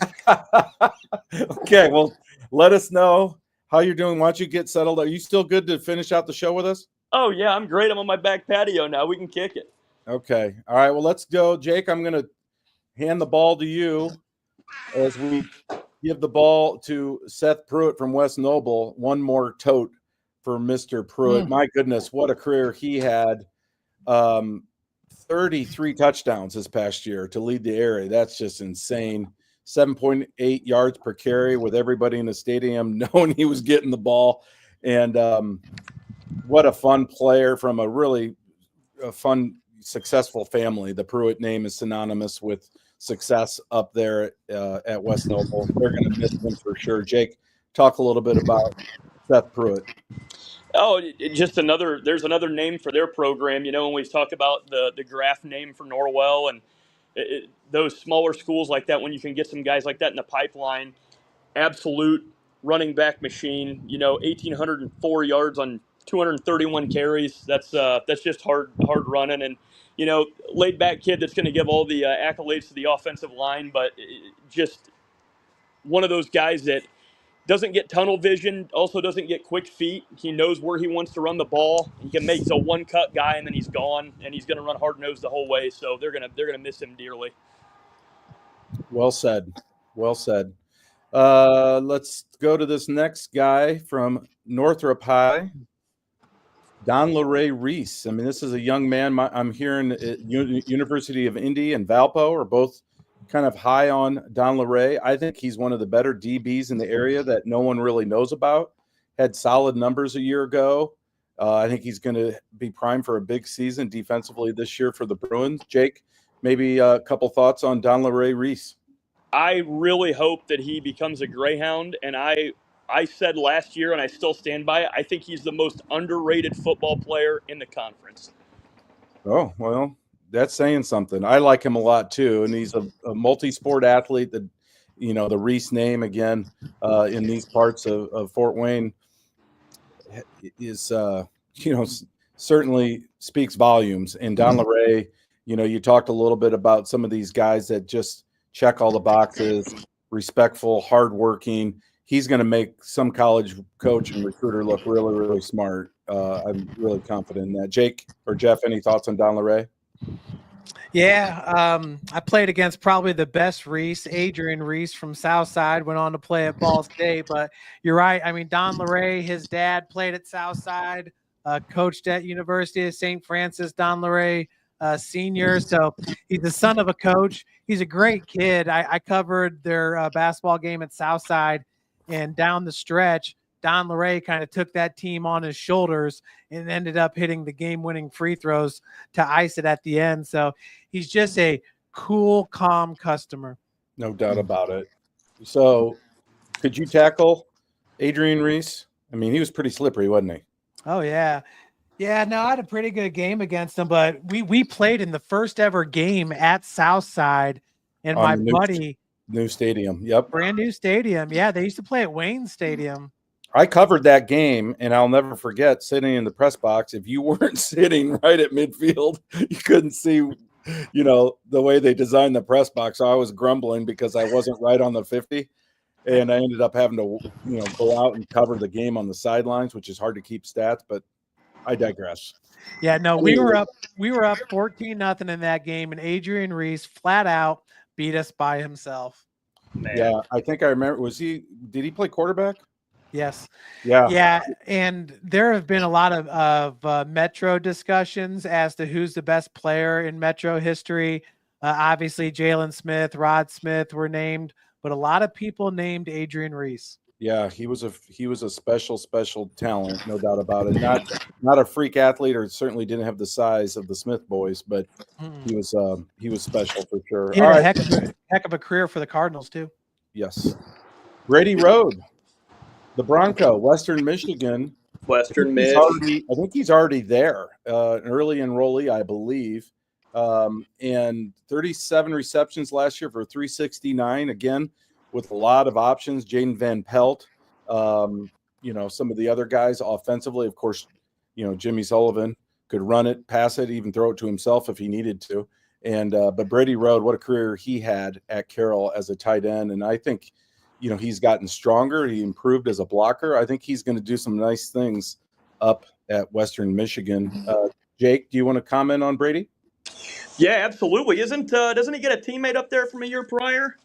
Okay, well, let us know how you're doing. Why don't you get settled? Are you still good to finish out the show with us? Oh, yeah, I'm great. I'm on my back patio now. We can kick it. Okay. All right, well, let's go. Jake, I'm going to hand the ball to you as we give the ball to Seth Pruitt from West Noble. One more tote for Mr. Pruitt. My goodness, what a career he had. 33 touchdowns this past year to lead the area. That's just insane. 7.8 yards per carry with everybody in the stadium knowing he was getting the ball. And what a fun player from a really fun, successful family. The Pruitt name is synonymous with success up there at West Noble. They're going to miss him for sure. Jake, talk a little bit about Seth Pruitt. Oh, there's another name for their program. When we talk about the graph name for Norwell and those smaller schools like that, when you can get some guys like that in the pipeline, absolute running back machine. 1,804 yards on 231 carries. That's just hard running, and laid back kid that's going to give all the accolades to the offensive line, but just one of those guys that doesn't get tunnel vision, also doesn't get quick feet. He knows where he wants to run the ball. He can make a one-cut guy, and then he's gone, and he's going to run hard-nosed the whole way. So they're gonna miss him dearly. Well said. Well said. Let's go to this next guy from Northrop High, Don LeRae Reese. I mean, this is a young man. I'm hearing at University of Indy and Valpo are both kind of high on Don LeRae. I think he's one of the better DBs in the area that no one really knows about. Had solid numbers a year ago. I think he's going to be primed for a big season defensively this year for the Bruins. Jake, maybe a couple thoughts on Don LeRae Reese. I really hope that he becomes a Greyhound, and I said last year, and I still stand by it, I think he's the most underrated football player in the conference. Oh, well, that's saying something. I like him a lot too, and he's a multi-sport athlete. That, the Reese name again in these parts of Fort Wayne is certainly speaks volumes. And Don LeRae, you talked a little bit about some of these guys that just check all the boxes, respectful, hardworking. He's going to make some college coach and recruiter look really, really smart. I'm really confident in that. Jake or Jeff, any thoughts on Don LeRae? Yeah, I played against probably the best Reese, Adrian Reese from Southside, went on to play at Ball State. But you're right. I mean, Don LeRae, his dad played at Southside, coached at University of St. Francis, Don LeRae senior. So he's the son of a coach. He's a great kid. I covered their basketball game at Southside, and down the stretch, Don LeRae kind of took that team on his shoulders and ended up hitting the game-winning free throws to ice it at the end. So he's just a cool, calm customer. No doubt about it. So could you tackle Adrian Reese? I mean, he was pretty slippery, wasn't he? Oh, yeah. Yeah, no, I had a pretty good game against him, but we played in the first ever game at Southside, and my buddy – new stadium. Yep. Brand new stadium. Yeah, they used to play at Wayne Stadium. I covered that game, and I'll never forget sitting in the press box. If you weren't sitting right at midfield, you couldn't see, the way they designed the press box. So I was grumbling because I wasn't right on the 50, and I ended up having to, go out and cover the game on the sidelines, which is hard to keep stats, but I digress. Yeah, no, we were up 14-0 in that game, and Adrian Reese flat out beat us by himself. Man. Yeah, I think I remember. Did he play quarterback? Yes. Yeah. Yeah. And there have been a lot of Metro discussions as to who's the best player in Metro history. Obviously, Jalen Smith, Rod Smith were named, but a lot of people named Adrian Reese. Yeah, he was a special talent, no doubt about it. Not a freak athlete, or certainly didn't have the size of the Smith boys, but he was special for sure. He had a heck of a career for the Cardinals too. Yes. Brady Road, the Bronco, Western Michigan. Western Mid. I think he's already there. An early enrollee, I believe. And 37 receptions last year for 369. Again, with a lot of options. Jaden Van Pelt. Some of the other guys offensively, of course, Jimmy Sullivan could run it, pass it, even throw it to himself if he needed to. And but Brady Road, what a career he had at Carroll as a tight end. And I think he's gotten stronger. He improved as a blocker. I think he's going to do some nice things up at Western Michigan. Jake, do you want to comment on Brady? Yeah, absolutely. Doesn't he get a teammate up there from a year prior?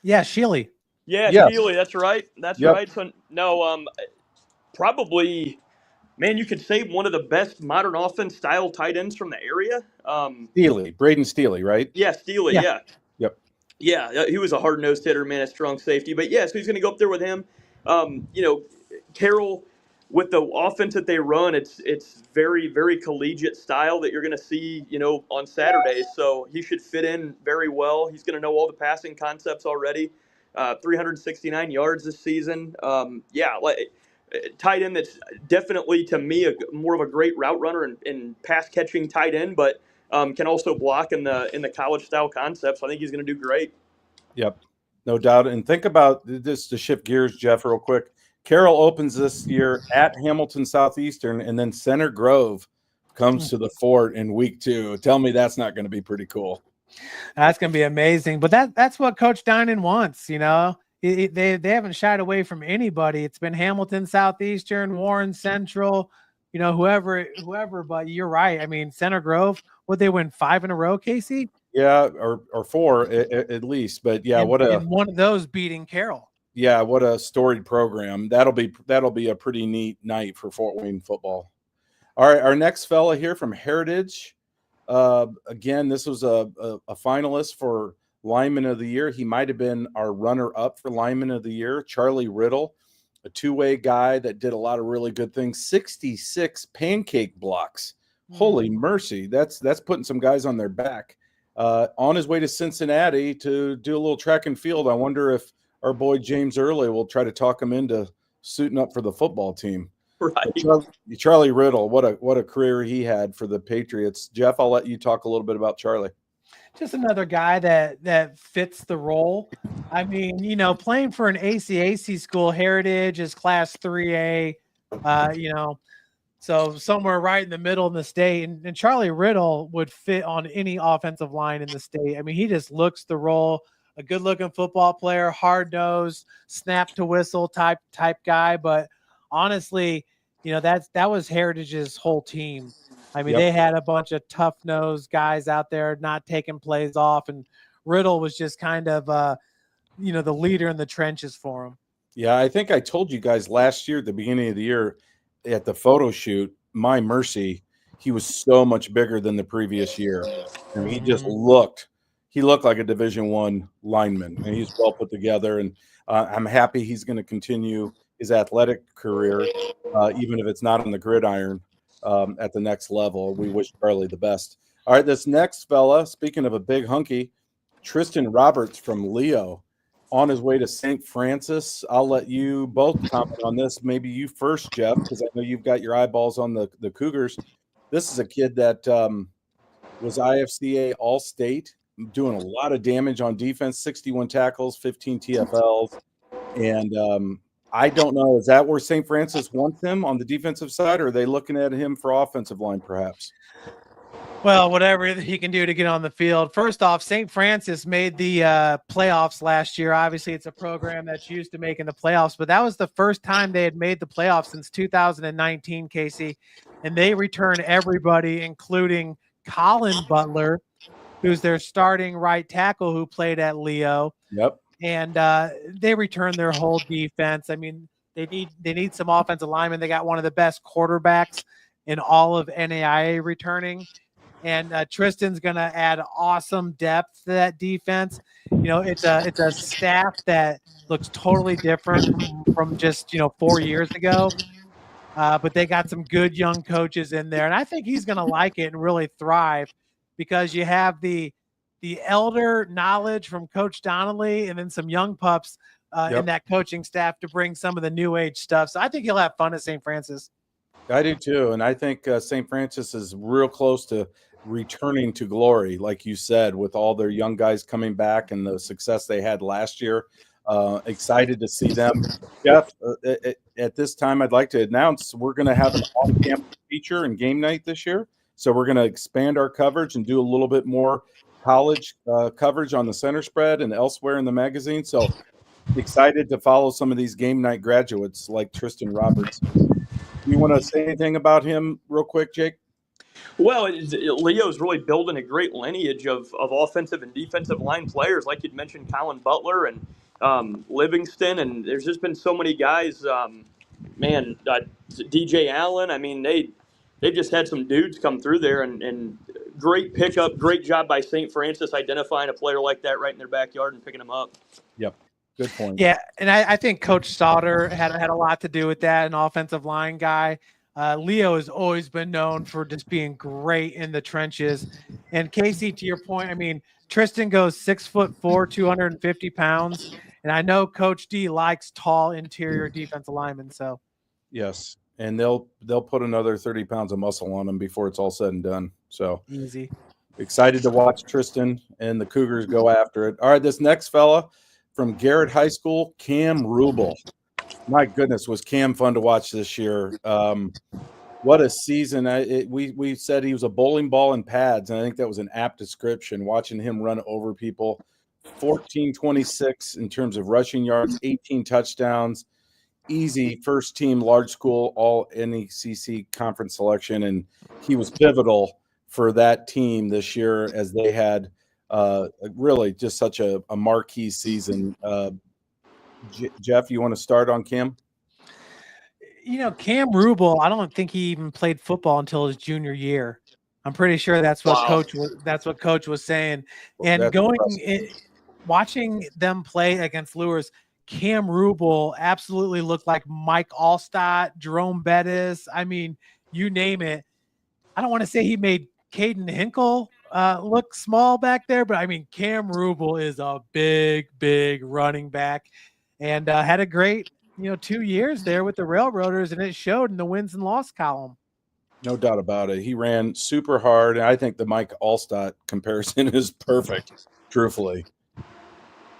Yeah, Sheely. Yeah, Yes. Sheely. That's right. That's Yep. right. So no, probably, man, you could say one of the best modern offense style tight ends from the area. Braden Steely, right? Yeah, Steely. Yeah. Yep. Yeah, he was a hard-nosed hitter, man, a strong safety. But, yeah, so he's going to go up there with him. Carroll, with the offense that they run, it's very, very collegiate style that you're going to see, on Saturdays. So he should fit in very well. He's going to know all the passing concepts already. 369 yards this season. Tight end that's definitely, to me, more of a great route runner and pass-catching tight end, but – can also block in the college style concepts. I think he's going to do great. Yep, no doubt. And think about this to shift gears, Jeff, real quick. Carroll opens this year at Hamilton Southeastern, and then Center Grove comes to the fort in week 2. Tell me that's not going to be pretty cool. That's going to be amazing. But that's what Coach Dinan wants. They haven't shied away from anybody. It's been Hamilton Southeastern, Warren Central. Whoever, but you're right. I mean, Center Grove, would they win 5 in a row, Casey? Yeah, or 4 at least. But yeah, and one of those beating Carroll. Yeah, what a storied program. That'll be a pretty neat night for Fort Wayne football. All right, our next fella here from Heritage. Again, this was a finalist for Lineman of the Year. He might have been our runner-up for Lineman of the Year, Charlie Riddle. A two-way guy that did a lot of really good things. 66 pancake blocks. Holy mercy. That's putting some guys on their back. on his way to Cincinnati to do a little track and field. I wonder if our boy James Early will try to talk him into suiting up for the football team. Right. Charlie Riddle, what a career he had for the Patriots. Jeff, I'll let you talk a little bit about Charlie. Just another guy that fits the role. I mean, playing for an ACAC school, Heritage is Class 3A, so somewhere right in the middle in the state. And Charlie Riddle would fit on any offensive line in the state. I mean, he just looks the role, a good-looking football player, hard-nosed, snap-to-whistle type guy. But honestly, that was Heritage's whole team. I mean, They had a bunch of tough-nosed guys out there not taking plays off, and Riddle was just kind of, the leader in the trenches for him. Yeah, I think I told you guys last year at the beginning of the year at the photo shoot, my mercy, he was so much bigger than the previous year. And he just looked like a Division I lineman, and he's well put together. And I'm happy he's going to continue his athletic career, even if it's not on the gridiron. At the next level. We wish Charlie the best. All right, this next fella, speaking of a big hunky, Tristan Roberts from Leo, on his way to St. Francis. I'll let you both comment on this. Maybe you first, Jeff, because I know you've got your eyeballs on the Cougars. This is a kid that was IFCA All-State, doing a lot of damage on defense, 61 tackles, 15 TFLs, and I don't know. Is that where St. Francis wants him on the defensive side, or are they looking at him for offensive line perhaps? Well, whatever he can do to get on the field. First off, St. Francis made the playoffs last year. Obviously, it's a program that's used to making the playoffs, but that was the first time they had made the playoffs since 2019, Casey, and they returned everybody, including Colin Butler, who's their starting right tackle who played at Leo. Yep. And they returned their whole defense. I mean, they need some offensive linemen. They got one of the best quarterbacks in all of NAIA returning. And Tristan's going to add awesome depth to that defense. It's a staff that looks totally different from just 4 years ago. But they got some good young coaches in there. And I think he's going to like it and really thrive, because you have the elder knowledge from Coach Donnelly and then some young pups in that coaching staff to bring some of the new age stuff. So I think he'll have fun at St. Francis. I do too. And I think St. Francis is real close to returning to glory, like you said, with all their young guys coming back and the success they had last year. Excited to see them. Jeff, at this time, I'd like to announce we're going to have an on-campus feature and game night this year. So we're going to expand our coverage and do a little bit more college coverage on the center spread and elsewhere in the magazine. So excited to follow some of these game night graduates like Tristan Roberts. You want to say anything about him real quick, Jake? Well, Leo's really building a great lineage of offensive and defensive line players, like you'd mentioned, Colin Butler and Livingston, and there's just been so many guys. DJ Allen. I mean, they've just had some dudes come through there, and great pickup, great job by St. Francis identifying a player like that right in their backyard and picking him up. Yep. Good point. Yeah, and I think Coach Sauter had a lot to do with that, an offensive line guy. Leo has always been known for just being great in the trenches. And Casey, to your point, I mean, Tristan goes 6'4", 250 pounds. And I know Coach D likes tall interior defensive linemen. So yes. And they'll put another 30 pounds of muscle on him before it's all said and done. So easy. Excited to watch Tristan and the Cougars go after it. All right, this next fella from Garrett High School, Cam Rubel. My goodness, was Cam fun to watch this year. What a season. We said he was a bowling ball in pads, and I think that was an apt description, watching him run over people. 14-26 in terms of rushing yards, 18 touchdowns, easy first team large school all NECC conference selection, and he was pivotal for that team this year as they had really just such a marquee season. Jeff, you want to start on Cam? Cam Rubel, I don't think he even played football until his junior year. I'm pretty sure that's what Coach was saying. And watching them play against Lures, Cam Rubel absolutely looked like Mike Allstott, Jerome Bettis. I mean, you name it. I don't want to say he made Caden Hinkle look small back there, but I mean, Cam Rubel is a big running back, and had a great 2 years there with the Railroaders, and it showed in the wins and loss column. No doubt about it. He ran super hard, and I think the Mike Allstott comparison is perfect, truthfully.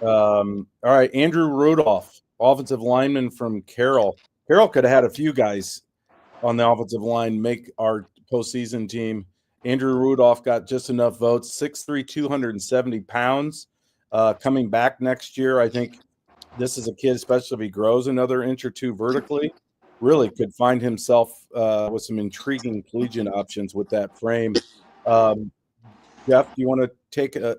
All right, Andrew Rudolph, offensive lineman from Carroll. Carroll could have had a few guys on the offensive line make our postseason team. Andrew Rudolph got just enough votes, 6'3", 270 pounds. Coming back next year, I think this is a kid, especially if he grows another inch or two vertically, really could find himself with some intriguing collegiate options with that frame. Jeff, do you want to take a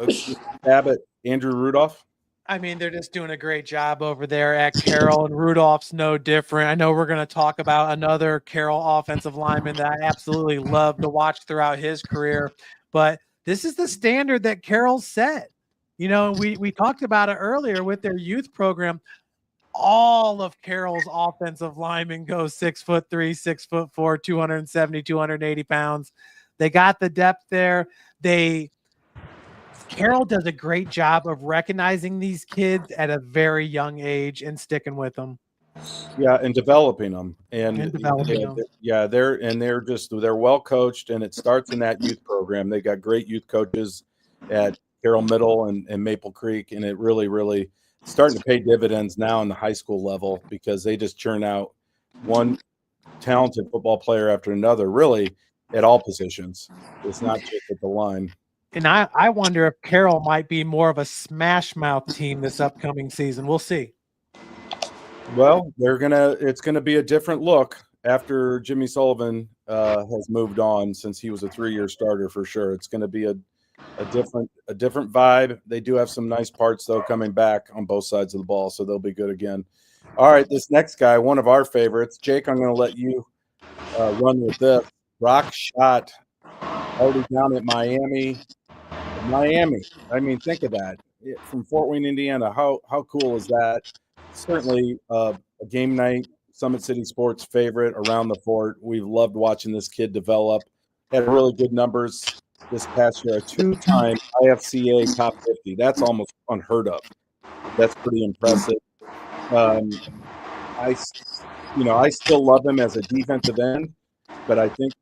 stab at Andrew Rudolph? I mean, they're just doing a great job over there at Carroll, and Rudolph's no different. I know we're going to talk about another Carroll offensive lineman that I absolutely love to watch throughout his career, but this is the standard that Carroll set. We talked about it earlier with their youth program. All of Carroll's offensive linemen go 6'3", 6'4", 270, 280 pounds. They got the depth there. Carroll does a great job of recognizing these kids at a very young age and sticking with them. Yeah, and developing them. And developing them. They're well coached, and it starts in that youth program. They got great youth coaches at Carroll Middle and Maple Creek, and it really starting to pay dividends now in the high school level because they just churn out one talented football player after another, really at all positions. It's not just at the line. And I wonder if Carroll might be more of a smash mouth team this upcoming season. We'll see. Well, it's gonna be a different look after Jimmy Sullivan has moved on, since he was a 3-year starter for sure. It's gonna be a different vibe. They do have some nice parts though coming back on both sides of the ball, so they'll be good again. All right, this next guy, one of our favorites, Jake. I'm gonna let you run with this. Brock Schott, already down at Miami. I mean, think of that. From Fort Wayne, Indiana. How cool is that? Certainly a game night, Summit City Sports favorite around the fort. We've loved watching this kid develop. Had really good numbers this past year. A 2-time IFCA top 50. That's almost unheard of. That's pretty impressive. I still love him as a defensive end, but I think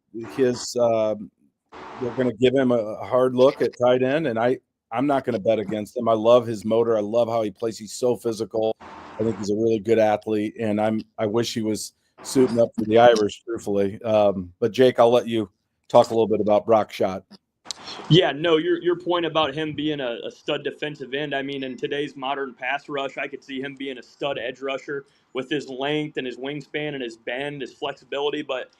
they're going to give him a hard look at tight end, and I'm not going to bet against him. I love his motor. I love how he plays. He's so physical. I think he's a really good athlete, and I wish he was suiting up for the Irish, truthfully. But Jake, I'll let you talk a little bit about Brock Schott. Yeah, no, your point about him being a stud defensive end, I mean, in today's modern pass rush, I could see him being a stud edge rusher with his length and his wingspan and his bend, his flexibility. But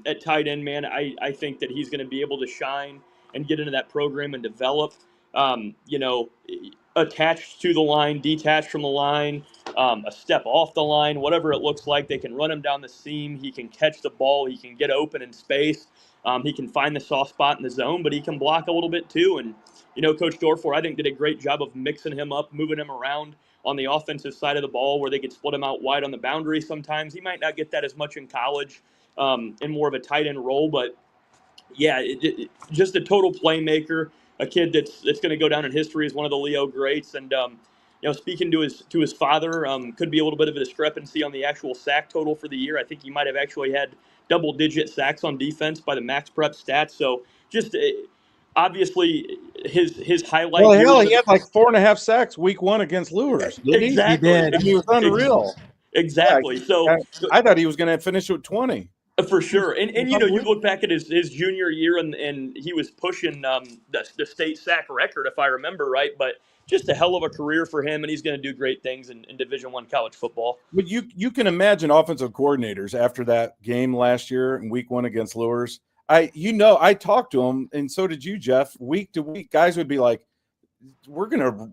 at tight end, man, I think that he's going to be able to shine and get into that program and develop, attached to the line, detached from the line, a step off the line, whatever it looks like. They can run him down the seam. He can catch the ball. He can get open in space. He can find the soft spot in the zone, but he can block a little bit too. And, Coach Dorfor, I think, did a greint job of mixing him up, moving him around on the offensive side of the ball where they could split him out wide on the boundary sometimes. He might not get that as much in college in more of a tight end role, but, yeah, just a total playmaker, a kid that's going to go down in history as one of the Leo greats. And, speaking to his father, could be a little bit of a discrepancy on the actual sack total for the year. I think he might have actually had double-digit sacks on defense by the Max Prep stats. So just obviously his highlight. Well, hell, he had like 4.5 sacks week 1 against Lures. Exactly. He did. He was unreal. Exactly. Yeah, so I thought he was going to finish with 20. For sure. And you look back at his junior year, and he was pushing the state sack record, if I remember right. But just a hell of a career for him, and he's going to do great things in Division I college football. But you can imagine offensive coordinators after that game last year in week 1 against Lures. I talked to him, and so did you, Jeff. Week to week, guys would be like, we're gonna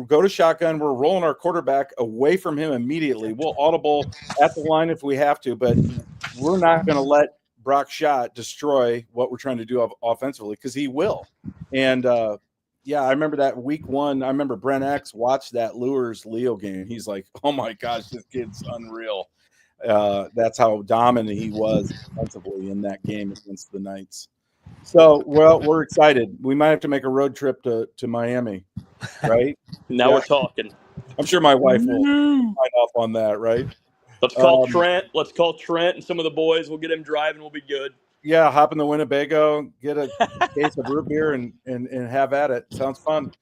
go to shotgun. We're rolling our quarterback away from him immediately. We'll audible at the line if we have to, but we're not going to let Brock Schott destroy what we're trying to do offensively, because he will. And I remember that week 1. I remember Brent X watched that Lures Leo game. He's like, "Oh my gosh, this kid's unreal." That's how dominant he was offensively in that game against the Knights. So, well, we're excited. We might have to make a road trip to Miami, right? Now Yeah. we're talking. I'm sure my wife will sign off on that, right? Let's call Trent. Let's call Trent and some of the boys. We'll get him driving. We'll be good. Yeah, hop in the Winnebago, get a case of root beer, and have at it. Sounds fun.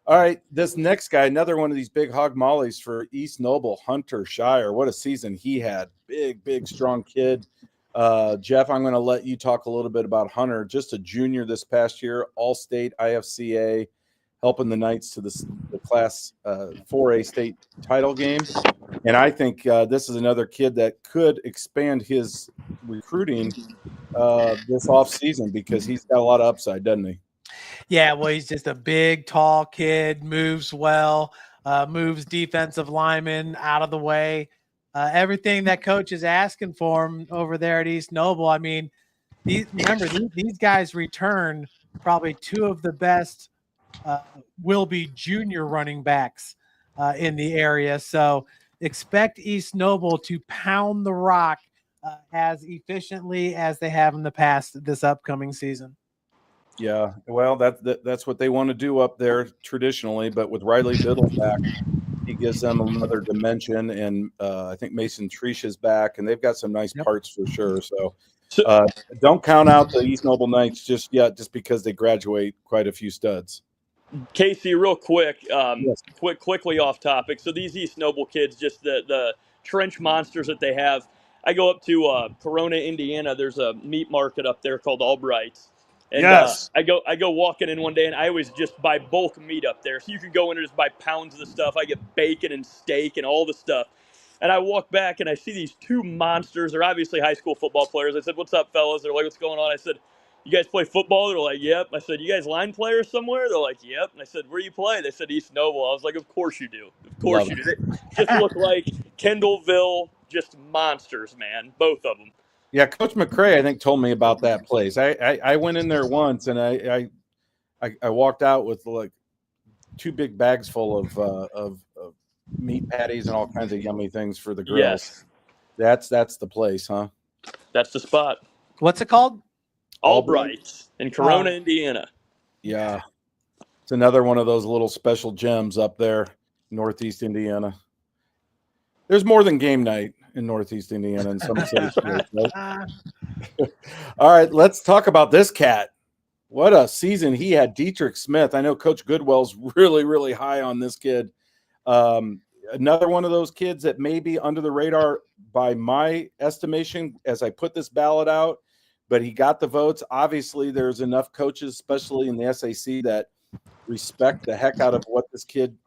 All right, this next guy, another one of these big hog mollies for East Noble, Hunter Shire. What a season he had. Big, strong kid. Jeff, I'm going to let you talk a little bit about Hunter. Just a junior this past year, All-State IFCA, helping the Knights to the Class 4A state title game. And I think this is another kid that could expand his recruiting this offseason because he's got a lot of upside, doesn't he? Yeah, well, he's just a big, tall kid, moves well, moves defensive linemen out of the way. Everything that coach is asking for him over there at East Noble. I mean, these guys return probably two of the best will be junior running backs in the area. So expect East Noble to pound the rock as efficiently as they have in the past this upcoming season. Yeah, well, that's what they want to do up there traditionally, but with Riley Biddle back, he gives them another dimension, and I think Mason Treesh is back, and they've got some nice parts for sure. So don't count out the East Noble Knights just yet, just because they graduate quite a few studs. Casey, real quick, Yes. quickly off topic. So these East Noble kids, just the trench monsters that they have. I go up to Corona, Indiana. There's a meat market up there called Albright's. And Yes. I go walking in one day, and I always just buy bulk meat up there. So you can go in and just buy pounds of the stuff. I get bacon and steak and all the stuff. And I walk back, and I see these two monsters. They're obviously high school football players. I said, "What's up, fellas?" They're like, "What's going on?" I said, "You guys play football?" They're like, "Yep." I said, "You guys line players somewhere?" They're like, "Yep." And I said, "Where you play?" They said, "East Noble." I was like, "Of course you do. Of course you do." They just look like Kendallville, just monsters, man. Both of them. Yeah, Coach McCray, I think, told me about that place. I went in there once, and I walked out with like 2 big bags full of meat patties and all kinds of yummy things for the grills. Yes. That's the place, huh? That's the spot. What's it called? Albright's in Corona, Indiana. Yeah. It's another one of those little special gems up there, Northeast Indiana. There's more than game night in Northeast Indiana in some cities. Right? All right, let's talk about this cat. What a season he had, Dietrich Smith. I know Coach Goodwell's really high on this kid. Another one of those kids that may be under the radar by my estimation as I put this ballot out, but he got the votes. Obviously, there's enough coaches, especially in the SAC, that respect the heck out of what this kid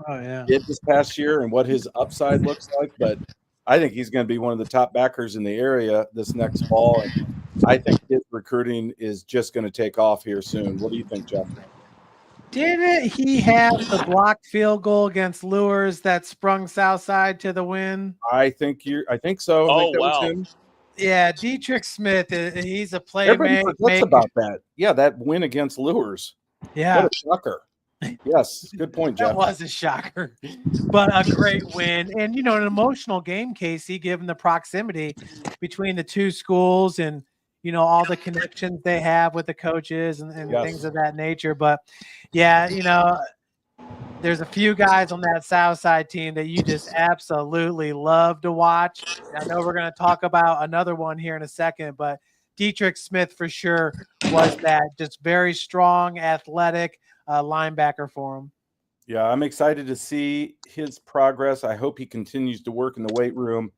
did this past year and what his upside looks like. But I think he's going to be one of the top backers in the area this next fall. And I think his recruiting is just going to take off here soon. What do you think, Jeff? Didn't he have the blocked field goal against Lures that sprung Southside to the win? I think so. I think that wow. was him. Yeah, Dietrich Smith, he's a Everybody playmaker. forgets about that. Yeah, that win against Lures. Yeah. What a shocker. Yes, good point, Jeff. That was a shocker, but a great win. And, you know, an emotional game, Casey, given the proximity between the two schools and, you know, all the connections they have with the coaches and things of that nature. But, yeah, you know, there's a few guys on that Southside team that you just absolutely love to watch. I know we're going to talk about another one here in a second, but Dietrich Smith for sure was that just very strong, athletic linebacker for him. Yeah, I'm excited to see his progress. I hope he continues to work in the weight room,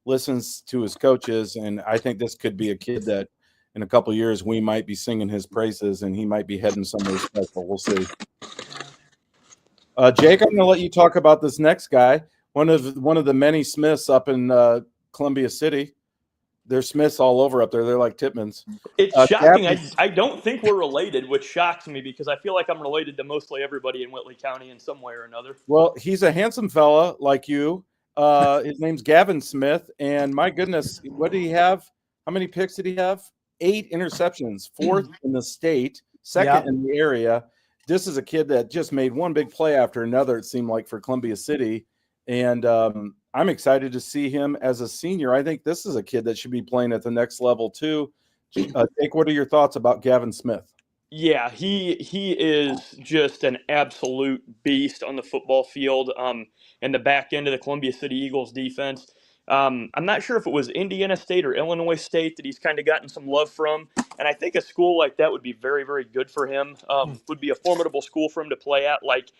listens to his coaches, and I think this could be a kid that in a couple of years we might be singing his praises and he might be heading somewhere special. We'll see. Jake, I'm going to let you talk about this next guy, one of the many Smiths up in Columbia City. There's Smiths all over up there. They're like Titmans. It's shocking. I don't think we're related, which shocks me because I feel like I'm related to mostly everybody in Whitley County in some way or another. Well, he's a handsome fella like you. His name's Gavin Smith, and my goodness, what did he have? How many picks did he have? 8 interceptions, 4th in the state, 2nd in the area. This is a kid that just made one big play after another, it seemed like, for Columbia City. And I'm excited to see him as a senior. I think this is a kid that should be playing at the next level too. Jake, what are your thoughts about Gavin Smith? Yeah, he is just an absolute beast on the football field. In the back end of the Columbia City Eagles defense. I'm not sure if it was Indiana State or Illinois State that he's kind of gotten some love from, and I think a school like that would be very, very good for him. Would be a formidable school for him to play at. Like,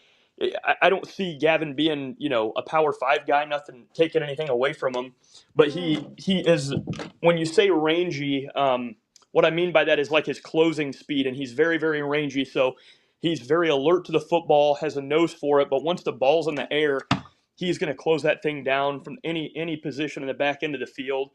I don't see Gavin being, a Power 5 guy. Nothing taking anything away from him, but he is. When you say rangy, what I mean by that is like his closing speed, and he's very, very rangy. So he's very alert to the football, has a nose for it, but once the ball's in the air, he's going to close that thing down from any position in the back end of the field.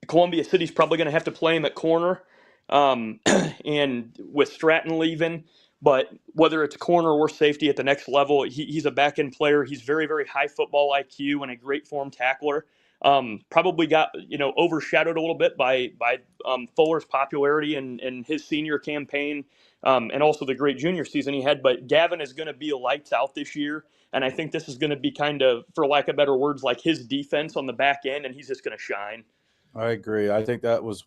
Columbia City's probably going to have to play him at corner, and with Stratton leaving. But whether it's corner or safety at the next level, he's a back end player. He's very, very high football IQ and a great form tackler. Probably got overshadowed a little bit by Fuller's popularity and his senior campaign, and also the great junior season he had. But Gavin is going to be lights out this year, and I think this is going to be kind of, for lack of better words, like his defense on the back end, and he's just going to shine. I agree. I think that was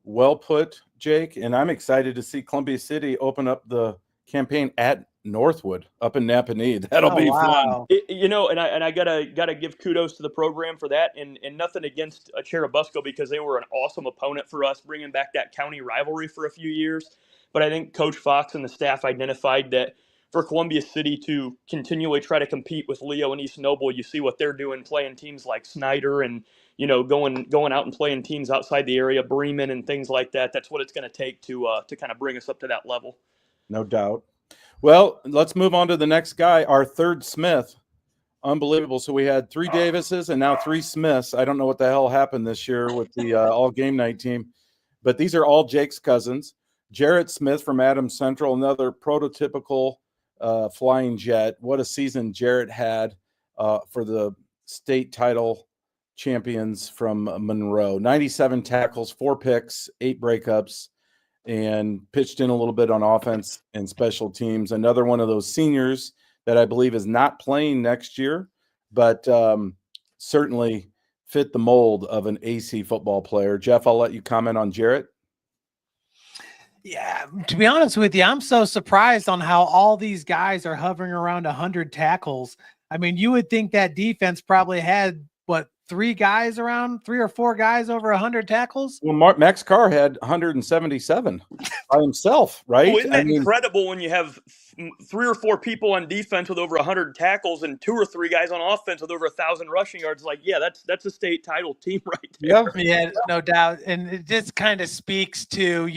well put, Jake, and I'm excited to see Columbia City open up the campaign at Northwood up in Napanee. That'll be fun. And I gotta give kudos to the program for that, and nothing against Cherubusco, because they were an awesome opponent for us, bringing back that county rivalry for a few years. But I think Coach Fox and the staff identified that for Columbia City to continually try to compete with Leo and East Noble, you see what they're doing, playing teams like Snyder and going out and playing teams outside the area, Bremen and things like that. That's what it's going to take to kind of bring us up to that level. No doubt. Well, let's move on to the next guy, our third Smith. Unbelievable. So we had 3 Davises and now 3 Smiths. I don't know what the hell happened this year with the ALL-Gamenight team, but these are all Jake's cousins. Jarrett Smith from Adams Central, another prototypical flying jet. What a season Jarrett had for the state title champions from Monroe. 97 tackles, 4 picks, 8 breakups, and pitched in a little bit on offense and special teams. Another one of those seniors that I believe is not playing next year, but certainly fit the mold of an AC football player. Jeff, I'll let you comment on Jarrett. Yeah, to be honest with you, I'm so surprised on how all these guys are hovering around 100 tackles. I mean, you would think that defense probably had, 3 or 4 guys over 100 tackles? Well, Max Carr had 177 by himself, right? Well, isn't that incredible when you have 3 or 4 people on defense with over 100 tackles and 2 or 3 guys on offense with over 1,000 rushing yards? Like, yeah, that's a state title team right there. Yeah, no doubt. And it just kind of speaks to,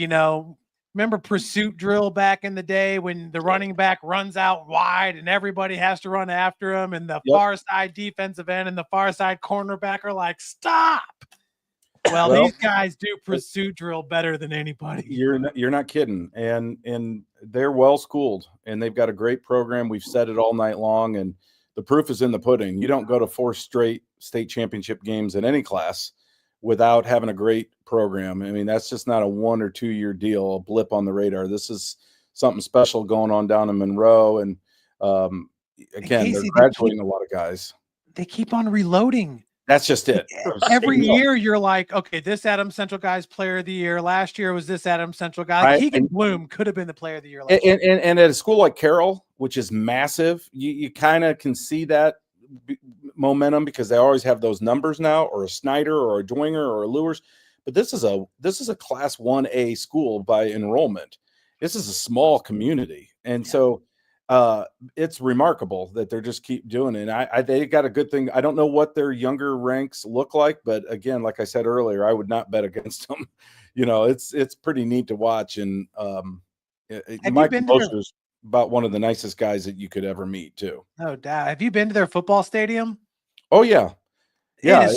remember pursuit drill back in the day when the running back runs out wide and everybody has to run after him, and the far side defensive end and the far side cornerback are like, stop. Well, these guys do pursuit drill better than anybody. You're not kidding. And they're well schooled, and they've got a great program. We've said it all night long, and the proof is in the pudding. You don't go to 4 straight state championship games in any class without having a great program. I mean, that's just not a 1 or 2 year deal, a blip on the radar. This is something special going on down in Monroe. And again, Casey, they're graduating a lot of guys. They keep on reloading. That's just it. Every year you're like, okay, this Adams Central guy's player of the year. Last year was this Adams Central guy. Keegan Bloom could have been the player of the year last year. And at a school like Carroll, which is massive, you kind of can see that momentum because they always have those numbers now, or a Snyder or a Dwinger or a Lewis. But this is a class 1A school by enrollment. This is a small community. And so it's remarkable that they just keep doing it. And they got a good thing. I don't know what their younger ranks look like, but again, like I said earlier, I would not bet against them. It's pretty neat to watch. And Mike Boster's about one of the nicest guys that you could ever meet too. No doubt. Have you been to their football stadium? Oh yeah. Yeah.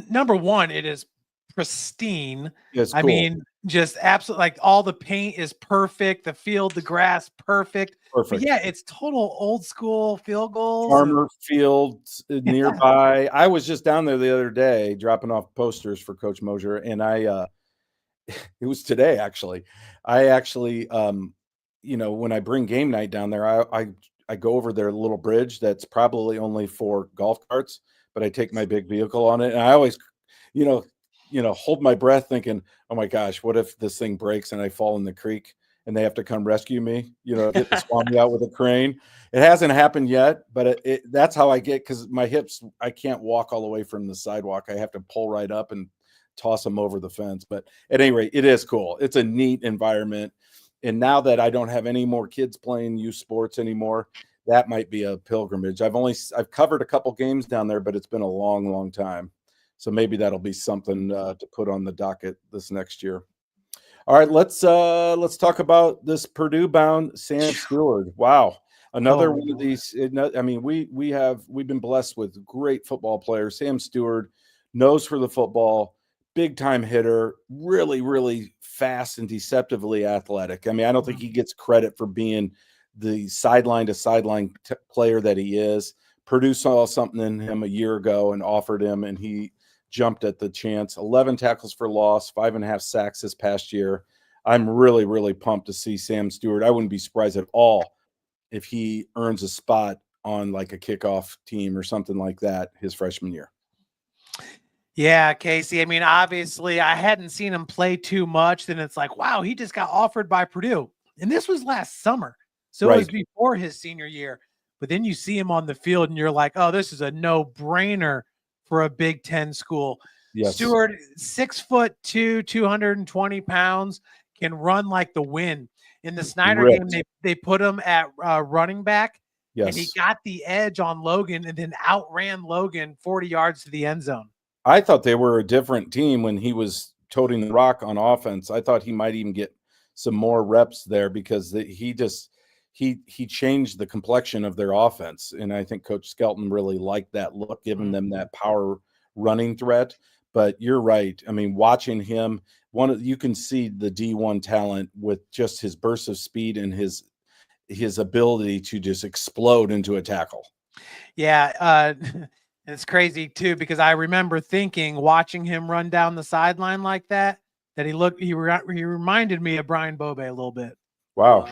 Number one, it is pristine. Cool. I mean, just absolutely, like, all the paint is perfect. The field, the grass, perfect. But yeah, it's total old school field goals. Farmer fields nearby. I was just down there the other day dropping off posters for Coach Mosier, and it was today actually. I actually, when I bring game night down there, I go over their little bridge that's probably only for golf carts, but I take my big vehicle on it, and I always, hold my breath thinking, oh my gosh, what if this thing breaks and I fall in the creek and they have to come rescue me, get the swap me out with a crane. It hasn't happened yet, but that's how I get, because my hips, I can't walk all the way from the sidewalk. I have to pull right up and toss them over the fence. But at any rate, it is cool. It's a neat environment. And now that I don't have any more kids playing youth sports anymore, that might be a pilgrimage. I've covered a couple games down there, but it's been a long, long time. So maybe that'll be something to put on the docket this next year. All right, let's talk about this Purdue-bound Sam Stewart. Wow, another one of these. I mean, we've been blessed with great football players. Sam Stewart, nose for the football, big time hitter, really, really fast and deceptively athletic. I mean, I don't think he gets credit for being the sideline to sideline player that he is. Purdue saw something in him a year ago and offered him, and he jumped at the chance. 11 tackles for loss, 5.5 sacks this past year. I'm really, really pumped to see Sam Stewart. I wouldn't be surprised at all if he earns a spot on like a kickoff team or something like that his freshman year. Yeah, Casey. I mean, obviously, I hadn't seen him play too much. Then it's like, wow, he just got offered by Purdue. And this was last summer. So It was before his senior year. But then you see him on the field and you're like, oh, this is a no-brainer for a Big Ten school. Yes. Stewart, 6'2", 220 pounds, can run like the wind. In the Snyder game, they put him at running back, and he got the edge on Logan and then outran Logan 40 yards to the end zone. I thought they were a different team when he was toting the rock on offense. I thought he might even get some more reps there because he changed the complexion of their offense. And I think Coach Skelton really liked that look, giving them that power running threat. But you're right. I mean, watching him, you can see the D1 talent with just his burst of speed and his ability to just explode into a tackle. Yeah. It's crazy too, because I remember watching him run down the sideline like that he reminded me of Brian Bobe a little bit. Wow.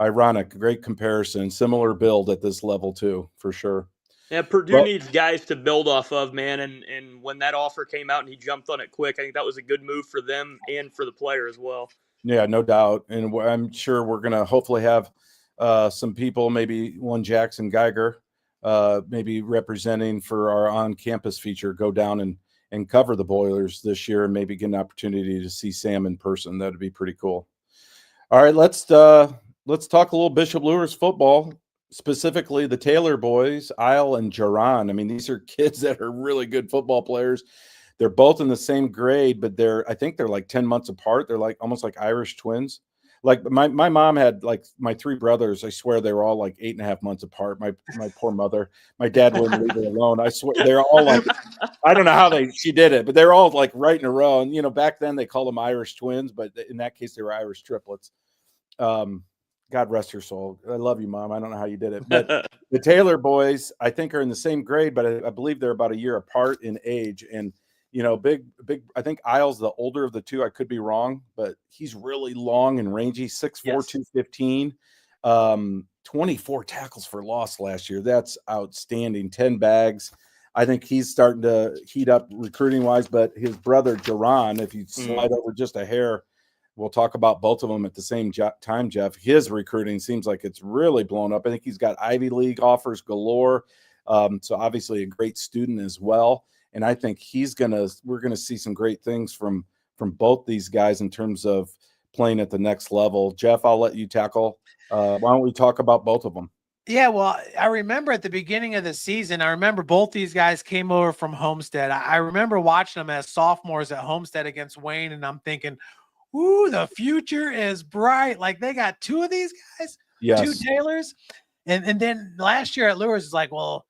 Ironic. Great comparison. Similar build at this level too, for sure. Yeah, Purdue needs guys to build off of, man. And when that offer came out and he jumped on it quick, I think that was a good move for them and for the player as well. Yeah, no doubt. And I'm sure we're going to hopefully have some people, maybe one Jackson Geiger, maybe representing for our on-campus feature, go down and cover the Boilers this year and maybe get an opportunity to see Sam in person. That would be pretty cool. All right, let's talk a little Bishop Luers football, specifically the Taylor boys, Isle and Jaron. I mean, these are kids that are really good football players. They're both in the same grade, but I think they're like 10 months apart. They're like almost like Irish twins. Like my mom had like my three brothers. I swear they were all like 8.5 months apart. My poor mother. My dad wouldn't leave her alone. I swear they're all like, I don't know how she did it, but they're all like right in a row. And back then they called them Irish twins, but in that case they were Irish triplets. God rest her soul. I love you, Mom. I don't know how you did it, but the Taylor boys I think are in the same grade, but I believe they're about a year apart in age. And big. I think Isle's the older of the two. I could be wrong, but he's really long and rangy, 6'4", 215, 24 tackles for loss last year. That's outstanding. 10 bags. I think he's starting to heat up recruiting wise, but his brother, Jaron, if you slide over just a hair, we'll talk about both of them at the same time, Jeff. His recruiting seems like it's really blown up. I think he's got Ivy League offers galore. So obviously a great student as well. And I think we're gonna see some great things from both these guys in terms of playing at the next level. Jeff, I'll let you tackle. Why don't we talk about both of them? Yeah, well, I remember at the beginning of the season, I remember both these guys came over from Homestead. I remember watching them as sophomores at Homestead against Wayne, and I'm thinking, ooh, the future is bright. Like they got two of these guys, two Taylors. And then last year at Luers is like, well,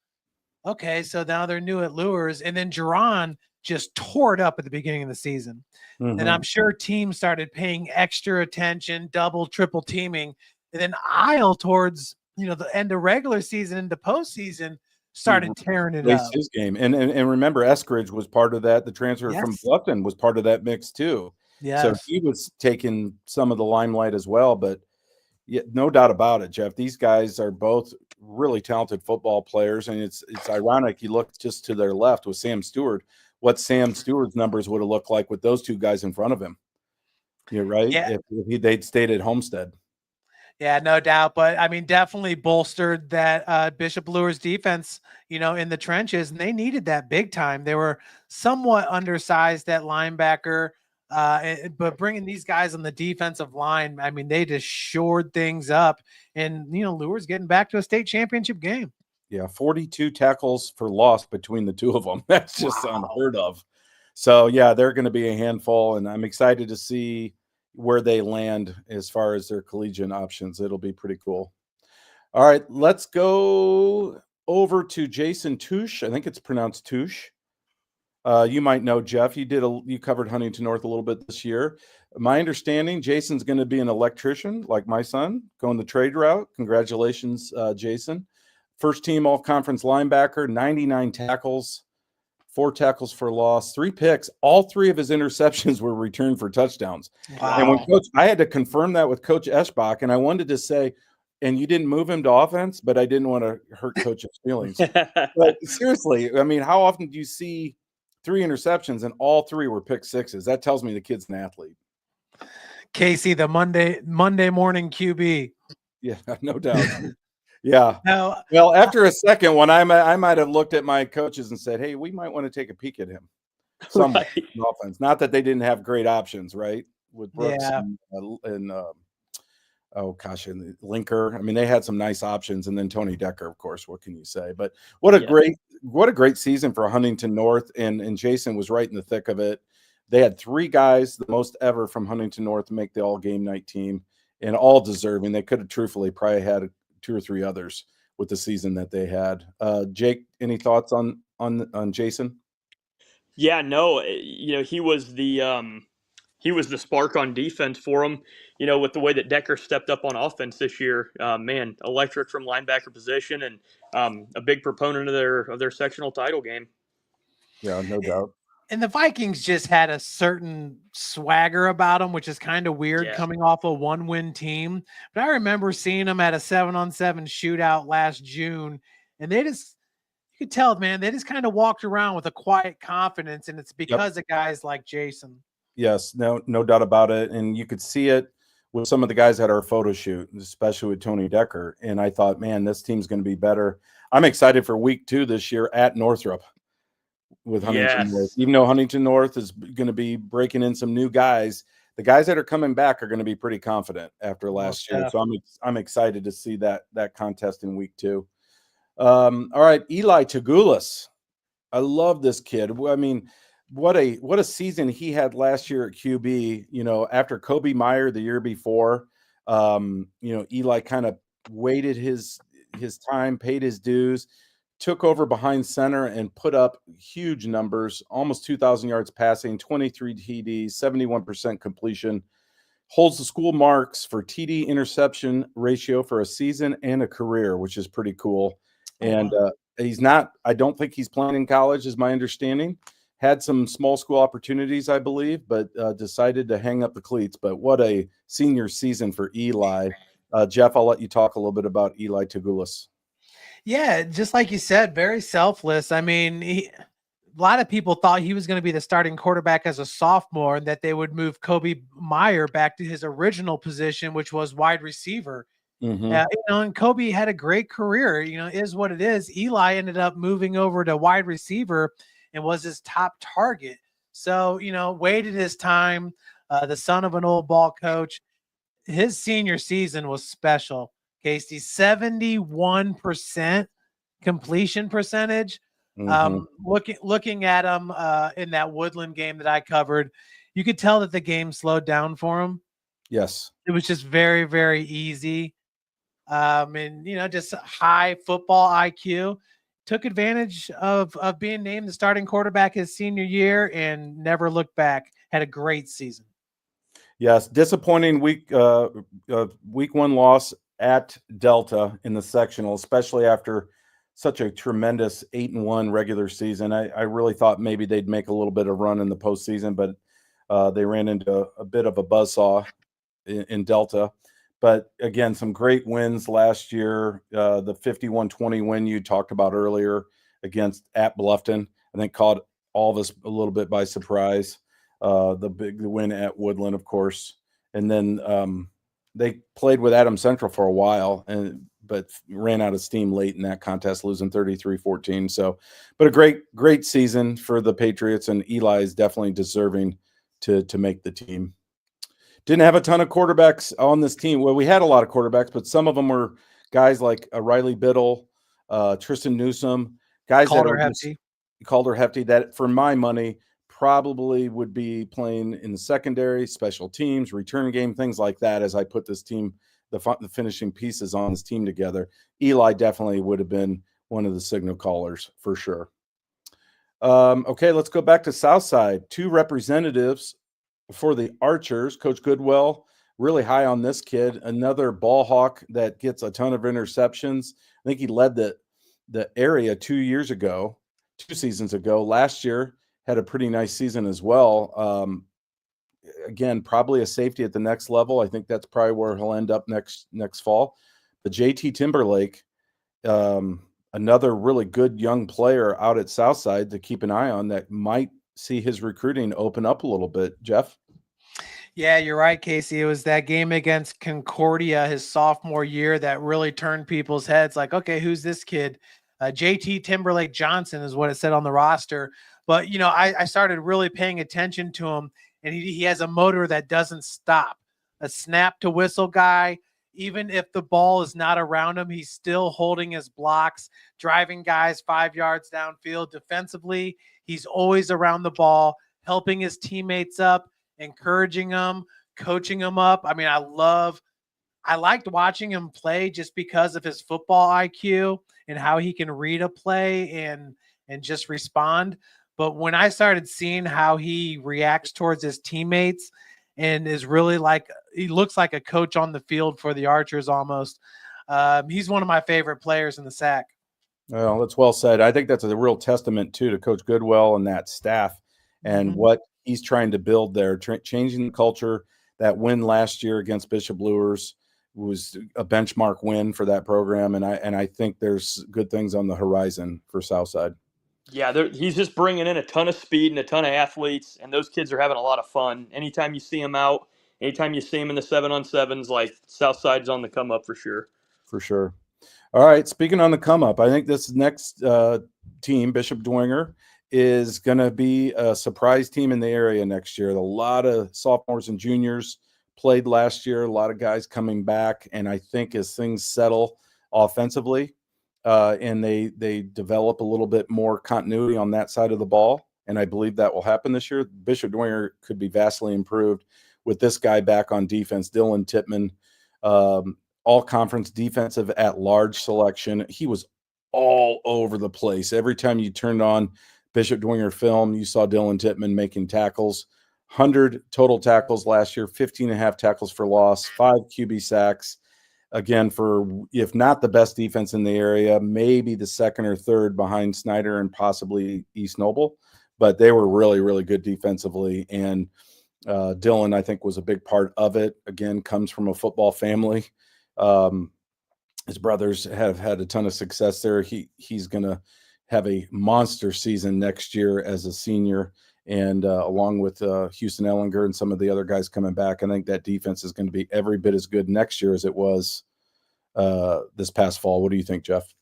okay, so now they're new at Luers. And then Jaron just tore it up at the beginning of the season. Mm-hmm. And I'm sure teams started paying extra attention, double, triple teaming. And then Isle towards, the end of regular season into postseason started tearing it up. His game. And remember, Eskridge was part of that. The transfer from Bluffton was part of that mix too. Yeah. So he was taking some of the limelight as well. But yeah, no doubt about it, Jeff. These guys are both really talented football players, and it's ironic. You look just to their left with Sam Stewart. what Sam Stewart's numbers would have looked like with those two guys in front of him. You're right. Yeah. If they'd stayed at Homestead. Yeah, no doubt. But I mean, definitely bolstered that Bishop Luers defense, in the trenches, and they needed that big time. They were somewhat undersized at linebacker, but bringing these guys on the defensive line, I mean, they just shored things up. And Luers getting back to a state championship game. Yeah, 42 tackles for loss between the two of them. That's just unheard of. So yeah, they're going to be a handful, and I'm excited to see where they land as far as their collegiate options. It'll be pretty cool. All right, let's go over to Jason Touche. I think it's pronounced Touche. You might know Jeff. You covered Huntington North a little bit this year. My understanding, Jason's going to be an electrician like my son, going the trade route. Congratulations, Jason. First team all-conference linebacker, 99 tackles, 4 tackles for loss, 3 picks. All 3 of his interceptions were returned for touchdowns. Wow. And when I had to confirm that with Coach Eschbach, and I wanted to say, and you didn't move him to offense, but I didn't want to hurt Coach's feelings. But seriously, I mean, how often do you see 3 interceptions and all 3 were pick sixes? That tells me the kid's an athlete. Casey, the Monday morning QB. Yeah, no doubt. Yeah. No, Well, after a second one, I might have looked at my coaches and said, "Hey, we might want to take a peek at him." Some offense. Not that they didn't have great options, right? With Brooks and Linker. I mean, they had some nice options, and then Tony Decker, of course. What can you say? But what a great season for Huntington North, and Jason was right in the thick of it. They had 3 guys, the most ever from Huntington North, to make the all-game-night team, and all deserving. They could have truthfully probably had 2 or 3 others with the season that they had. Jake, any thoughts on Jason? Yeah, no, he was the spark on defense for him. With the way that Decker stepped up on offense this year, man, electric from linebacker position, and a big proponent of their sectional title game. Yeah, no doubt. And the Vikings just had a certain swagger about them, which is kind of weird coming off a 1-win team. But I remember seeing them at a 7-on-7 shootout last June, and you could tell, man, they just kind of walked around with a quiet confidence, and it's because of guys like Jason. Yes, no doubt about it. And you could see it with some of the guys at our photo shoot, especially with Tony Decker. And I thought, man, this team's going to be better. I'm excited for week 2 this year at Northrop with Huntington North. Even though Huntington North is going to be breaking in some new guys, the guys that are coming back are going to be pretty confident after last year. So I'm excited to see that contest in week 2. All right, Eli Tagulis. I love this kid. I mean, what a season he had last year at QB. After Kobe Meyer the year before, Eli kind of waited his time, paid his dues, took over behind center and put up huge numbers, almost 2,000 yards passing, 23 TDs, 71% completion, holds the school marks for TD interception ratio for a season and a career, which is pretty cool. And I don't think he's playing in college, is my understanding. Had some small school opportunities, I believe, but decided to hang up the cleats. But what a senior season for Eli. Jeff, I'll let you talk a little bit about Eli Tagulis. Yeah, just like you said, very selfless. I mean, a lot of people thought he was going to be the starting quarterback as a sophomore, and that they would move Kobe Meyer back to his original position, which was wide receiver. And Kobe had a great career, is what it is. Eli ended up moving over to wide receiver and was his top target. So, waited his time, the son of an old ball coach. His senior season was special. Casey, 71% completion percentage. Looking at him in that Woodland game that I covered, you could tell that the game slowed down for him. Yes. It was just very, very easy. And just high football IQ. Took advantage of being named the starting quarterback his senior year and never looked back. Had a great season. Yes, disappointing week 1 loss at Delta in the sectional, especially after such a tremendous 8-1 regular season. I really thought maybe they'd make a little bit of run in the postseason, but they ran into a bit of a buzzsaw in Delta. But again, some great wins last year. The 51-20 win you talked about earlier at Bluffton, I think caught all of us a little bit by surprise. The big win at Woodland, of course, and then they played with Adams Central for a while, but ran out of steam late in that contest, losing 33-14. So, but a great season for the Patriots, and Eli is definitely deserving to make the team. Didn't have a ton of quarterbacks on this team. Well, we had a lot of quarterbacks, but some of them were guys like Riley Biddle, Tristan Newsom, guys Calder that are just Hefty. Calder Hefty, that for my money probably would be playing in the secondary, special teams, return game, things like that. As I put this team, the finishing pieces on this team together, Eli definitely would have been one of the signal callers for sure. Okay, let's go back to Southside. 2 representatives for the Archers. Coach Goodwell, really high on this kid. Another ball hawk that gets a ton of interceptions. I think he led the area 2 seasons ago. Last year had a pretty nice season as well. Again, probably a safety at the next level. I think that's probably where he'll end up next fall. But JT Timberlake, another really good young player out at Southside to keep an eye on, that might see his recruiting open up a little bit. Jeff? Yeah, you're right, Casey. It was that game against Concordia his sophomore year that really turned people's heads. Like, okay, who's this kid? JT Timberlake Johnson is what it said on the roster. But, I started really paying attention to him, and he has a motor that doesn't stop. A snap to whistle guy. Even if the ball is not around him, he's still holding his blocks, driving guys 5 yards downfield. Defensively, he's always around the ball, helping his teammates up, encouraging them, coaching them up. I mean, I liked watching him play just because of his football IQ and how he can read a play and just respond. But when I started seeing how he reacts towards his teammates and is really he looks like a coach on the field for the Archers almost. He's one of my favorite players in the SAC. Well, that's well said. I think that's a real testament too to Coach Goodwell and that staff and what he's trying to build there, changing the culture. That win last year against Bishop Luers was a benchmark win for that program, and I think there's good things on the horizon for Southside. Yeah, he's just bringing in a ton of speed and a ton of athletes, and those kids are having a lot of fun. Anytime you see them out, anytime you see them in the 7-on-7s, like Southside's on the come up for sure. For sure. All right, speaking on the come up, I think this next team, Bishop Dwenger, is going to be a surprise team in the area next year. A lot of sophomores and juniors played last year, a lot of guys coming back, and I think as things settle offensively and they develop a little bit more continuity on that side of the ball, and I believe that will happen this year, Bishop Dwenger could be vastly improved with this guy back on defense, Dylan Tippmann, all-conference defensive at-large selection. He was all over the place. Every time you turned on Bishop Dwenger film, you saw Dylan Tippmann making tackles. 100 total tackles last year, 15.5 tackles for loss, 5 QB sacks. Again, for if not the best defense in the area, maybe the second or third behind Snyder and possibly East Noble. But they were really, really good defensively. And Dylan, I think, was a big part of it. Again, comes from a football family. His brothers have had a ton of success there. He's going to have a monster season next year as a senior, and along with Houston Ellinger and some of the other guys coming back, I think that defense is going to be every bit as good next year as it was this past fall. What do you think, Jeff?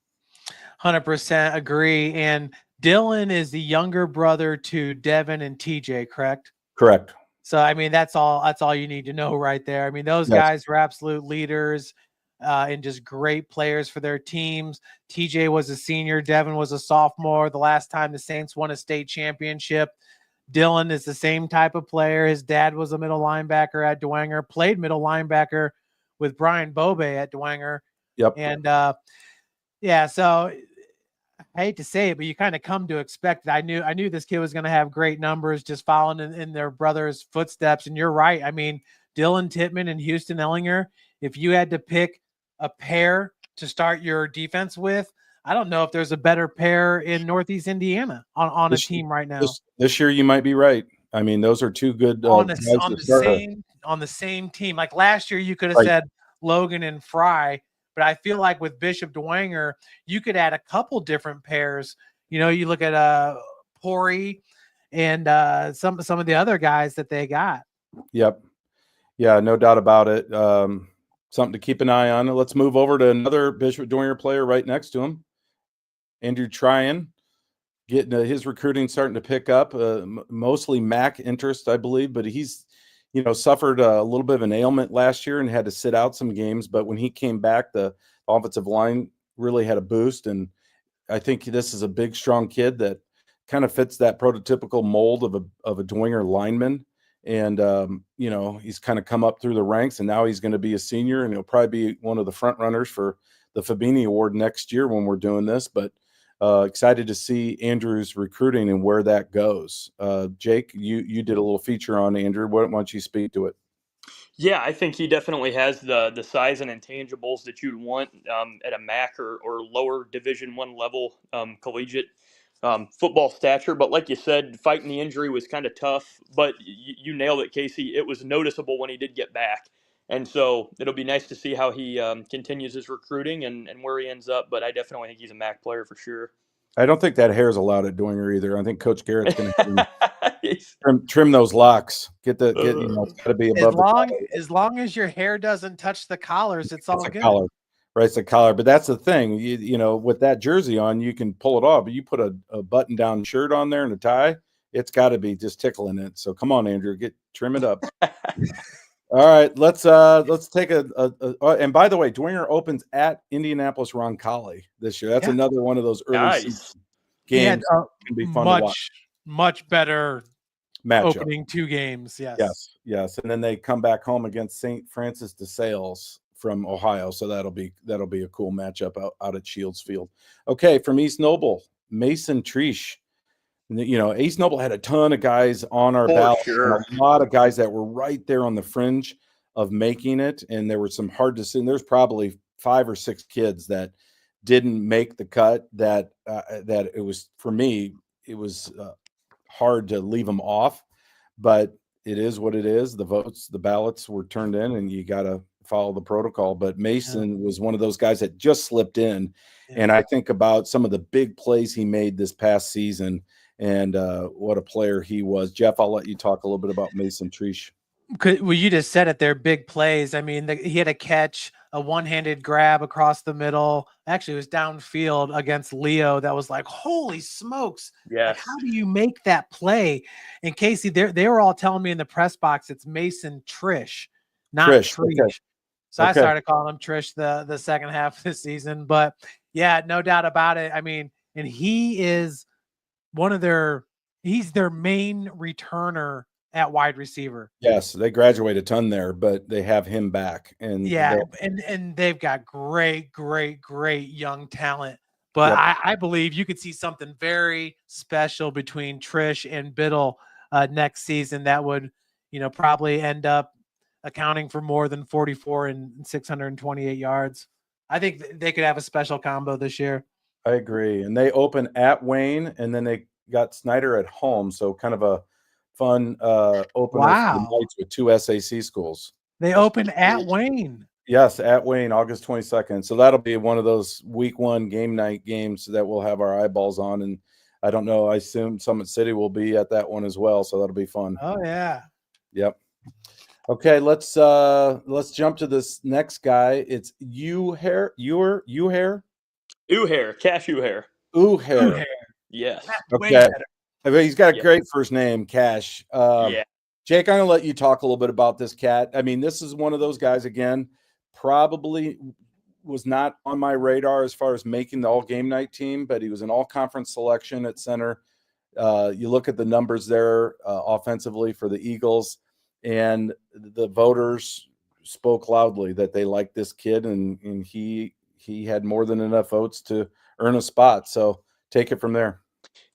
100% agree. And Dylan is the younger brother to Devin and TJ, correct? Correct. So, I mean, that's all you need to know right there. I mean, those guys are absolute leaders and just great players for their teams. TJ was a senior. Devin was a sophomore. The last time the Saints won a state championship. Dylan is the same type of player. His dad was a middle linebacker at Dwenger, played middle linebacker with Brian Bobe at Dwenger. Yep. And, so I hate to say it, but you kind of come to expect that. I knew this kid was going to have great numbers, just following in their brother's footsteps. And you're right. I mean, Dylan Tippmann and Houston Ellinger, if you had to pick a pair to start your defense with, I don't know if there's a better pair in Northeast Indiana on a team right now. This year, you might be right. I mean, those are two good on the same team. Like last year, you could have said Logan and Fry, but I feel like with Bishop Dwenger, you could add a couple different pairs. You know, you look at Pori, and some of the other guys that they got. Yep. Yeah, no doubt about it. Something to keep an eye on. Let's move over to another Bishop Dwenger player right next to him, Andrew Tryon. Getting his recruiting starting to pick up, mostly MAC interest, I believe, but he's, suffered a little bit of an ailment last year and had to sit out some games. But when he came back, the offensive line really had a boost. And I think this is a big, strong kid that kind of fits that prototypical mold of a Dwenger lineman. And, he's kind of come up through the ranks, and now he's going to be a senior, and he'll probably be one of the front runners for the Fabini Award next year when we're doing this. But excited to see Andrew's recruiting and where that goes. Jake, you did a little feature on Andrew. Why don't you speak to it? Yeah, I think he definitely has the size and intangibles that you'd want at a MAC or lower Division I level collegiate football stature. But like you said, fighting the injury was kind of tough. But you nailed it, Casey. It was noticeable when he did get back. And so it'll be nice to see how he continues his recruiting and where he ends up. But I definitely think he's a MAC player for sure. I don't think that hair is allowed at Dwenger either. I think Coach Garrett's going to trim those locks. It's got to be above as long as your hair doesn't touch the collars, it's all good. Collar. Right, it's a collar. But that's the thing. With that jersey on, you can pull it off. But you put a button-down shirt on there and a tie, it's got to be just tickling it. So come on, Andrew, trim it up. All right, let's take and by the way, Dwenger opens at Indianapolis Roncalli this year. That's another one of those early games. Can be fun to watch. Much better matchup. Opening 2 games. Yes. And then they come back home against St. Francis de Sales from Ohio. So that'll be a cool matchup out at Shields Field. Okay, from East Noble, Mason Triche. East Noble had a ton of guys on our ballot, and a lot of guys that were right there on the fringe of making it. And there were some hard decisions. There's probably 5 or 6 kids that didn't make the cut that it was, for me, it was hard to leave them off, but it is what it is. The ballots were turned in, and you got to follow the protocol. But Mason was one of those guys that just slipped in. And I think about some of the big plays he made this past season, and what a player he was. Jeff, I'll let you talk a little bit about Mason Triche. Well, you just said it. They're big plays. I mean, he had a catch, a one-handed grab across the middle. Actually, it was downfield against Leo. That was like, holy smokes. Yes. Like, how do you make that play? And Casey, they were all telling me in the press box, it's Mason Triche, not Triche. Okay. So I started calling him Triche the second half of the season. But yeah, no doubt about it. I mean, and he is he's their main returner at wide receiver. Yes, they graduate a ton there, but they have him back. And and they've got great young talent. But I believe you could see something very special between Triche and Biddle next season that would, probably end up accounting for more than 44 and 628 yards. I think they could have a special combo this year. I agree. And they open at Wayne, and then they got Snyder at home. So kind of a fun opener with 2 SAC schools. They open at Wayne. Yes, at Wayne, August 22nd. So that'll be one of those week 1 game night games that we'll have our eyeballs on. And I don't know, I assume Summit City will be at that one as well. So that'll be fun. Oh yeah. Yep. Okay, let's jump to this next guy. It's Uhair. Cash Uhair. Uhair. Yes. Okay. He's got a great first name, Cash. Jake, I'm going to let you talk a little bit about this cat. I mean, this is one of those guys, again, probably was not on my radar as far as making the ALL-Gamenight team, but he was an all-conference selection at center. You look at the numbers there offensively for the Eagles, and the voters spoke loudly that they liked this kid, and he had more than enough votes to earn a spot. So take it from there.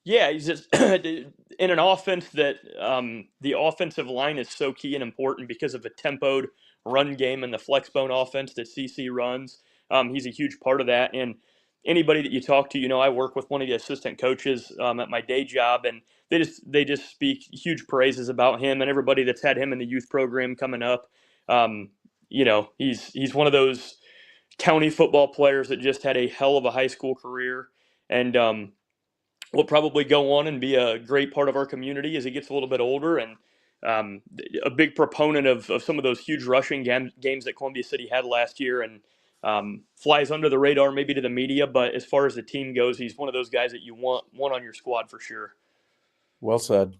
Yeah, he's just in an offense that the offensive line is so key and important because of the tempoed run game and the flexbone offense that CC runs. He's a huge part of that. And anybody that you talk to, I work with one of the assistant coaches at my day job, and they just speak huge praises about him and everybody that's had him in the youth program coming up. He's one of those county football players that just had a hell of a high school career, and will probably go on and be a great part of our community as he gets a little bit older, and a big proponent of some of those huge rushing games that Columbia City had last year, and flies under the radar maybe to the media. But as far as the team goes, he's one of those guys that you want on your squad for sure. Well said.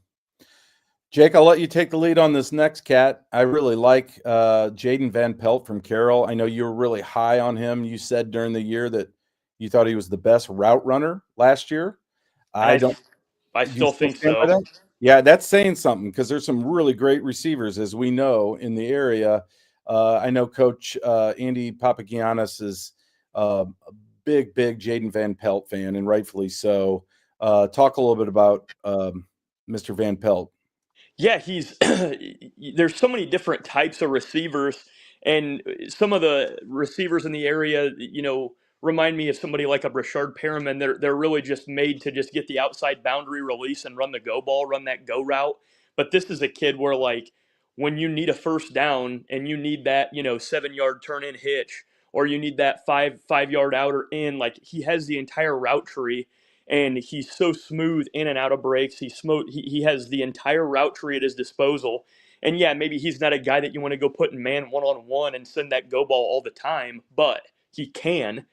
Jake, I'll let you take the lead on this next cat. I really like Jaden Van Pelt from Carroll. I know you were really high on him. You said during the year that you thought he was the best route runner last year. I You still think stand by so. that? Yeah, that's saying something because there's some really great receivers, as we know, in the area. I know Coach Andy Papagiannis is a big Jaden Van Pelt fan, and rightfully so. Talk a little bit about Mr. Van Pelt. Yeah, there's so many different types of receivers, and some of the receivers in the area, remind me of somebody like a Brashard Perriman. They're really just made to just get the outside boundary release and run the go ball, run that go route. But this is a kid where, like, when you need a first down and you need that 7-yard turn in hitch, or you need that 5-yard outer in, like, he has the entire route tree, and he's so smooth in and out of breaks. He has the entire route tree at his disposal. And yeah, maybe he's not a guy that you want to go put in man one-on-one and send that go ball all the time, but he can.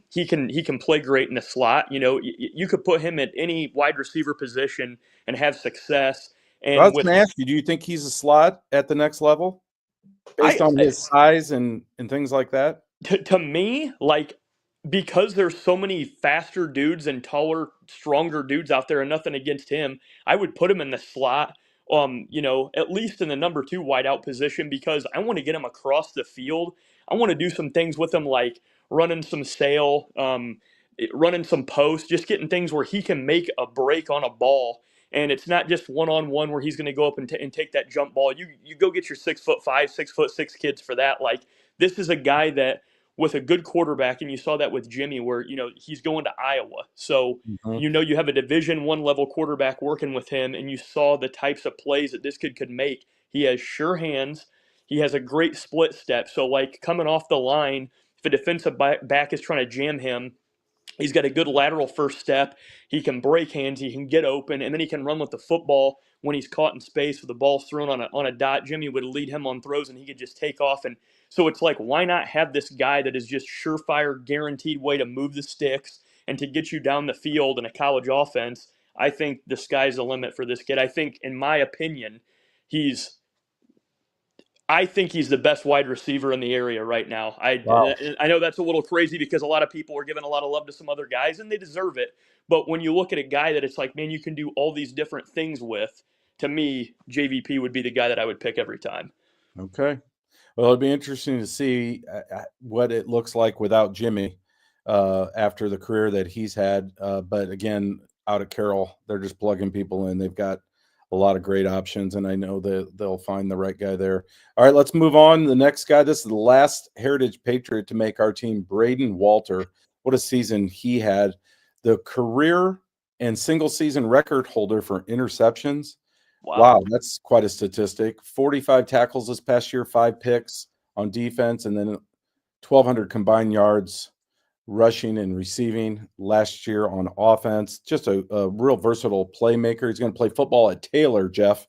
He can play great in the slot. You could put him at any wide receiver position and have success. I And was going to ask you, do you think he's a slot at the next level based I on his size and things like that? to me, like, because there's so many faster dudes and taller, stronger dudes out there, and nothing against him, I would put him in the slot, at least in the number 2 wideout position, because I want to get him across the field. I want to do some things with him, like running some sail, running some post, just getting things where he can make a break on a ball. And it's not just one-on-one where he's going to go up and take that jump ball. You go get your 6'5", 6'6" kids for that. Like, this is a guy that, with a good quarterback, and you saw that with Jimmy, where he's going to Iowa, so you have a Division I level quarterback working with him, and you saw the types of plays that this kid could make. He has sure hands. He has a great split step. So, like, coming off the line, if a defensive back is trying to jam him, he's got a good lateral first step. He can break hands. He can get open, and then he can run with the football when he's caught in space with the ball thrown on a dot. Jimmy would lead him on throws, and he could just take off. And so it's like, why not have this guy that is just surefire, guaranteed way to move the sticks and to get you down the field in a college offense? I think the sky's the limit for this kid. I think, in my opinion, he's the best wide receiver in the area right now. Wow. I know that's a little crazy because a lot of people are giving a lot of love to some other guys, and they deserve it. But when you look at a guy that it's like, man, you can do all these different things with, to me, JVP would be the guy that I would pick every time. Okay. Well, it'd be interesting to see what it looks like without Jimmy after the career that he's had. But again, out at Carroll, they're just plugging people in. They've got a lot of great options, and I know that they'll find the right guy there. All right, let's move on. The next guy, this is the last Heritage Patriot to make our team, Braden Walter. What a season he had. The career and single-season record holder for interceptions. Wow, that's quite a statistic. 45 tackles this past year, 5 picks on defense, and then 1,200 combined yards rushing and receiving last year on offense. Just a real versatile playmaker. He's going to play football at Taylor, Jeff.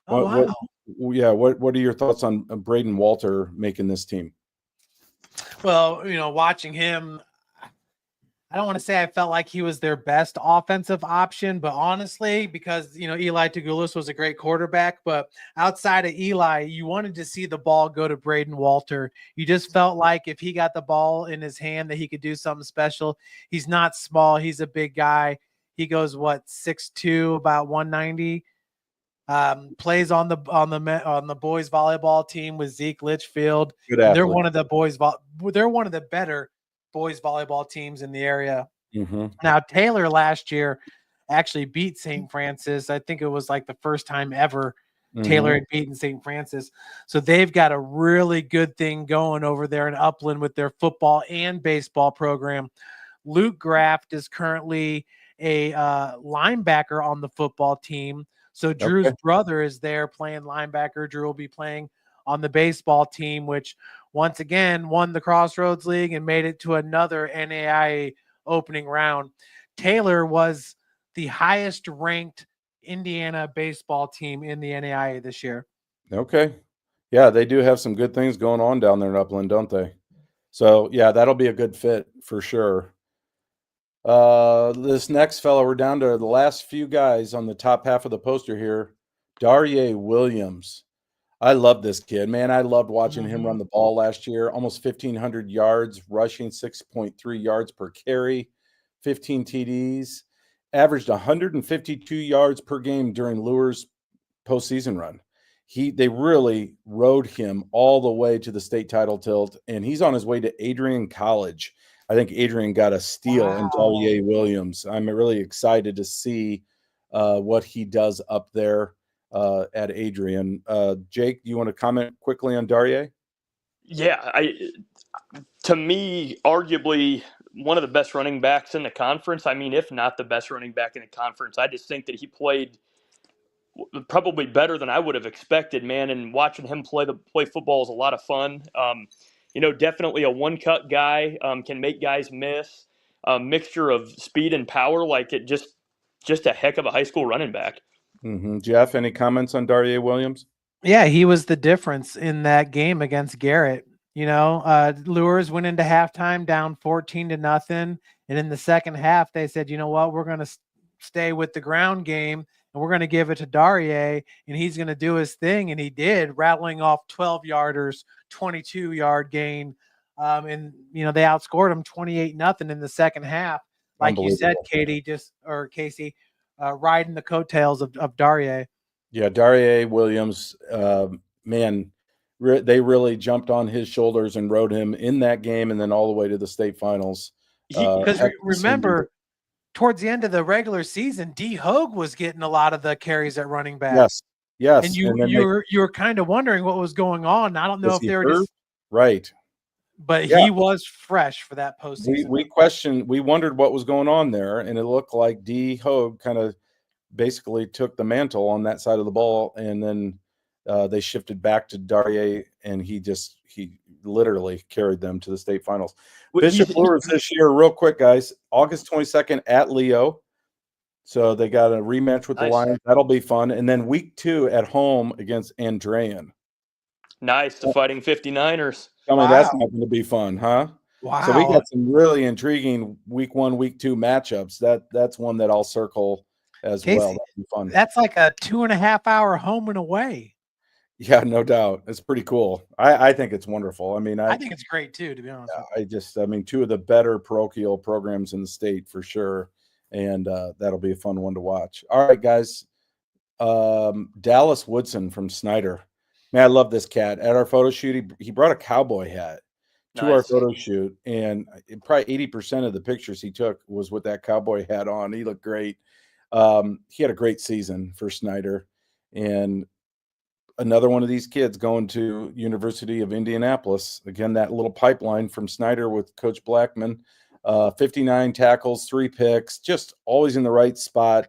Wow. What are your thoughts on Braden Walter making this team? Well, watching him, I don't want to say I felt like he was their best offensive option, but honestly, because, Eli Tagulis was a great quarterback, but outside of Eli, you wanted to see the ball go to Braden Walter. You just felt like if he got the ball in his hand that he could do something special. He's not small. He's a big guy. He goes, 6'2", about 190. Plays on the boys volleyball team with Zeke Litchfield. They're one of the better boys volleyball teams in the area. Now, Taylor last year actually beat St. Francis. I think it was like the first time ever Taylor had beaten St. Francis. So they've got a really good thing going over there in Upland with their football and baseball program. Luke Graft is currently a linebacker on the football team. So Drew's brother is there playing linebacker. Drew will be playing on the baseball team, which once again won the Crossroads League and made it to another NAIA opening round. Taylor was the highest ranked Indiana baseball team in the NAIA this year. Okay. Yeah, they do have some good things going on down there in Upland, don't they? So, yeah, that'll be a good fit for sure. This next fellow, we're down to the last few guys on the top half of the poster here. Darye Williams. I love this kid, man. I loved watching him run the ball last year. Almost 1,500 yards, rushing 6.3 yards per carry, 15 TDs, averaged 152 yards per game during Lure's postseason run. They really rode him all the way to the state title tilt, and he's on his way to Adrian College. I think Adrian got a steal in Darye Williams. I'm really excited to see what he does up there at Adrian. Jake, do you want to comment quickly on Darye? Yeah, to me, arguably one of the best running backs in the conference. I mean, if not the best running back in the conference. I just think that he played probably better than I would have expected, man. And watching him play football is a lot of fun. Definitely a one-cut guy, can make guys miss. A mixture of speed and power, like it just a heck of a high school running back. Mm-hmm. Jeff, any comments on Darye Williams? Yeah, he was the difference in that game against Garrett. Lures went into halftime down 14-0. And in the second half, they said, you know what, we're going to stay with the ground game and we're going to give it to Darye and he's going to do his thing. And he did, rattling off 12-yarders, 22-yard gain. They outscored him 28-0 in the second half. Like you said, Casey, riding the coattails of Darye. Yeah, Darye Williams, man, they really jumped on his shoulders and rode him in that game and then all the way to the state finals. Because remember, towards the end of the regular season, D. Hogue was getting a lot of the carries at running back. Yes. And you were kind of wondering what was going on. I don't know if they were just right. But he was fresh for that postseason. We wondered what was going on there, and it looked like D. Hogue kind of basically took the mantle on that side of the ball, and then they shifted back to Darye, and he literally carried them to the state finals. Bishop Lures this year, real quick, guys, August 22nd at Leo. So they got a rematch with the Lions. That'll be fun. And then week 2 at home against Andrean. Nice, the Fighting 59ers. Tell me that's not going to be fun, huh? Wow. So we got some really intriguing week 1, week 2 matchups. That's one that I'll circle as well. That'd be fun. That's like a 2.5-hour home and away. Yeah, no doubt. It's pretty cool. I think it's wonderful. I mean, I think it's great too, to be honest. Two of the better parochial programs in the state for sure. And that'll be a fun one to watch. All right, guys. Dallas Woodson from Snyder. Man, I love this cat. At our photo shoot, he brought a cowboy hat to our photo shoot, and probably 80% of the pictures he took was with that cowboy hat on. He looked great. He had a great season for Snyder, and another one of these kids going to University of Indianapolis. Again, that little pipeline from Snyder with Coach Blackman. 59 tackles, 3 picks, just always in the right spot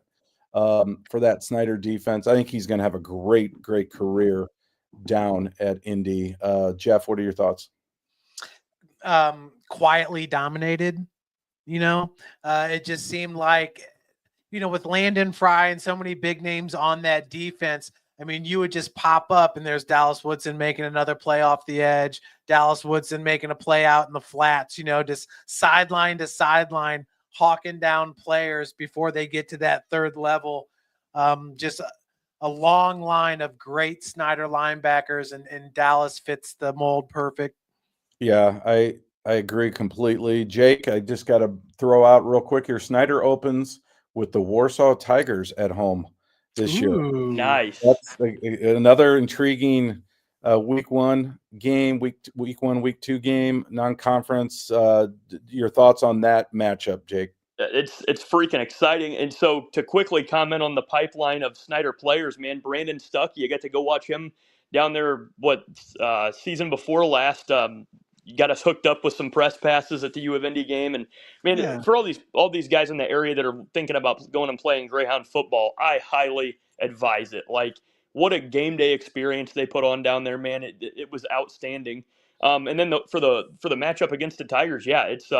for that Snyder defense. I think he's going to have a great, great career down at Indy. Jeff, what are your thoughts? Quietly dominated, it just seemed like, with Landon Fry and so many big names on that defense, I mean, you would just pop up and there's Dallas Woodson making another play off the edge, Dallas Woodson making a play out in the flats, just sideline to sideline, hawking down players before they get to that third level. Just a long line of great Snyder linebackers, and Dallas fits the mold perfect. Yeah, I agree completely. Jake, I just got to throw out real quick here. Snyder opens with the Warsaw Tigers at home this year. Nice. That's another intriguing week 1 game, week 1, week 2 game, non-conference. Your thoughts on that matchup, Jake? It's freaking exciting. And so to quickly comment on the pipeline of Snyder players, man, Brandon Stuckey, you got to go watch him down there, season before last. You got us hooked up with some press passes at the U of Indy game. And man, for all these guys in the area that are thinking about going and playing Greyhound football, I highly advise it. Like, what a game day experience they put on down there, man. It was outstanding. And then for the matchup against the Tigers, it's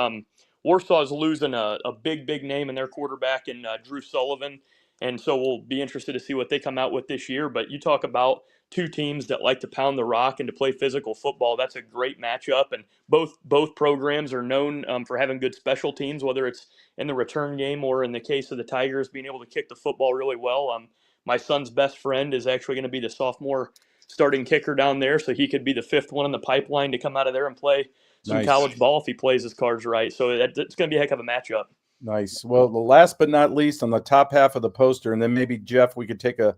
Warsaw's losing a big name in their quarterback in Drew Sullivan. And so we'll be interested to see what they come out with this year. But you talk about two teams that like to pound the rock and to play physical football. That's a great matchup. And both programs are known for having good special teams, whether it's in the return game or in the case of the Tigers being able to kick the football really well. My son's best friend is actually going to be the sophomore starting kicker down there, so he could be the fifth one in the pipeline to come out of there and play some Nice. college ball if he plays his cards right. So it's going to be a heck of a matchup. Nice. Well, the last but not least, on the top half of the poster, and then maybe, Jeff, we could take a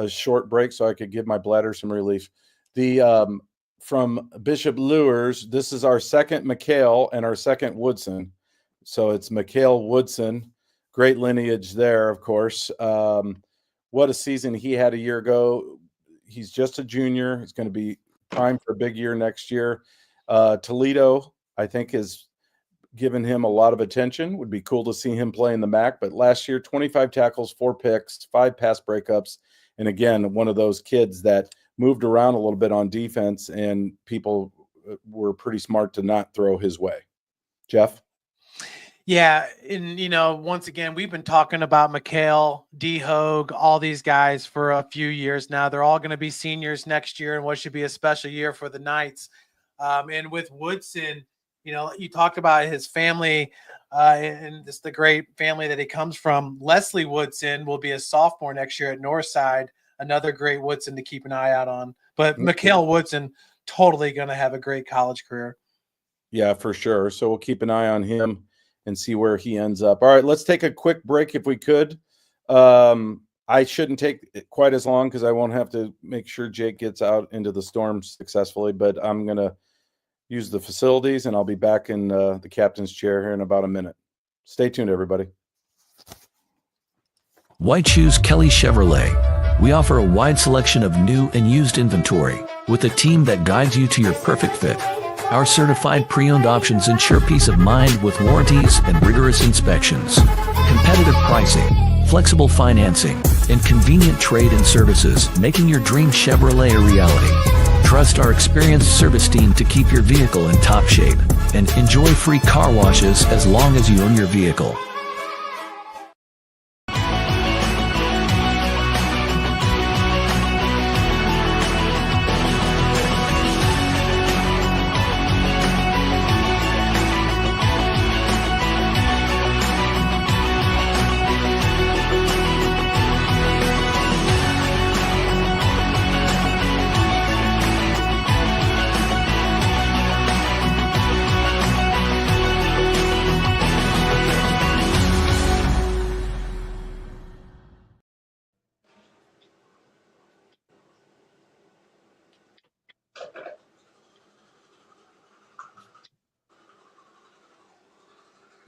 short break so I could give my bladder some relief. From Bishop Lures, this is our second McHale and our second Woodson. So it's McHale Woodson. Great lineage there, of course. What a season he had a year ago. He's just a junior. He's going to be primed for a big year next year. Toledo, I think, has given him a lot of attention. Would be cool to see him play in the MAC. But last year, 25 tackles, 4 picks, 5 pass breakups. And again, one of those kids that moved around a little bit on defense, and people were pretty smart to not throw his way. Jeff? Yeah, and once again, we've been talking about McHale, D. Hogue, all these guys for a few years now. They're all going to be seniors next year, and what should be a special year for the Knights. And with Woodson, you talked about his family and just the great family that he comes from. Leslie Woodson will be a sophomore next year at Northside, another great Woodson to keep an eye out on. But McHale Woodson, totally going to have a great college career. Yeah, for sure. So we'll keep an eye on him and see where he ends up. All right, let's take a quick break if we could. I shouldn't take quite as long because I won't have to make sure Jake gets out into the storm successfully, but I'm going to use the facilities, and I'll be back in the captain's chair here in about a minute. Stay tuned, everybody. White Shoes Kelly Chevrolet. We offer a wide selection of new and used inventory with a team that guides you to your perfect fit. Our certified pre-owned options ensure peace of mind with warranties and rigorous inspections. Competitive pricing, flexible financing, and convenient trade and services, making your dream Chevrolet a reality. Trust our experienced service team to keep your vehicle in top shape, and enjoy free car washes as long as you own your vehicle.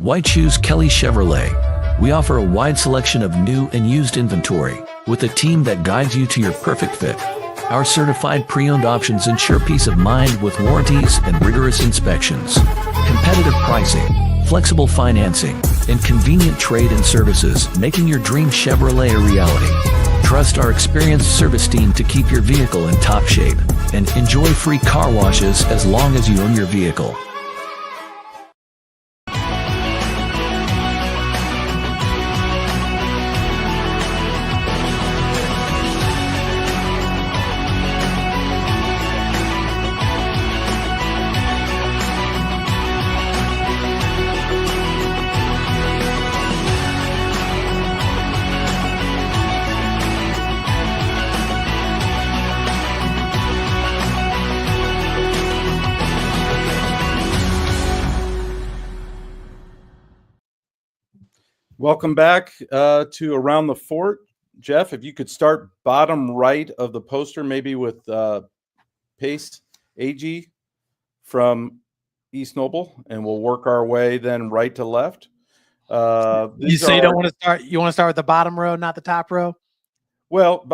White Shoes Kelly Chevrolet. We offer a wide selection of new and used inventory with a team that guides you to your perfect fit. Our certified pre-owned options ensure peace of mind with warranties and rigorous inspections. Competitive pricing, flexible financing, and convenient trade and services, making your dream Chevrolet a reality. Trust our experienced service team to keep your vehicle in top shape, and enjoy free car washes as long as you own your vehicle. Welcome back to Around the Fort. Jeff, if you could start bottom right of the poster, maybe with Pace AG from East Noble, and we'll work our way then right to left. You say you don't want to start. You want to start with the bottom row, not the top row. Well,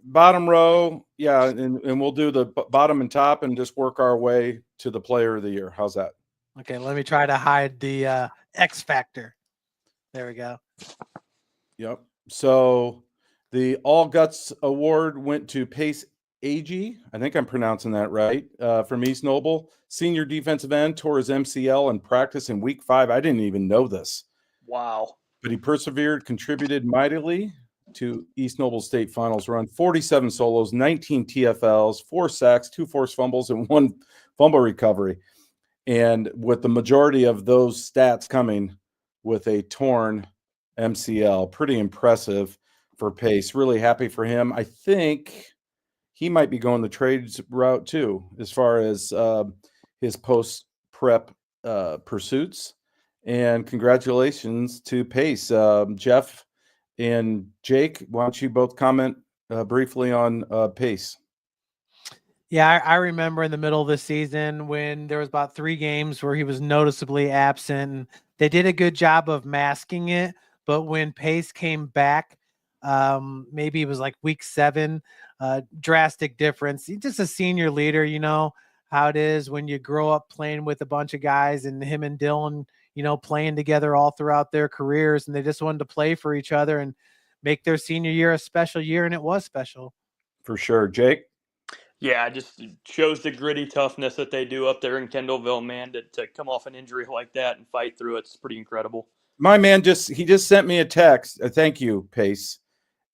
bottom row, yeah, and we'll do the bottom and top, and just work our way to the Player of the Year. How's that? Okay, let me try to hide the X factor. There we go. Yep. So the All Guts Award went to Pace Agee, I think I'm pronouncing that right, from East Noble, senior defensive end, tore his MCL in practice in week 5. I didn't even know this. Wow. But he persevered, contributed mightily to East Noble State Finals run. 47 solos, 19 TFLs, 4 sacks, 2 forced fumbles, and 1 fumble recovery. And with the majority of those stats coming with a torn MCL, pretty impressive for Pace. Really happy for him. I think he might be going the trades route too, as far as his post-prep pursuits. And congratulations to Pace. Jeff and Jake, why don't you both comment briefly on Pace? Yeah, I remember in the middle of the season when there was about 3 games where he was noticeably absent. They did a good job of masking it, but when Pace came back, maybe it was like week 7, drastic difference. He's just a senior leader, you know how it is when you grow up playing with a bunch of guys, and him and Dylan, you know, playing together all throughout their careers, and they just wanted to play for each other and make their senior year a special year, and it was special. For sure. Jake? Yeah, just shows the gritty toughness that they do up there in Kendallville, man, to come off an injury like that and fight through it's pretty incredible. My man just sent me a text. Thank you, Pace.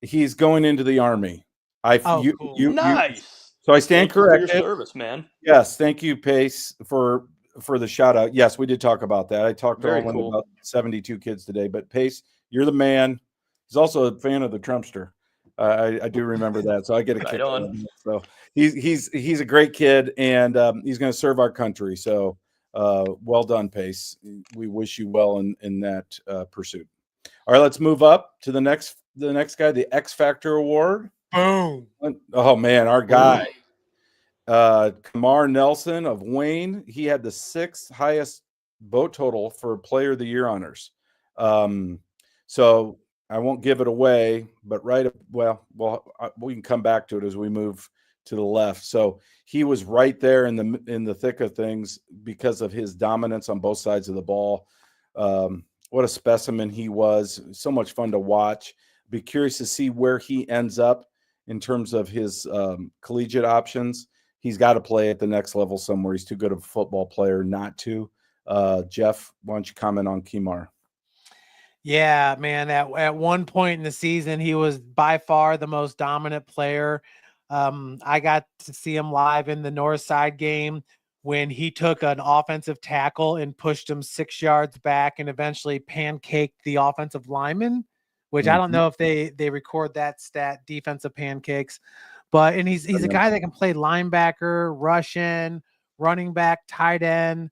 He's going into the Army. Cool. Nice. So I stand corrected. For your service, man. Yes, thank you, Pace, for the shout out. Yes, we did talk about that. I talked to Olin about 72 kids today, but Pace, you're the man. He's also a fan of the Trumpster. I do remember that, so I get a kick out of it. So he's a great kid, and he's going to serve our country. So well done, Pace. We wish you well in that pursuit. All right, let's move up to the next guy, the X Factor Award. Boom. Oh man, our guy. Kamar Nelson of Wayne. He had the 6th highest vote total for Player of the Year honors. So I won't give it away, but we can come back to it as we move to the left. So he was right there in the thick of things because of his dominance on both sides of the ball. What a specimen he was. So much fun to watch. Be curious to see where he ends up in terms of his collegiate options. He's got to play at the next level somewhere. He's too good of a football player not to. Jeff, why don't you comment on Kimar? Yeah, man. At one point in the season, he was by far the most dominant player. I got to see him live in the North Side game when he took an offensive tackle and pushed him 6 yards back and eventually pancaked the offensive lineman, which I don't know if they record that stat, defensive pancakes. And he's a guy that can play linebacker, Russian, running back, tight end.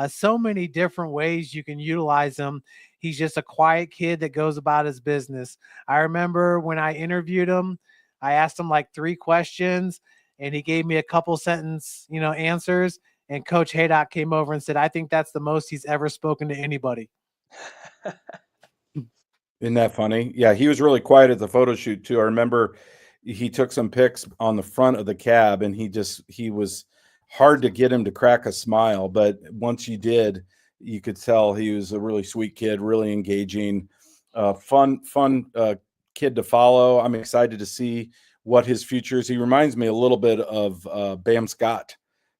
So many different ways you can utilize him. He's just a quiet kid that goes about his business. I remember when I interviewed him, I asked him like 3 questions, and he gave me a couple sentence, answers. And Coach Haydock came over and said, "I think that's the most he's ever spoken to anybody." Isn't that funny? Yeah, he was really quiet at the photo shoot too. I remember he took some pics on the front of the cab, and he was hard to get him to crack a smile. But once you did, you could tell he was a really sweet kid, really engaging, fun kid to follow. I'm excited to see what his future is. He reminds me a little bit of Bam Scott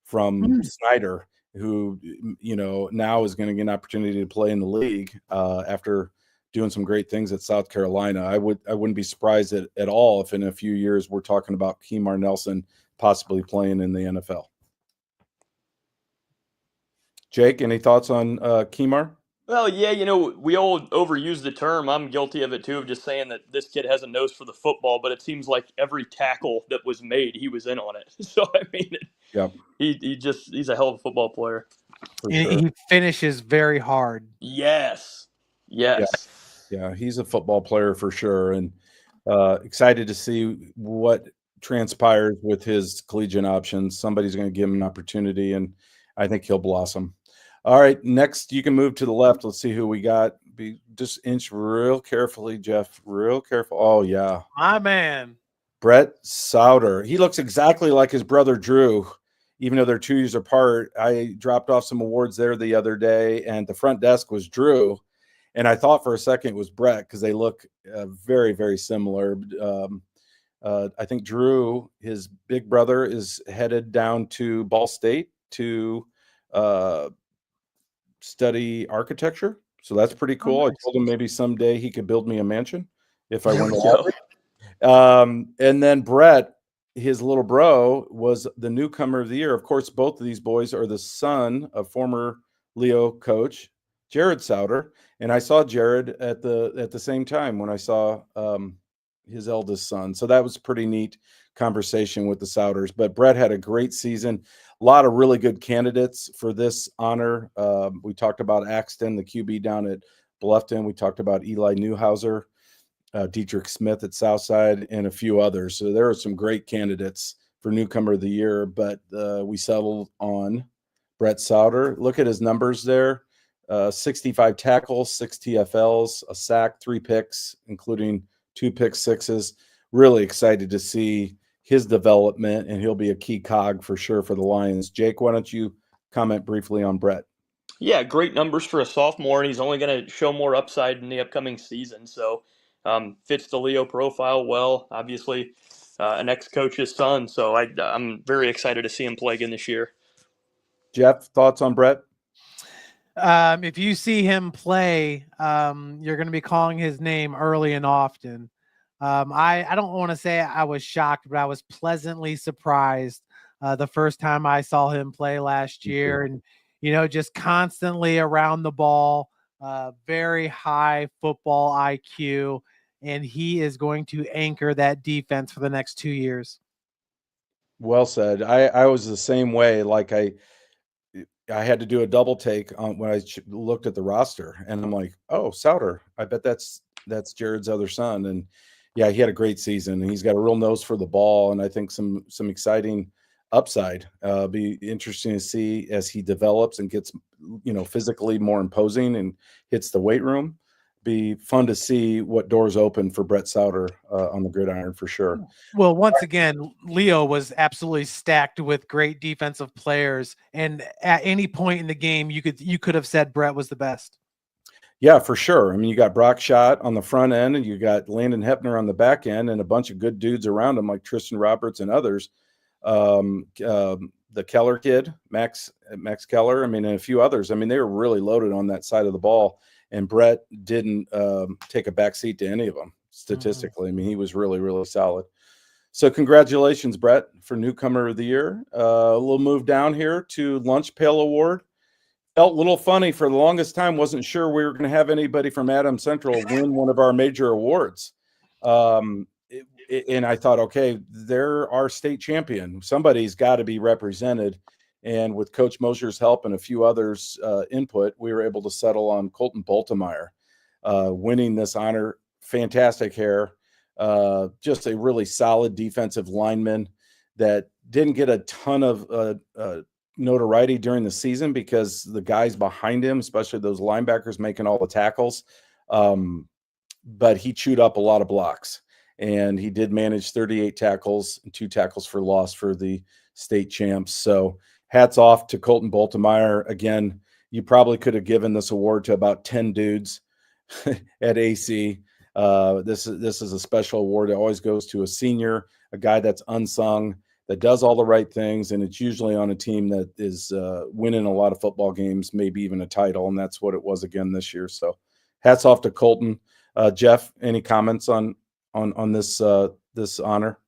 from Snyder, who, now is going to get an opportunity to play in the league after doing some great things at South Carolina. I wouldn't be surprised at all if in a few years we're talking about Kimar Nelson possibly playing in the NFL. Jake, any thoughts on Kimar? Well, yeah, we all overuse the term. I'm guilty of it too, of just saying that this kid has a nose for the football, but it seems like every tackle that was made, he was in on it. So, I mean, yep. He's a hell of a football player. For sure. He finishes very hard. Yes. Yeah, he's a football player for sure. And excited to see what transpires with his collegiate options. Somebody's going to give him an opportunity, and I think he'll blossom. All right, next you can move to the left. Let's see who we got. Just inch real carefully, Jeff. Real careful. Oh, yeah. My man. Brett Sauter. He looks exactly like his brother Drew, even though they're 2 years apart. I dropped off some awards there the other day, and the front desk was Drew. And I thought for a second it was Brett because they look very, very similar. I think Drew, his big brother, is headed down to Ball State to study architecture. So that's pretty cool. nice. I told him maybe someday he could build me a mansion if I There win the we go. lottery. And then Brett, his little bro, was the newcomer of the year. Of course, both of these boys are the son of former Leo coach Jared Souter, and I saw Jared at the same time when I saw his eldest son. So that was a pretty neat conversation with the Souders. But Brett had a great season. A lot of really good candidates for this honor. We talked about Axton, the QB down at Bluffton. We talked about Eli Newhouser, Dietrich Smith at Southside, and a few others. So there are some great candidates for newcomer of the year, but we settled on Brett Souter. Look at his numbers there. 65 tackles, 6 TFLs, a sack, 3 picks, including 2 pick sixes. Really excited to see his development, and he'll be a key cog for sure for the Lions. Jake, why don't you comment briefly on Brett? Yeah, great numbers for a sophomore, and he's only going to show more upside in the upcoming season. So fits the Leo profile well. Obviously, an ex-coach's son. So I'm very excited to see him play again this year. Jeff, thoughts on Brett? If you see him play, you're going to be calling his name early and often. I don't want to say I was shocked, but I was pleasantly surprised the first time I saw him play last year. And, just constantly around the ball, very high football IQ, and he is going to anchor that defense for the next 2 years. Well said. I was the same way. Like I had to do a double take on when I looked at the roster, and I'm like, oh, Souter, I bet that's Jared's other son. And yeah, he had a great season, and he's got a real nose for the ball, and I think some exciting upside. Be interesting to see as he develops and gets, physically more imposing and hits the weight room. Be fun to see what doors open for Brett Souter on the gridiron for sure. Well, once again, Leo was absolutely stacked with great defensive players, and at any point in the game, you could have said Brett was the best. Yeah, for sure. I mean, you got Brock Schott on the front end, and you got Landon Hepner on the back end, and a bunch of good dudes around him like Tristan Roberts and others. The Keller kid, Max Keller, and a few others. They were really loaded on that side of the ball, and Brett didn't take a backseat to any of them statistically. He was really, really solid. So congratulations, Brett, for newcomer of the year. We'll move down here to Lunch Pail Award. Felt a little funny for the longest time. Wasn't sure we were going to have anybody from Adams Central win one of our major awards. And I thought, okay, they're our state champion. Somebody's got to be represented. And with Coach Mosier's help and a few others' input, we were able to settle on Colton Boltemeyer winning this honor. Fantastic hair. Just a really solid defensive lineman that didn't get a ton of notoriety during the season because the guys behind him, especially those linebackers making all the tackles, but he chewed up a lot of blocks. And he did manage 38 tackles and 2 tackles for loss for the state champs. So hats off to Colton Boltemeyer. Again, you probably could have given this award to about 10 dudes at AC. This is a special award. It always goes to a senior, a guy that's unsung, that does all the right things, and it's usually on a team that is winning a lot of football games, maybe even a title, and that's what it was again this year. So hats off to Colton. Jeff, any comments on this honor?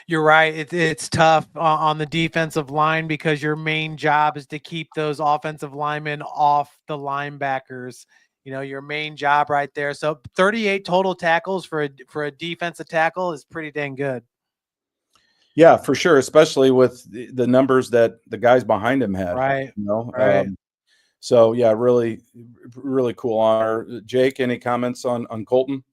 You're right. It's tough on the defensive line because your main job is to keep those offensive linemen off the linebackers. Your main job right there. So 38 total tackles for a defensive tackle is pretty dang good. Yeah, for sure, especially with the numbers that the guys behind him had. Right. Right. So yeah, really, really cool honor. Jake, any comments on Colton?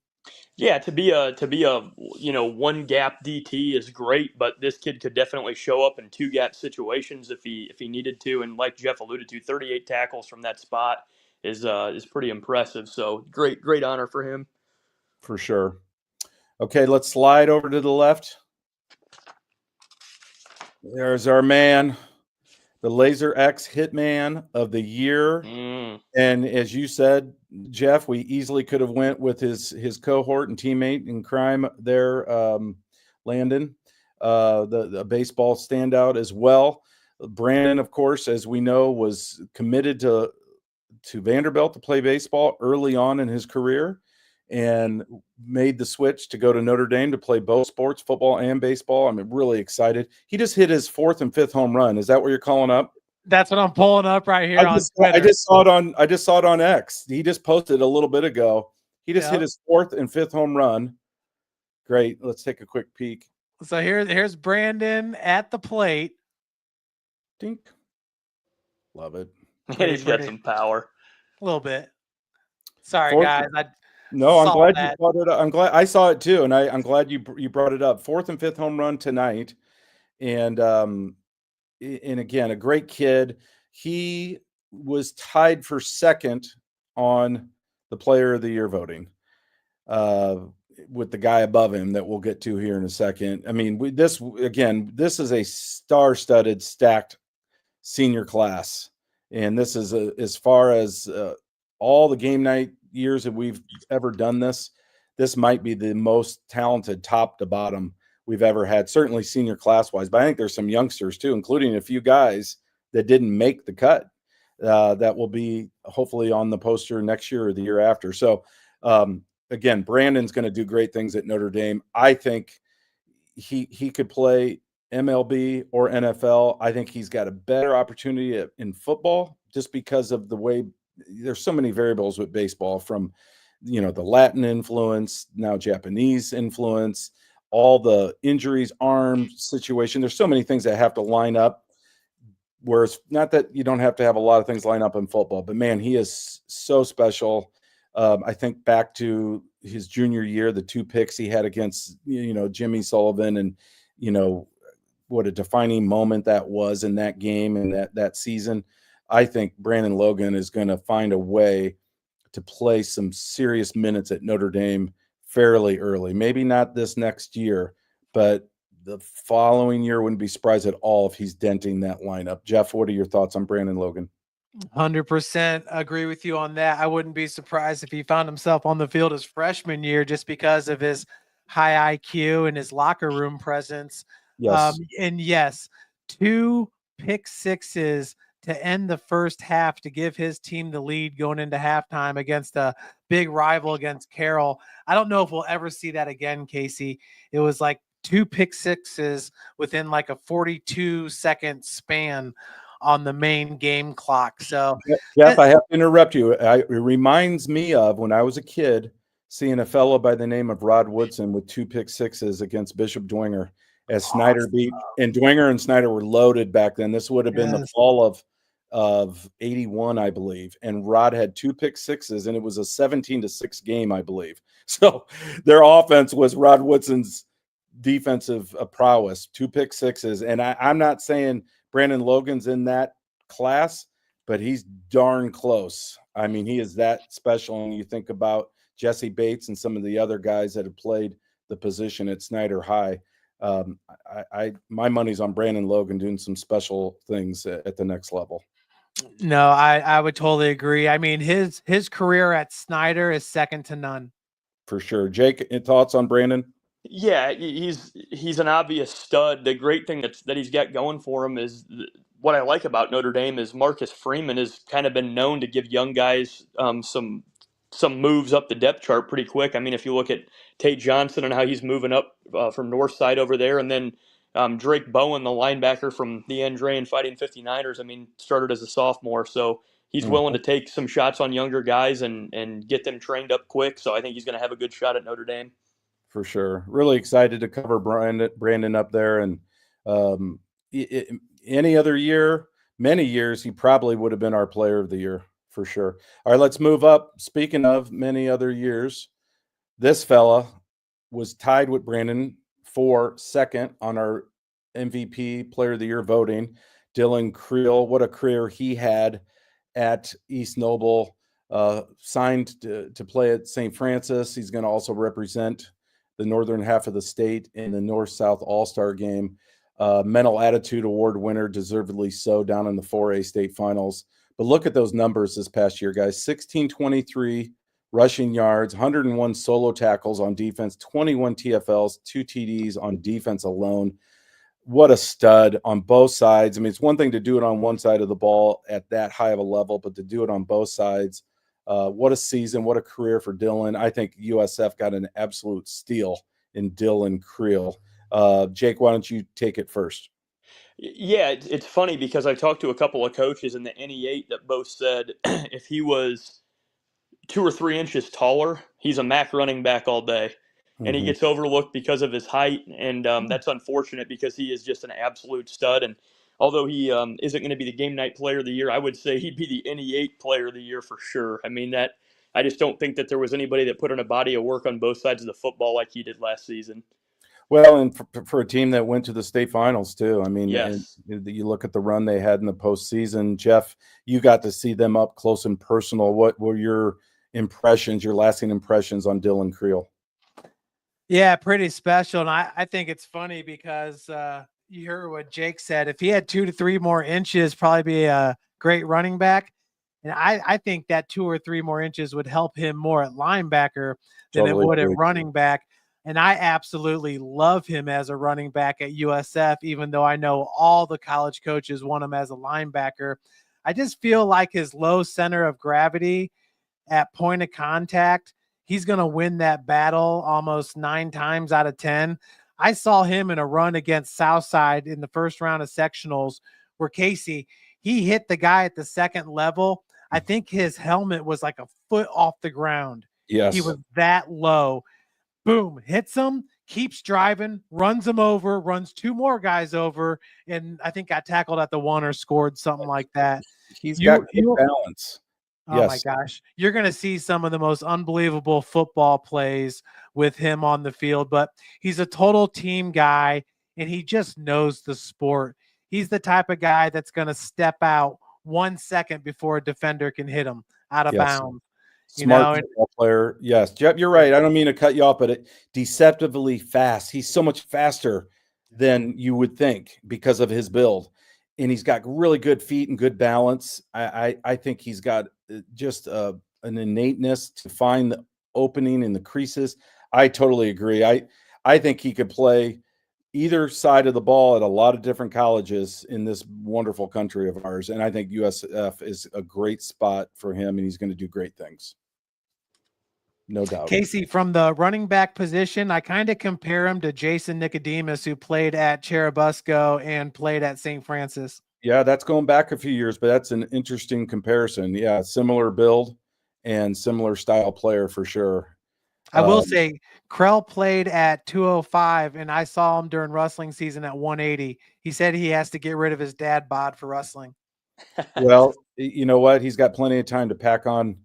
Yeah, to be a one gap DT is great, but this kid could definitely show up in 2 gap situations if he needed to. And like Jeff alluded to, 38 tackles from that spot is pretty impressive. So great honor for him. For sure. Okay, let's slide over to the left. There's our man, the Laser X Hitman of the year. And as you said, Jeff, we easily could have went with his cohort and teammate in crime there, Landon, the baseball standout as well. Brandon, of course, as we know, was committed to Vanderbilt to play baseball early on in his career and made the switch to go to Notre Dame to play both sports, football and baseball. I'm really excited. He just hit his 4th and 5th home run. Is that what you're calling up? That's what I'm pulling up right here on Twitter. I just saw it on X. He just posted a little bit ago. He just hit his 4th and 5th home run. Great. Let's take a quick peek. So here's Brandon at the plate. Dink. Love it. And he's got some power. A little bit. Sorry, guys. I'm glad you brought it up. I'm glad I saw it too, and I'm glad you brought it up. 4th and 5th home run tonight, and again, a great kid. He was tied for 2nd on the Player of the Year voting, with the guy above him that we'll get to here in a second. I mean, this is a star-studded, stacked senior class, and this is as far as all the game night years that we've ever done this might be the most talented top to bottom we've ever had, certainly senior class wise, but I think there's some youngsters too, including a few guys that didn't make the cut that will be hopefully on the poster next year or the year after. So again, Brandon's going to do great things at Notre Dame. I think he could play MLB or NFL. I think he's got a better opportunity in football just because of the way there's so many variables with baseball, from the Latin influence, now Japanese influence, all the injuries, arm situation. There's so many things that have to line up, where it's not that you don't have to have a lot of things line up in football, but man, he is so special. I think back to his junior year, the 2 picks he had against, Jimmy Sullivan, and, what a defining moment that was in that game and that season. I think Brandon Logan is going to find a way to play some serious minutes at Notre Dame fairly early. Maybe not this next year, but the following year. Wouldn't be surprised at all if he's denting that lineup. Jeff, what are your thoughts on Brandon Logan? 100% agree with you on that. I wouldn't be surprised if he found himself on the field his freshman year just because of his high IQ and his locker room presence. Yes. And yes, 2 pick sixes to end the first half to give his team the lead going into halftime against a big rival against Carroll. I don't know if we'll ever see that again, Casey. It was like 2 pick sixes within like a 42-second span on the main game clock. So Jeff, I have to interrupt you. It reminds me of when I was a kid seeing a fellow by the name of Rod Woodson with 2 pick sixes against Bishop Dwinger, as Snyder beat, and Dwinger and Snyder were loaded back then. This would have been the fall of 81, I believe. And Rod had 2 pick sixes, and it was a 17-6 game, I believe. So their offense was Rod Woodson's defensive prowess, 2 pick sixes. And I'm not saying Brandon Logan's in that class, but he's darn close. I mean, he is that special. And you think about Jesse Bates and some of the other guys that have played the position at Snyder High. My money's on Brandon Logan doing some special things at the next level. No, I would totally agree. I mean, his career at Snyder is second to none. For sure. Jake, any thoughts on Brandon? Yeah, he's an obvious stud. The great thing that he's got going for him is what I like about Notre Dame is Marcus Freeman has kind of been known to give young guys some moves up the depth chart pretty quick. I mean, if you look at Tate Johnson and how he's moving up from north side over there, and then Drake Bowen, the linebacker from the Andrean Fighting 59ers, I mean, started as a sophomore, so he's willing to take some shots on younger guys and get them trained up quick. So I think he's going to have a good shot at Notre Dame. For sure. Really excited to cover Brandon up there. And any other year, many years, he probably would have been our player of the year for sure. All right, let's move up. Speaking of many other years, this fella was tied with Brandon for second on our MVP player of the year voting. Dylan Creel, what a career he had at East Noble, signed to play at St. Francis. He's going to also represent the northern half of the state in the North-South All-Star game. Mental Attitude Award winner, deservedly so, down in the 4A state finals. But look at those numbers this past year, guys. 1623 rushing yards, 101 solo tackles on defense, 21 TFLs, 2 TDs on defense alone. What a stud on both sides. I mean, it's one thing to do it on one side of the ball at that high of a level, but to do it on both sides, what a season, what a career for Dylan. I think USF got an absolute steal in Dylan Creel. Jake, why don't you take it first? Yeah, it's funny because I talked to a couple of coaches in the NE8 that both said if he was 2 or 3 inches taller, he's a MAC running back all day. And he Mhm. gets overlooked because of his height, and that's unfortunate because he is just an absolute stud. And although he isn't going to be the game night player of the year, I would say he'd be the NE8 player of the year for sure. I mean, that I just don't think that there was anybody that put in a body of work on both sides of the football like he did last season. Well, and for a team that went to the state finals too. I mean, and Yes. you look at the run they had in the postseason. Jeff, you got to see them up close and personal. What were your impressions, your lasting impressions on Dylan Creel? Yeah, pretty special. And I think it's funny because you heard what Jake said. If he had 2 to 3 more inches, probably be a great running back. And I think that 2 or 3 more inches would help him more at linebacker than it Totally would agree. at running back. And I absolutely love him as a running back at USF, even though I know all the college coaches want him as a linebacker. I just feel like his low center of gravity at point of contact, he's going to win that battle almost 9 times out of 10. I saw him in a run against Southside in the first round of sectionals where Casey, he hit the guy at the second level. I think his helmet was like a foot off the ground. Yes. He was that low. Boom, hits him, keeps driving, runs him over, runs 2 more guys over, and I think got tackled at the 1 or scored something like that. He's got good You balance. Oh my Yes. gosh. You're going to see some of the most unbelievable football plays with him on the field, but he's a total team guy and he just knows the sport. He's the type of guy that's going to step out 1 second before a defender can hit him out of Yes. bounds. Smart And football player. Yes. Jeff, you're right. I don't mean to cut you off, but deceptively fast. He's so much faster than you would think because of his build. And he's got really good feet and good balance. I think he's got just an innateness to find the opening in the creases. I totally agree. I think he could play either side of the ball at a lot of different colleges in this wonderful country of ours. And I think USF is a great spot for him, and he's going to do great things. No doubt. Casey, from the running back position, I kind of compare him to Jason Nicodemus, who played at Cherubusco and played at St. Francis. Yeah, that's going back a few years, but that's an interesting comparison. Yeah, similar build and similar style player for sure. I will say Krell played at 205, and I saw him during wrestling season at 180. He said he has to get rid of his dad bod for wrestling. Well, you know what? He's got plenty of time to pack on,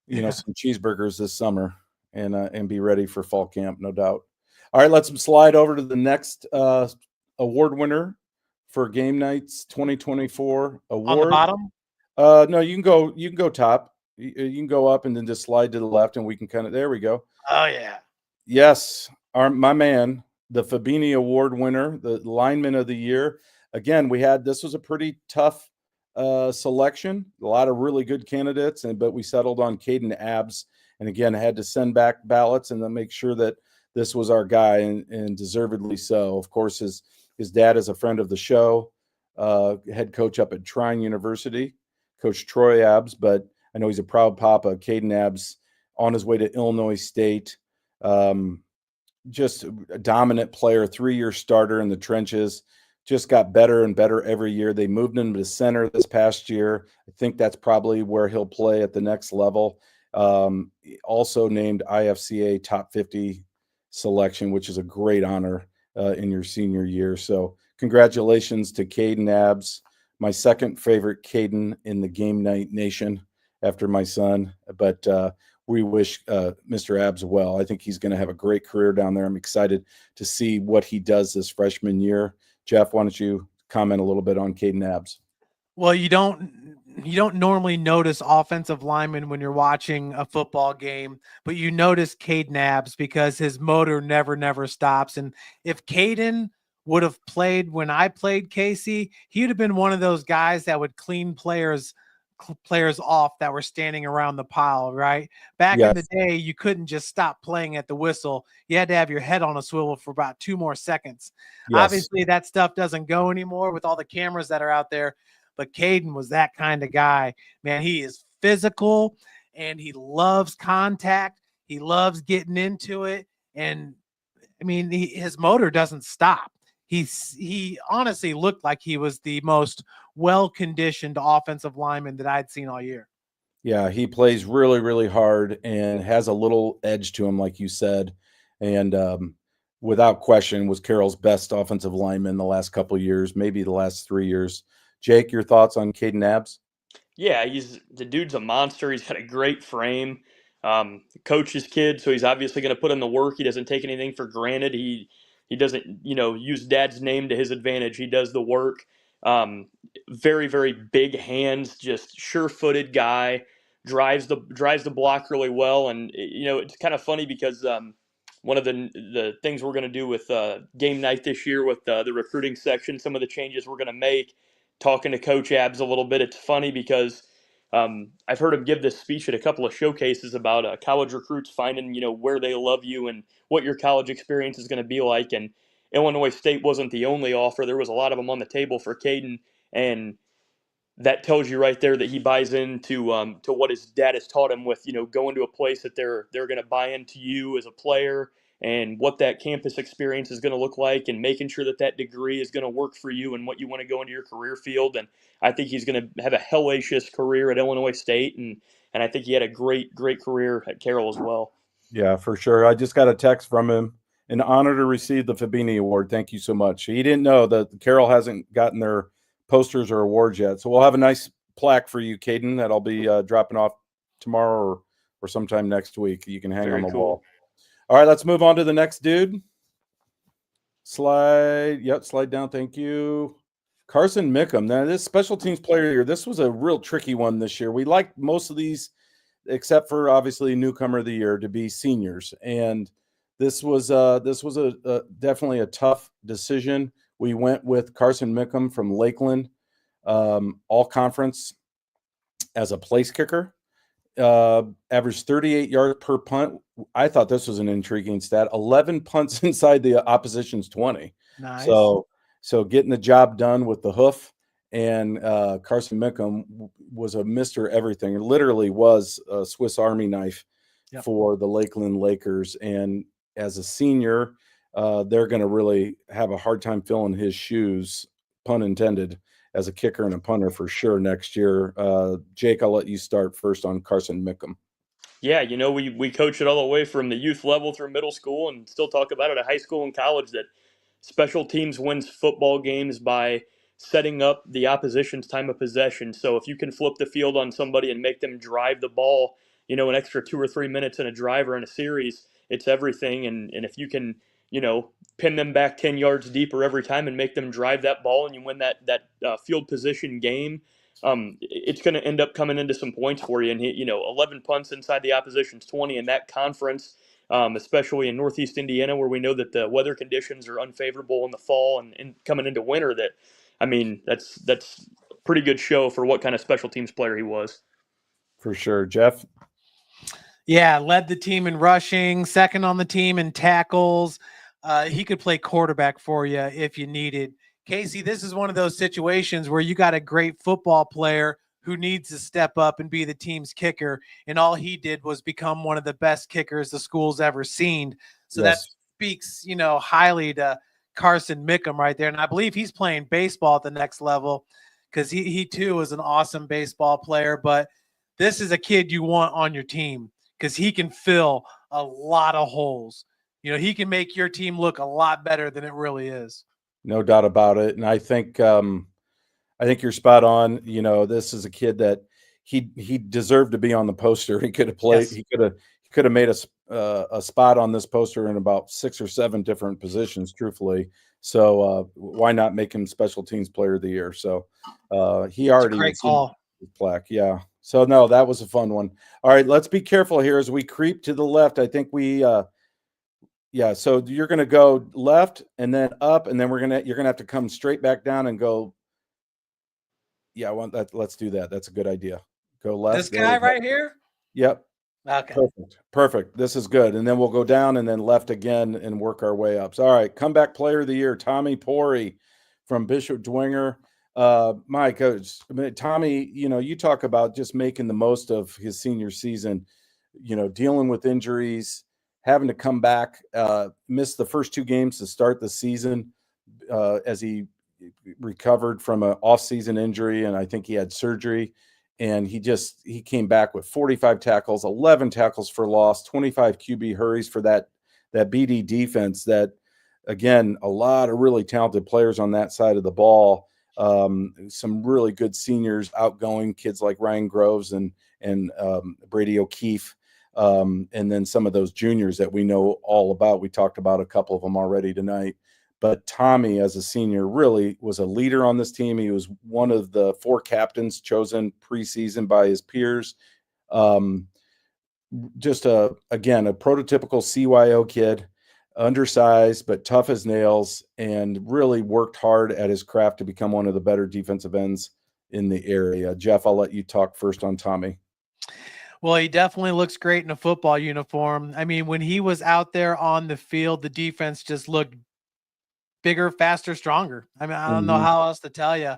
some cheeseburgers this summer and be ready for fall camp, no doubt. All right, let's slide over to the next award winner for Game Night's 2024 award. On the bottom? No, you can go top. You can go up and then just slide to the left, and we can there we go. Oh yeah. Yes, my man, the Fabini Award winner, the lineman of the year. Again, this was a pretty tough selection. A lot of really good candidates, but we settled on Caden Abbs. And again, I had to send back ballots and then make sure that this was our guy, and deservedly so. Of course, his dad is a friend of the show, head coach up at Trine University, Coach Troy Abbs. But I know he's a proud papa. Caden Abbs on his way to Illinois State. Just a dominant player, 3-year starter in the trenches. Just got better and better every year. They moved him to center this past year. I think that's probably where he'll play at the next level. Also named IFCA Top 50 selection, which is a great honor in your senior year. So congratulations to Caden Abbs, my second favorite Caden in the Game Night Nation after my son. But we wish Mr. Abbs well. I think he's going to have a great career down there. I'm excited to see what he does this freshman year. Jeff, why don't you comment a little bit on Caden Abbs? Well, you don't normally notice offensive linemen when you're watching a football game, but you notice Caden Abbs because his motor never stops. And if Caden would have played when I played, Casey, he would have been one of those guys that would clean players players off that were standing around the pile, right? Back in the day, you couldn't just stop playing at the whistle. You had to have your head on a swivel for about 2 more seconds. Yes. Obviously, that stuff doesn't go anymore with all the cameras that are out there, but Caden was that kind of guy. Man, he is physical, and he loves contact. He loves getting into it, and I mean, his motor doesn't stop. He honestly looked like he was the most well-conditioned offensive lineman that I'd seen all year. Yeah, he plays really, really hard and has a little edge to him, like you said. And without question, was Carroll's best offensive lineman the last couple of years, maybe the last 3 years. Jake, your thoughts on Caden Abs? Yeah, the dude's a monster. He's got a great frame. Coach's kid, so he's obviously going to put in the work. He doesn't take anything for granted. He doesn't use dad's name to his advantage. He does the work. Very, very big hands, just sure-footed guy. Drives the block really well, and it's kind of funny because one of the things we're going to do with game night this year with the recruiting section, some of the changes we're going to make. Talking to Coach Abs a little bit, it's funny because I've heard him give this speech at a couple of showcases about college recruits finding where they love you and what your college experience is going to be like. And Illinois State wasn't the only offer; there was a lot of them on the table for Caden, and that tells you right there that he buys into to what his dad has taught him with going to a place that they're going to buy into you as a player and what that campus experience is going to look like and making sure that that degree is going to work for you and what you want to go into your career field. And I think he's going to have a hellacious career at Illinois State, and I think he had a great career at Carroll as well. Yeah, for sure. I just got a text from him. An honor to receive the Fabini Award. Thank you so much. He didn't know that Carroll hasn't gotten their posters or awards yet. So we'll have a nice plaque for you, Caden, that I'll be dropping off tomorrow or sometime next week. You can hang Very on the cool. wall. All right, let's move on to the next dude. Slide. Yep, slide down. Thank you. Carson Mickham. Now, this special teams player here, this was a real tricky one this year. We liked most of these, except for obviously newcomer of the year, to be seniors. And this was definitely a tough decision. We went with Carson Mickham from Lakeland, all conference as a place kicker. Averaged 38 yards per punt. I thought this was an intriguing stat. 11 punts inside the opposition's 20. Nice. So getting the job done with the hoof. And Carson Mickham was a Mr. Everything. It literally was a Swiss Army knife for the Lakeland Lakers. And as a senior, they're going to really have a hard time filling his shoes, pun intended, as a kicker and a punter for sure next year. Jake, I'll let you start first on Carson Mickham. Yeah, we coach it all the way from the youth level through middle school and still talk about it at high school and college that special teams wins football games by setting up the opposition's time of possession. So if you can flip the field on somebody and make them drive the ball, an extra 2 or 3 minutes in a drive or in a series, it's everything. And if you can, pin them back 10 yards deeper every time and make them drive that ball and you win that field position game, it's going to end up coming into some points for you. And 11 punts inside the opposition's 20 in that conference, especially in Northeast Indiana, where we know that the weather conditions are unfavorable in the fall and coming into winter. That's a pretty good show for what kind of special teams player he was. For sure. Jeff? Yeah, led the team in rushing, second on the team in tackles. He could play quarterback for you if you needed. Casey, this is one of those situations where you got a great football player who needs to step up and be the team's kicker, and all he did was become one of the best kickers the school's ever seen. So that speaks, highly to Carson Mickham right there. And I believe he's playing baseball at the next level because he too is an awesome baseball player. But this is a kid you want on your team because he can fill a lot of holes. He can make your team look a lot better than it really is. No doubt about it. And I think you're spot on. This is a kid that he deserved to be on the poster. He could have played. Yes. He could have made a spot on this poster in about 6 or 7 different positions, truthfully. So why not make him special teams player of the year? So he already great call. His plaque. Yeah. So no, that was a fun one. All right, let's be careful here as we creep to the left. I think we so you're going to go left and then up, and then you're going to have to come straight back down and go. Yeah, I want that. Let's do that. That's a good idea. Go left. This There we guy go. right here? Yep. Okay. Perfect. Perfect. This is good. And then we'll go down and then left again and work our way up. So, all right. Comeback player of the year, Tommy Pori from Bishop Dwenger. My coach, I mean, Tommy, you talk about just making the most of his senior season, dealing with injuries, having to come back, missed the first 2 games to start the season as he recovered from an off-season injury, and I think he had surgery. And he came back with 45 tackles, 11 tackles for loss, 25 QB hurries for that BD defense. That, again, a lot of really talented players on that side of the ball. Some really good seniors, outgoing kids like Ryan Groves and Brady O'Keefe, and then some of those juniors that we know all about. We talked about a couple of them already tonight. But Tommy, as a senior, really was a leader on this team. He was one of the 4 captains chosen preseason by his peers. Just again, a prototypical CYO kid, undersized but tough as nails, and really worked hard at his craft to become one of the better defensive ends in the area. Jeff, I'll let you talk first on Tommy. Well, he definitely looks great in a football uniform. I mean, when he was out there on the field, the defense just looked bigger, faster, stronger. I mean, I don't know how else to tell you,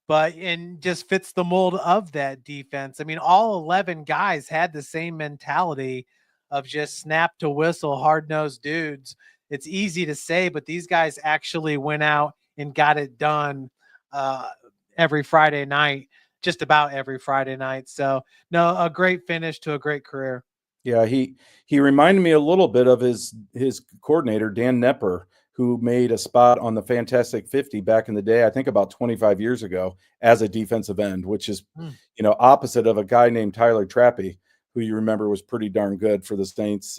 but and just fits the mold of that defense. I mean, all 11 guys had the same mentality of just snap to whistle, hard-nosed dudes. It's easy to say, but these guys actually went out and got it done every Friday night, just about every Friday night. So, no, a great finish to a great career. Yeah, he reminded me a little bit of his coordinator, Dan Nepper, who made a spot on the Fantastic 50 back in the day, I think about 25 years ago, as a defensive end, which is, opposite of a guy named Tyler Trappy, who you remember was pretty darn good for the Saints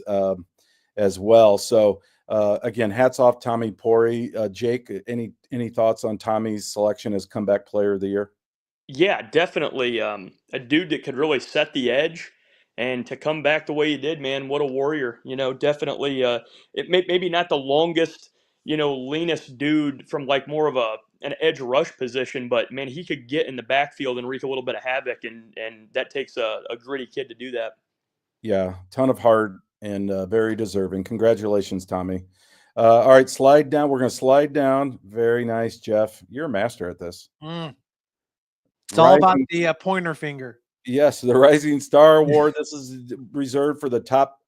as well. So, again, hats off Tommy Pori. Jake, any thoughts on Tommy's selection as comeback player of the year? Yeah, definitely. A dude that could really set the edge, and to come back the way he did, man, what a warrior. Definitely. Maybe not the longest, leanest dude from like more of an edge rush position, but man, he could get in the backfield and wreak a little bit of havoc, and that takes a gritty kid to do that. Yeah, ton of heart and very deserving. Congratulations, Tommy. All right, slide down. We're going to slide down. Very nice, Jeff. You're a master at this. It's all about the pointer finger. Yes, the Rising Star Award. This is reserved for the top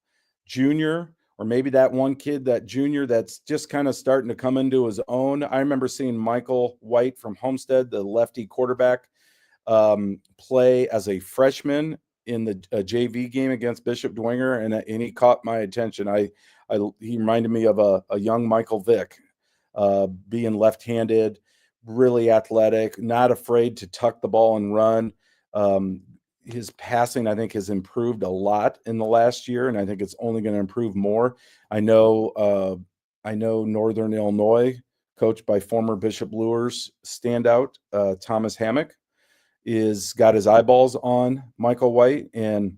junior, or maybe that one kid, that junior that's just kind of starting to come into his own. I remember seeing Michael White from Homestead, the lefty quarterback, play as a freshman in the JV game against Bishop Dwenger, and he caught my attention. He reminded me of a young Michael Vick, being left-handed, really athletic, not afraid to tuck the ball and run. His passing, I think, has improved a lot in the last year, and I think it's only going to improve more. I know Northern Illinois, coached by former Bishop Luers standout Thomas Hammock, got his eyeballs on Michael White, and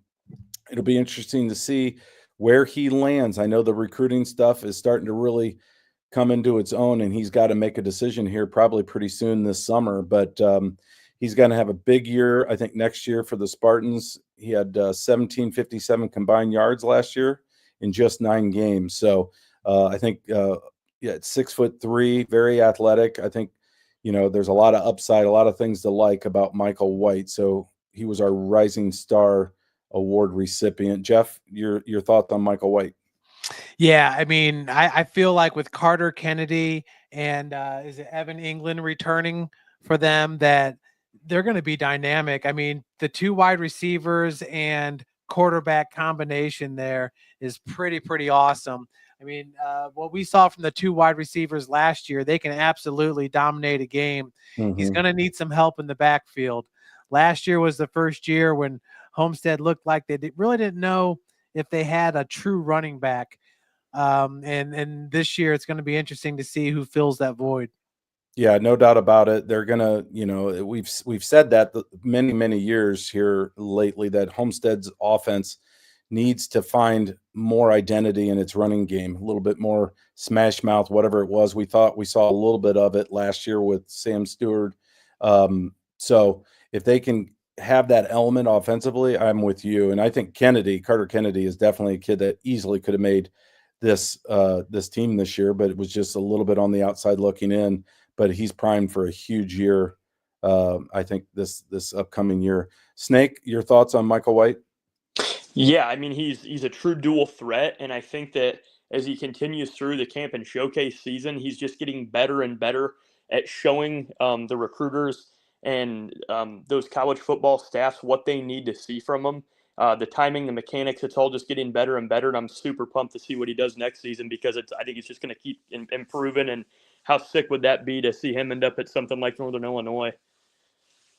it'll be interesting to see where he lands. I know the recruiting stuff is starting to really come into its own, and he's got to make a decision here probably pretty soon this summer. But he's going to have a big year, I think, next year for the Spartans. He had 1757 combined yards last year in just 9 games. So I think, it's 6'3", very athletic. I think, there's a lot of upside, a lot of things to like about Michael White. So he was our Rising Star Award recipient. Jeff, your thoughts on Michael White? Yeah, I mean, I feel like with Carter Kennedy and is it Evan England returning for them, that they're going to be dynamic. I mean, the 2 wide receivers and quarterback combination there is pretty awesome. I mean, what we saw from the 2 wide receivers last year, they can absolutely dominate a game. He's going to need some help in the backfield. Last year was the first year when Homestead looked like they really didn't know if they had a true running back. And this year it's going to be interesting to see who fills that void. Yeah, no doubt about it. They're gonna, we've said that many years here lately, that Homestead's offense needs to find more identity in its running game, a little bit more smash mouth, whatever it was. We thought we saw a little bit of it last year with Sam Stewart. So if they can have that element offensively, I'm with you. And I think Carter Kennedy is definitely a kid that easily could have made this team this year, but it was just a little bit on the outside looking in. But he's primed for a huge year. I think this upcoming year. Snake, your thoughts on Michael White? Yeah, I mean he's a true dual threat, and I think that as he continues through the camp and showcase season, he's just getting better and better at showing the recruiters and those college football staffs what they need to see from him. The timing, the mechanics, it's all just getting better and better, and I'm super pumped to see what he does next season because I think it's just going to keep improving. And how sick would that be to see him end up at something like Northern Illinois?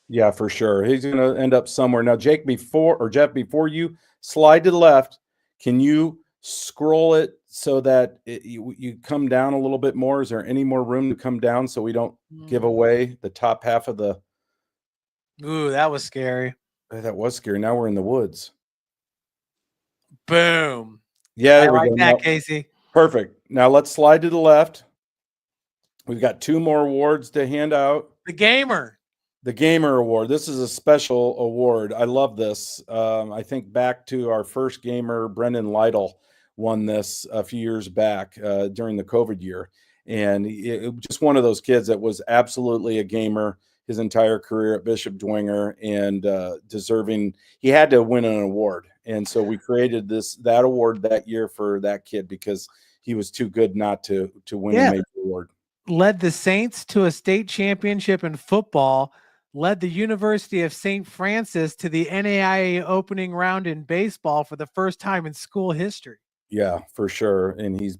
Yeah, for sure. He's going to end up somewhere. Now, Jeff, before you slide to the left, can you scroll it so that you come down a little bit more? Is there any more room to come down so we don't give away the top half of the? Ooh, that was scary. That was scary. Now we're in the woods. Boom. Yeah, there I we like go. that, Now, Casey. perfect. Now let's slide to the left. We've got 2 more awards to hand out. The Gamer. The Gamer Award. This is a special award. I love this. I think back to our first gamer, Brendan Lytle, won this a few years back during the COVID year. And it was just one of those kids that was absolutely a gamer his entire career at Bishop Dwenger and deserving. He had to win an award. And so we created that award that year for that kid because he was too good not to win a major award. Led the Saints to a state championship in football, led the University of St. Francis to the NAIA opening round in baseball for the first time in school history. Yeah, for sure. And he's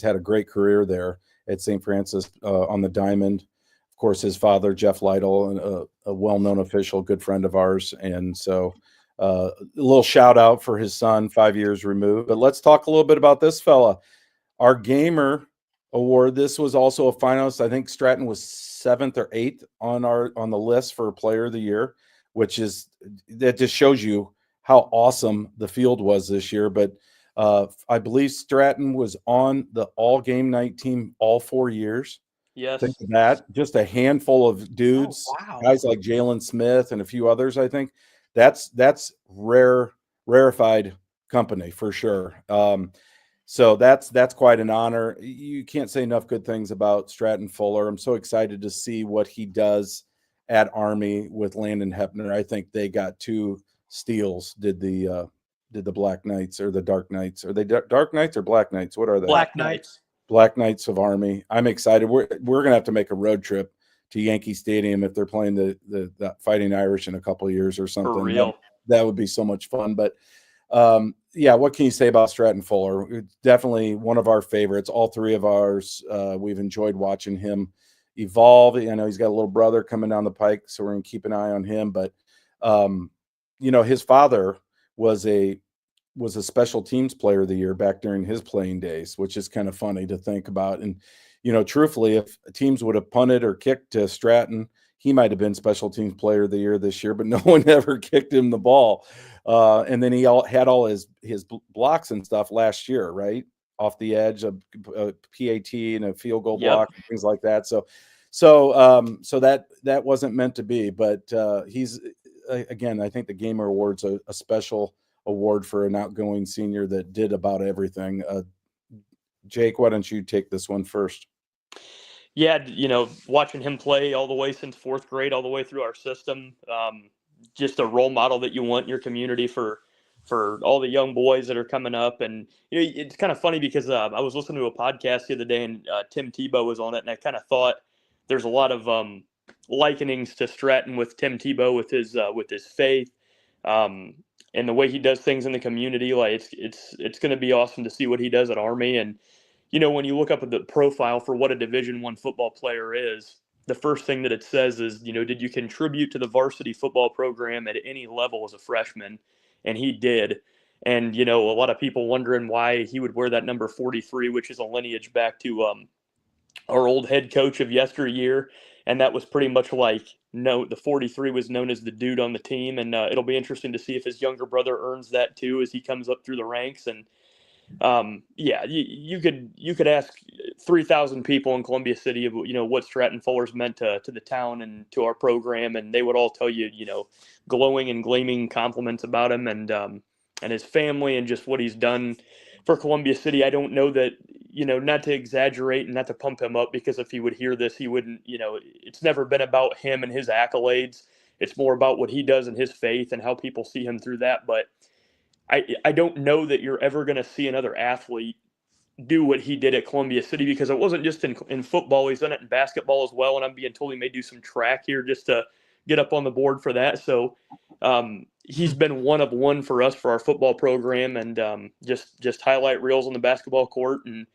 had a great career there at St. Francis on the diamond. Of course, his father, Jeff Lytle, a well-known official, good friend of ours. And so a little shout out for his son, 5 years removed. But let's talk a little bit about this fella. Our Gamer Award. This was also a finalist. I think Stratton was 7th or 8th on the list for Player of the Year, that just shows you how awesome the field was this year. But I believe Stratton was on the ALL-Gamenight team all 4 years. Yes. Think of that. Just a handful of dudes, guys like Jalen Smith and a few others. I think that's rarefied company for sure. So that's quite an honor. You can't say enough good things about Stratton Fuller. I'm so excited to see what he does at Army with Landon Hepner. I think they got 2 steals. Did the Black Knights or the Dark Knights? Are they Dark Knights or Black Knights? What are they? Black Knights. Black Knights of Army. I'm excited. We're gonna have to make a road trip to Yankee Stadium if they're playing the Fighting Irish in a couple of years or something. For real. That would be so much fun. But yeah, what can you say about Stratton Fuller? Definitely one of our favorites. All 3 of ours. We've enjoyed watching him evolve. I know he's got a little brother coming down the pike, so we're gonna keep an eye on him. But his father was a special teams player of the year back during his playing days, which is kind of funny to think about. And truthfully, if teams would have punted or kicked to Stratton, he might have been special teams player of the year this year, but no one ever kicked him the ball. And then he had all his blocks and stuff last year, right? Off the edge of a PAT and a field goal block and things like that. So that wasn't meant to be, but he's, again, I think the Gamer Award's a special award for an outgoing senior that did about everything. Jake, why don't you take this one first? Yeah, watching him play all the way since 4th grade, all the way through our system, just a role model that you want in your community for all the young boys that are coming up. And it's kind of funny because I was listening to a podcast the other day, and Tim Tebow was on it, and I kind of thought there's a lot of likenings to Stratton with Tim Tebow with his faith. And the way he does things in the community, like it's going to be awesome to see what he does at Army. And when you look up at the profile for what a Division I football player is, the first thing that it says is, did you contribute to the varsity football program at any level as a freshman? And he did. And a lot of people wondering why he would wear that number 43, which is a lineage back to our old head coach of yesteryear. And that was pretty much like, no, the 43 was known as the dude on the team. And it'll be interesting to see if his younger brother earns that too as he comes up through the ranks. And yeah, you could ask 3,000 people in Columbia City about, what Stratton Fuller's meant to the town and to our program, and they would all tell you, glowing and gleaming compliments about him and his family and just what he's done for Columbia City. I don't know that, not to exaggerate and not to pump him up, because if he would hear this, he wouldn't, it's never been about him and his accolades. It's more about what he does and his faith and how people see him through that. But I don't know that you're ever going to see another athlete do what he did at Columbia City, because it wasn't just in football. He's done it in basketball as well. And I'm being told he may do some track here just to get up on the board for that. So he's been one of one for us for our football program, and just highlight reels on the basketball court. And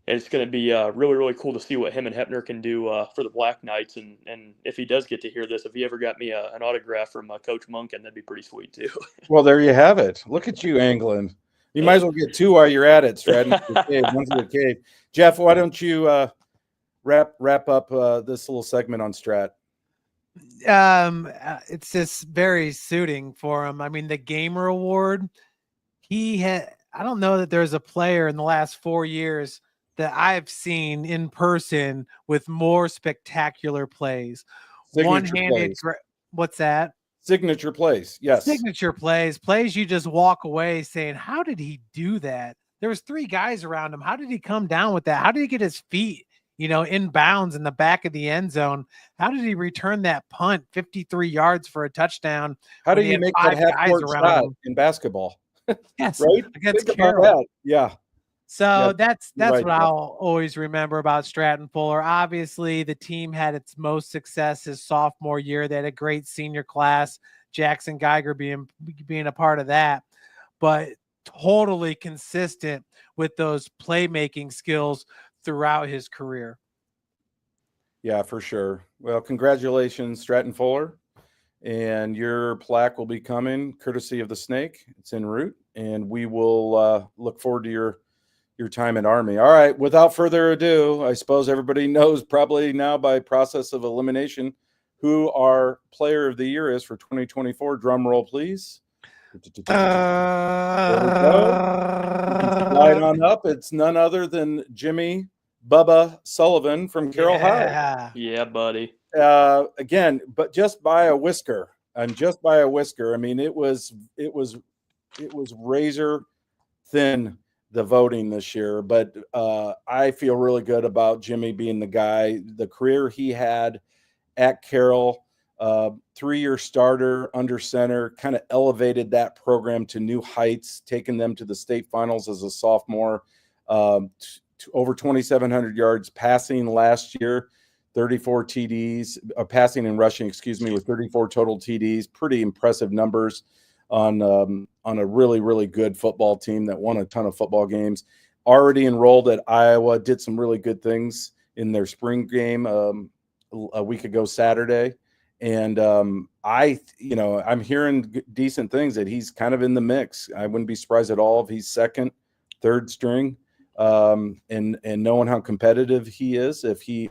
it's going to be really, really cool to see what him and Hepner can do for the Black Knights. And if he does get to hear this, if he ever got me an autograph from Coach Munkin, that'd be pretty sweet too. Well, there you have it. Look at you angling. You might as well get two while you're at it, Stratton. One's in the cave. Jeff, why don't you wrap up this little segment on Strat? It's just very suiting for him. I mean, the Gamer Award, I don't know that there's a player in the last 4 years that I've seen in person with more spectacular plays. One-handed, what's that? Signature plays, yes. Signature plays you just walk away saying, how did he do that? There was 3 guys around him. How did he come down with that? How did he get his feet, in bounds in the back of the end zone? How did he return that punt 53 yards for a touchdown? How do you make that half-court shot in basketball? Yes, right? Against Think Carroll. about that. Yeah. So Yeah, that's right, what I'll always remember about Stratton Fuller. Obviously, the team had its most success his sophomore year. They had a great senior class, Jackson Geiger being a part of that, but totally consistent with those playmaking skills throughout his career. Yeah, for sure. Well, congratulations, Stratton Fuller. And your plaque will be coming courtesy of the Snake. It's en route, and we will look forward to your time in Army. All right, without further ado, I suppose everybody knows probably now by process of elimination who our player of the year is for 2024. Drum roll, please. There we go. Slide on up. It's none other than Jimmy Bubba Sullivan from Carroll High. Yeah, buddy. Again, but just by a whisker. And just by a whisker. I mean, it was razor thin, the voting this year, but I feel really good about Jimmy being the guy. The career he had at Carroll, 3-year starter under center, kind of elevated that program to new heights, taking them to the state finals as a sophomore, to over 2,700 yards passing last year, 34 TDs, passing and rushing, with 34 total TDs. Pretty impressive numbers on a really, really good football team that won a ton of football games. Already enrolled at Iowa, did some really good things in their spring game a week ago Saturday. And I'm hearing decent things that he's kind of in the mix. I wouldn't be surprised at all if he's second, third string, and knowing how competitive he is, if he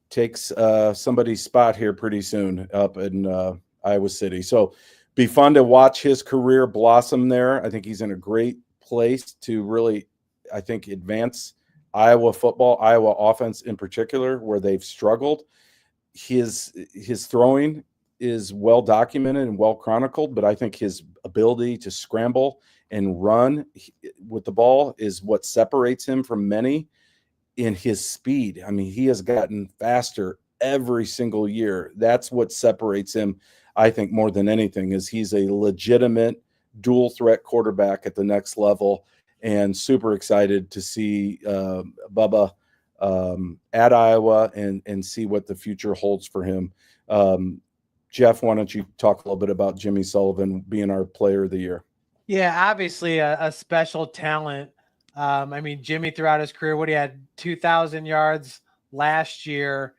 takes somebody's spot here pretty soon up in Iowa City. So be fun to watch his career blossom there. I think he's in a great place to really, I think, advance Iowa football, Iowa offense in particular, where they've struggled. His throwing is well documented and well chronicled, but I think his ability to scramble and run with the ball is what separates him from many. In his speed, I mean, he has gotten faster every single year. That's what separates him, I think, more than anything, is he's a legitimate dual threat quarterback at the next level, and super excited to see Bubba at Iowa and see what the future holds for him. Jeff, why don't you talk a little bit about Jimmy Sullivan being our player of the year? Yeah, obviously a special talent. I mean, Jimmy throughout his career, he had 2,000 yards last year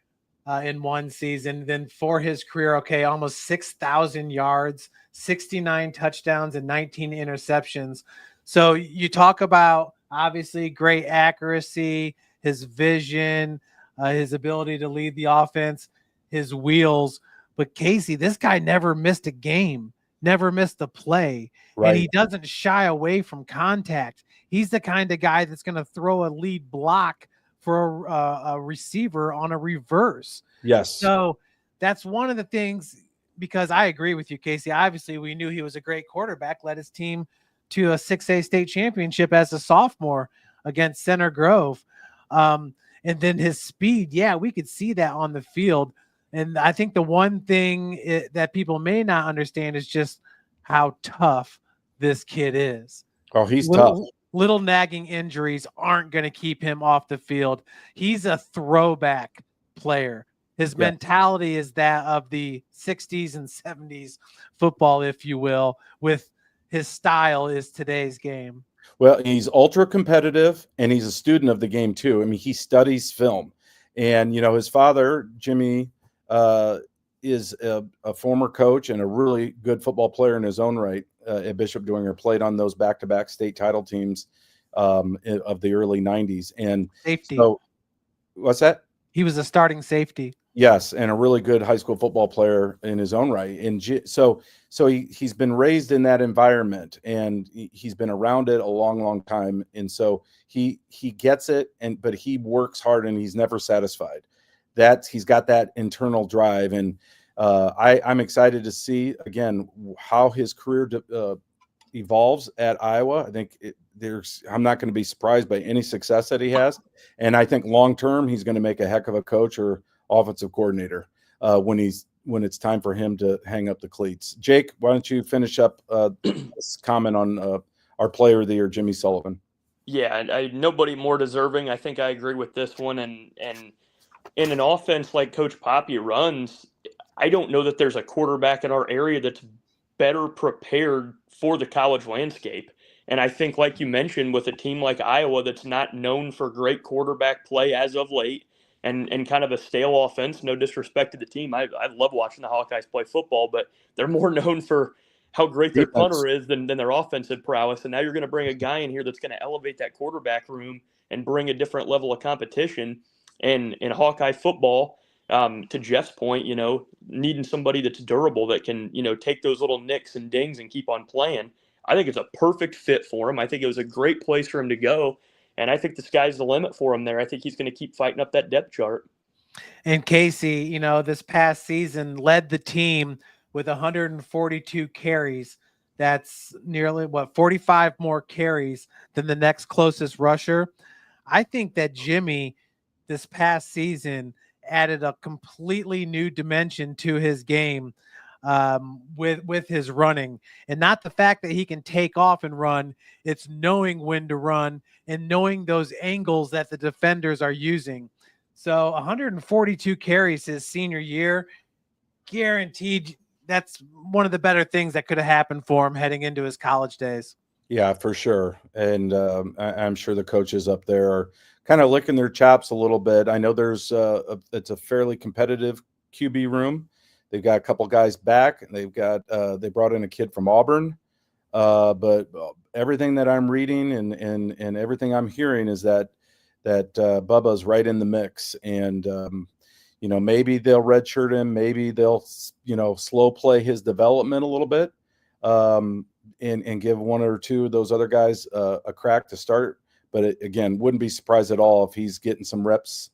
in one season. Then for his career, almost 6,000 yards, 69 touchdowns, and 19 interceptions. So you talk about, obviously, great accuracy, his vision, his ability to lead the offense, his wheels. But Casey, this guy never missed a game, never missed a play. Right. And he doesn't shy away from contact. He's the kind of guy that's going to throw a lead block for a receiver on a reverse. Yes. So that's one of the things, because I agree with you, Casey. Obviously, we knew he was a great quarterback, led his team to a 6A state championship as a sophomore against Center Grove. And then his speed, yeah, we could see that on the field. And I think the one thing that people may not understand is just how tough this kid is. Oh, he's tough. Little nagging injuries aren't going to keep him off the field. He's a throwback player. His mentality is that of the 60s and 70s football, if you will, with his style is today's game. Well, he's ultra competitive, and he's a student of the game too. I mean, he studies film. And, his father, Jimmy, is a former coach and a really good football player in his own right at Bishop Dwenger, played on those back-to-back state title teams of the early 90s. And safety. So, what's that? He was a starting safety. Yes, and a really good high school football player in his own right. And so he's been raised in that environment, and he's been around it a long, long time. And so he gets it, but he works hard, and he's never satisfied. He's got that internal drive, and I'm excited to see again how his career evolves at Iowa. I think I'm not going to be surprised by any success that he has, and I think long term he's going to make a heck of a coach or offensive coordinator when it's time for him to hang up the cleats. Jake, why don't you finish up this comment on our player of the year, Jimmy Sullivan? Yeah, nobody more deserving. I think I agree with this one. And in an offense like Coach Poppy runs, I don't know that there's a quarterback in our area that's better prepared for the college landscape. And I think, like you mentioned, with a team like Iowa that's not known for great quarterback play as of late, and kind of a stale offense, no disrespect to the team. I love watching the Hawkeyes play football, but they're more known for how great their punter is than their offensive prowess. And now you're going to bring a guy in here that's going to elevate that quarterback room and bring a different level of competition. And in Hawkeye football, to Jeff's point, needing somebody that's durable that can, take those little nicks and dings and keep on playing. I think it's a perfect fit for him. I think it was a great place for him to go. And I think the sky's the limit for him there. I think he's going to keep fighting up that depth chart. And Casey, this past season led the team with 142 carries. That's nearly 45 more carries than the next closest rusher. I think that Jimmy this past season added a completely new dimension to his game with his running, and not the fact that he can take off and run. It's knowing when to run and knowing those angles that the defenders are using. So 142 carries his senior year, guaranteed. That's one of the better things that could have happened for him heading into his college days. Yeah, for sure. And I'm sure the coaches up there are kind of licking their chops a little bit. I know it's a fairly competitive QB room. They've got a couple guys back, and they brought in a kid from Auburn. But everything that I'm reading and everything I'm hearing is that Bubba's right in the mix. And maybe they'll redshirt him, maybe they'll slow play his development a little bit, and give one or two of those other guys a crack to start. But again, wouldn't be surprised at all if he's getting some reps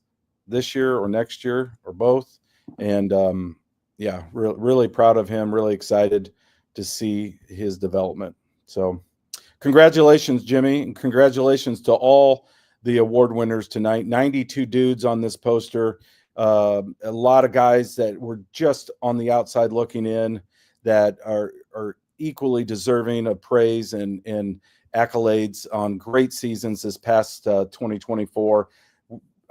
this year or next year or both. And yeah, really proud of him, really excited to see his development. So congratulations, Jimmy, and congratulations to all the award winners tonight. 92 dudes on this poster. A lot of guys that were just on the outside looking in that are equally deserving of praise and accolades on great seasons this past 2024.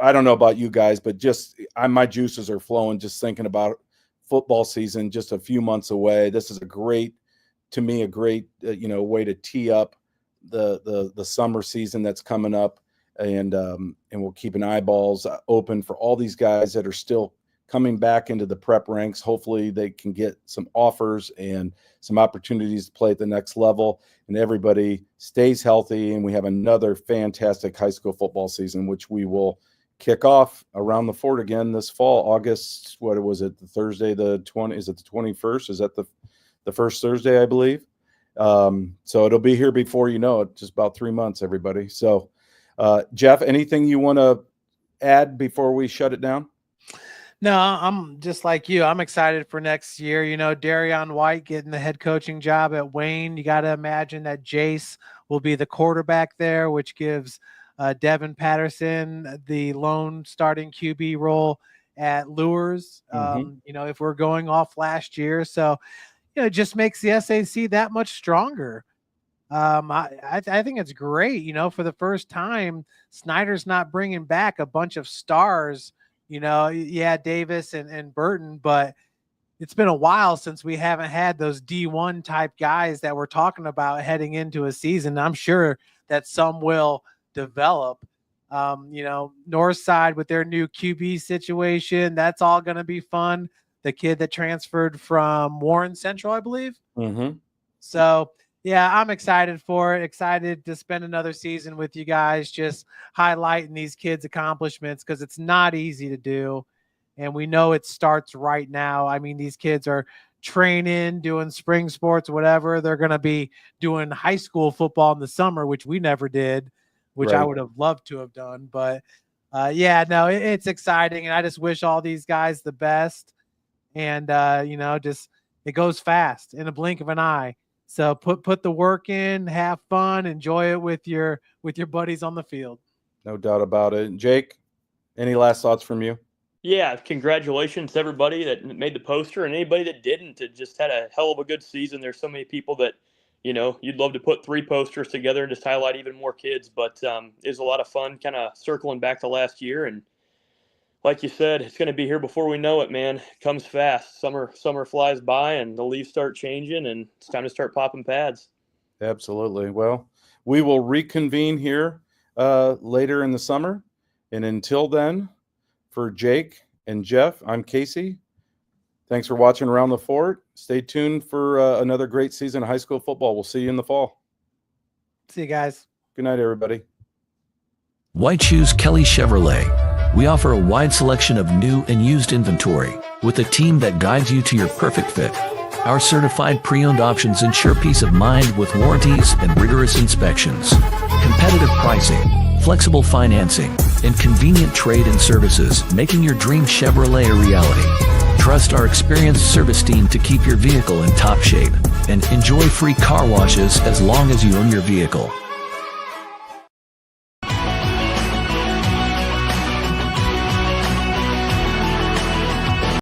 I don't know about you guys, but my juices are flowing just thinking about football season just a few months away. This is a great way to tee up the summer season that's coming up, and we'll keep an eyeballs open for all these guys that are still coming back into the prep ranks. Hopefully they can get some offers and some opportunities to play at the next level, and everybody stays healthy, and we have another fantastic high school football season, which we will kick off around the fort again this fall, August. What was it? The Thursday, is it the 21st? Is that the first Thursday, I believe? So it'll be here before you know it, just about 3 months, everybody. So, Jeff, anything you want to add before we shut it down? No, I'm just like you. I'm excited for next year. You know, Darion White getting the head coaching job at Wayne. You got to imagine that Jace will be the quarterback there, which gives Devin Patterson the lone starting QB role at Lures. You know, if we're going off last year. So, you know, it just makes the SAC that much stronger. I think it's great. You know, for the first time, Snyder's not bringing back a bunch of stars. You know, yeah, Davis and Burton, but it's been a while since we haven't had those D1 type guys that we're talking about heading into a season. I'm sure that some will develop. You know, Northside with their new QB situation, that's all going to be fun. The kid that transferred from Warren Central, I believe. So, yeah, I'm excited for it. Excited to spend another season with you guys, just highlighting these kids' accomplishments, because it's not easy to do. And we know it starts right now. I mean, these kids are training, doing spring sports, whatever. They're going to be doing high school football in the summer, which we never did, which I would have loved to have done. But, yeah, no, it's exciting. And I just wish all these guys the best. And, you know, just it goes fast in a blink of an eye. So put the work in, have fun, enjoy it with your buddies on the field. No doubt about it. Jake, any last thoughts from you? Yeah, congratulations to everybody that made the poster, and anybody that didn't. It just had a hell of a good season. There's so many people that, you know, you'd love to put 3 posters together and just highlight even more kids. But it was a lot of fun kind of circling back to last year. And like you said, it's going to be here before we know it, man. It comes fast. Summer flies by, and the leaves start changing, and it's time to start popping pads. Absolutely. Well, we will reconvene here later in the summer. And until then, for Jake and Jeff, I'm Casey. Thanks for watching Around the Fort. Stay tuned for another great season of high school football. We'll see you in the fall. See you guys. Good night, everybody. White Shoes Kelly Chevrolet. We offer a wide selection of new and used inventory with a team that guides you to your perfect fit. Our certified pre-owned options ensure peace of mind with warranties and rigorous inspections. Competitive pricing, flexible financing, and convenient trade and services, making your dream Chevrolet a reality. Trust our experienced service team to keep your vehicle in top shape, and enjoy free car washes as long as you own your vehicle.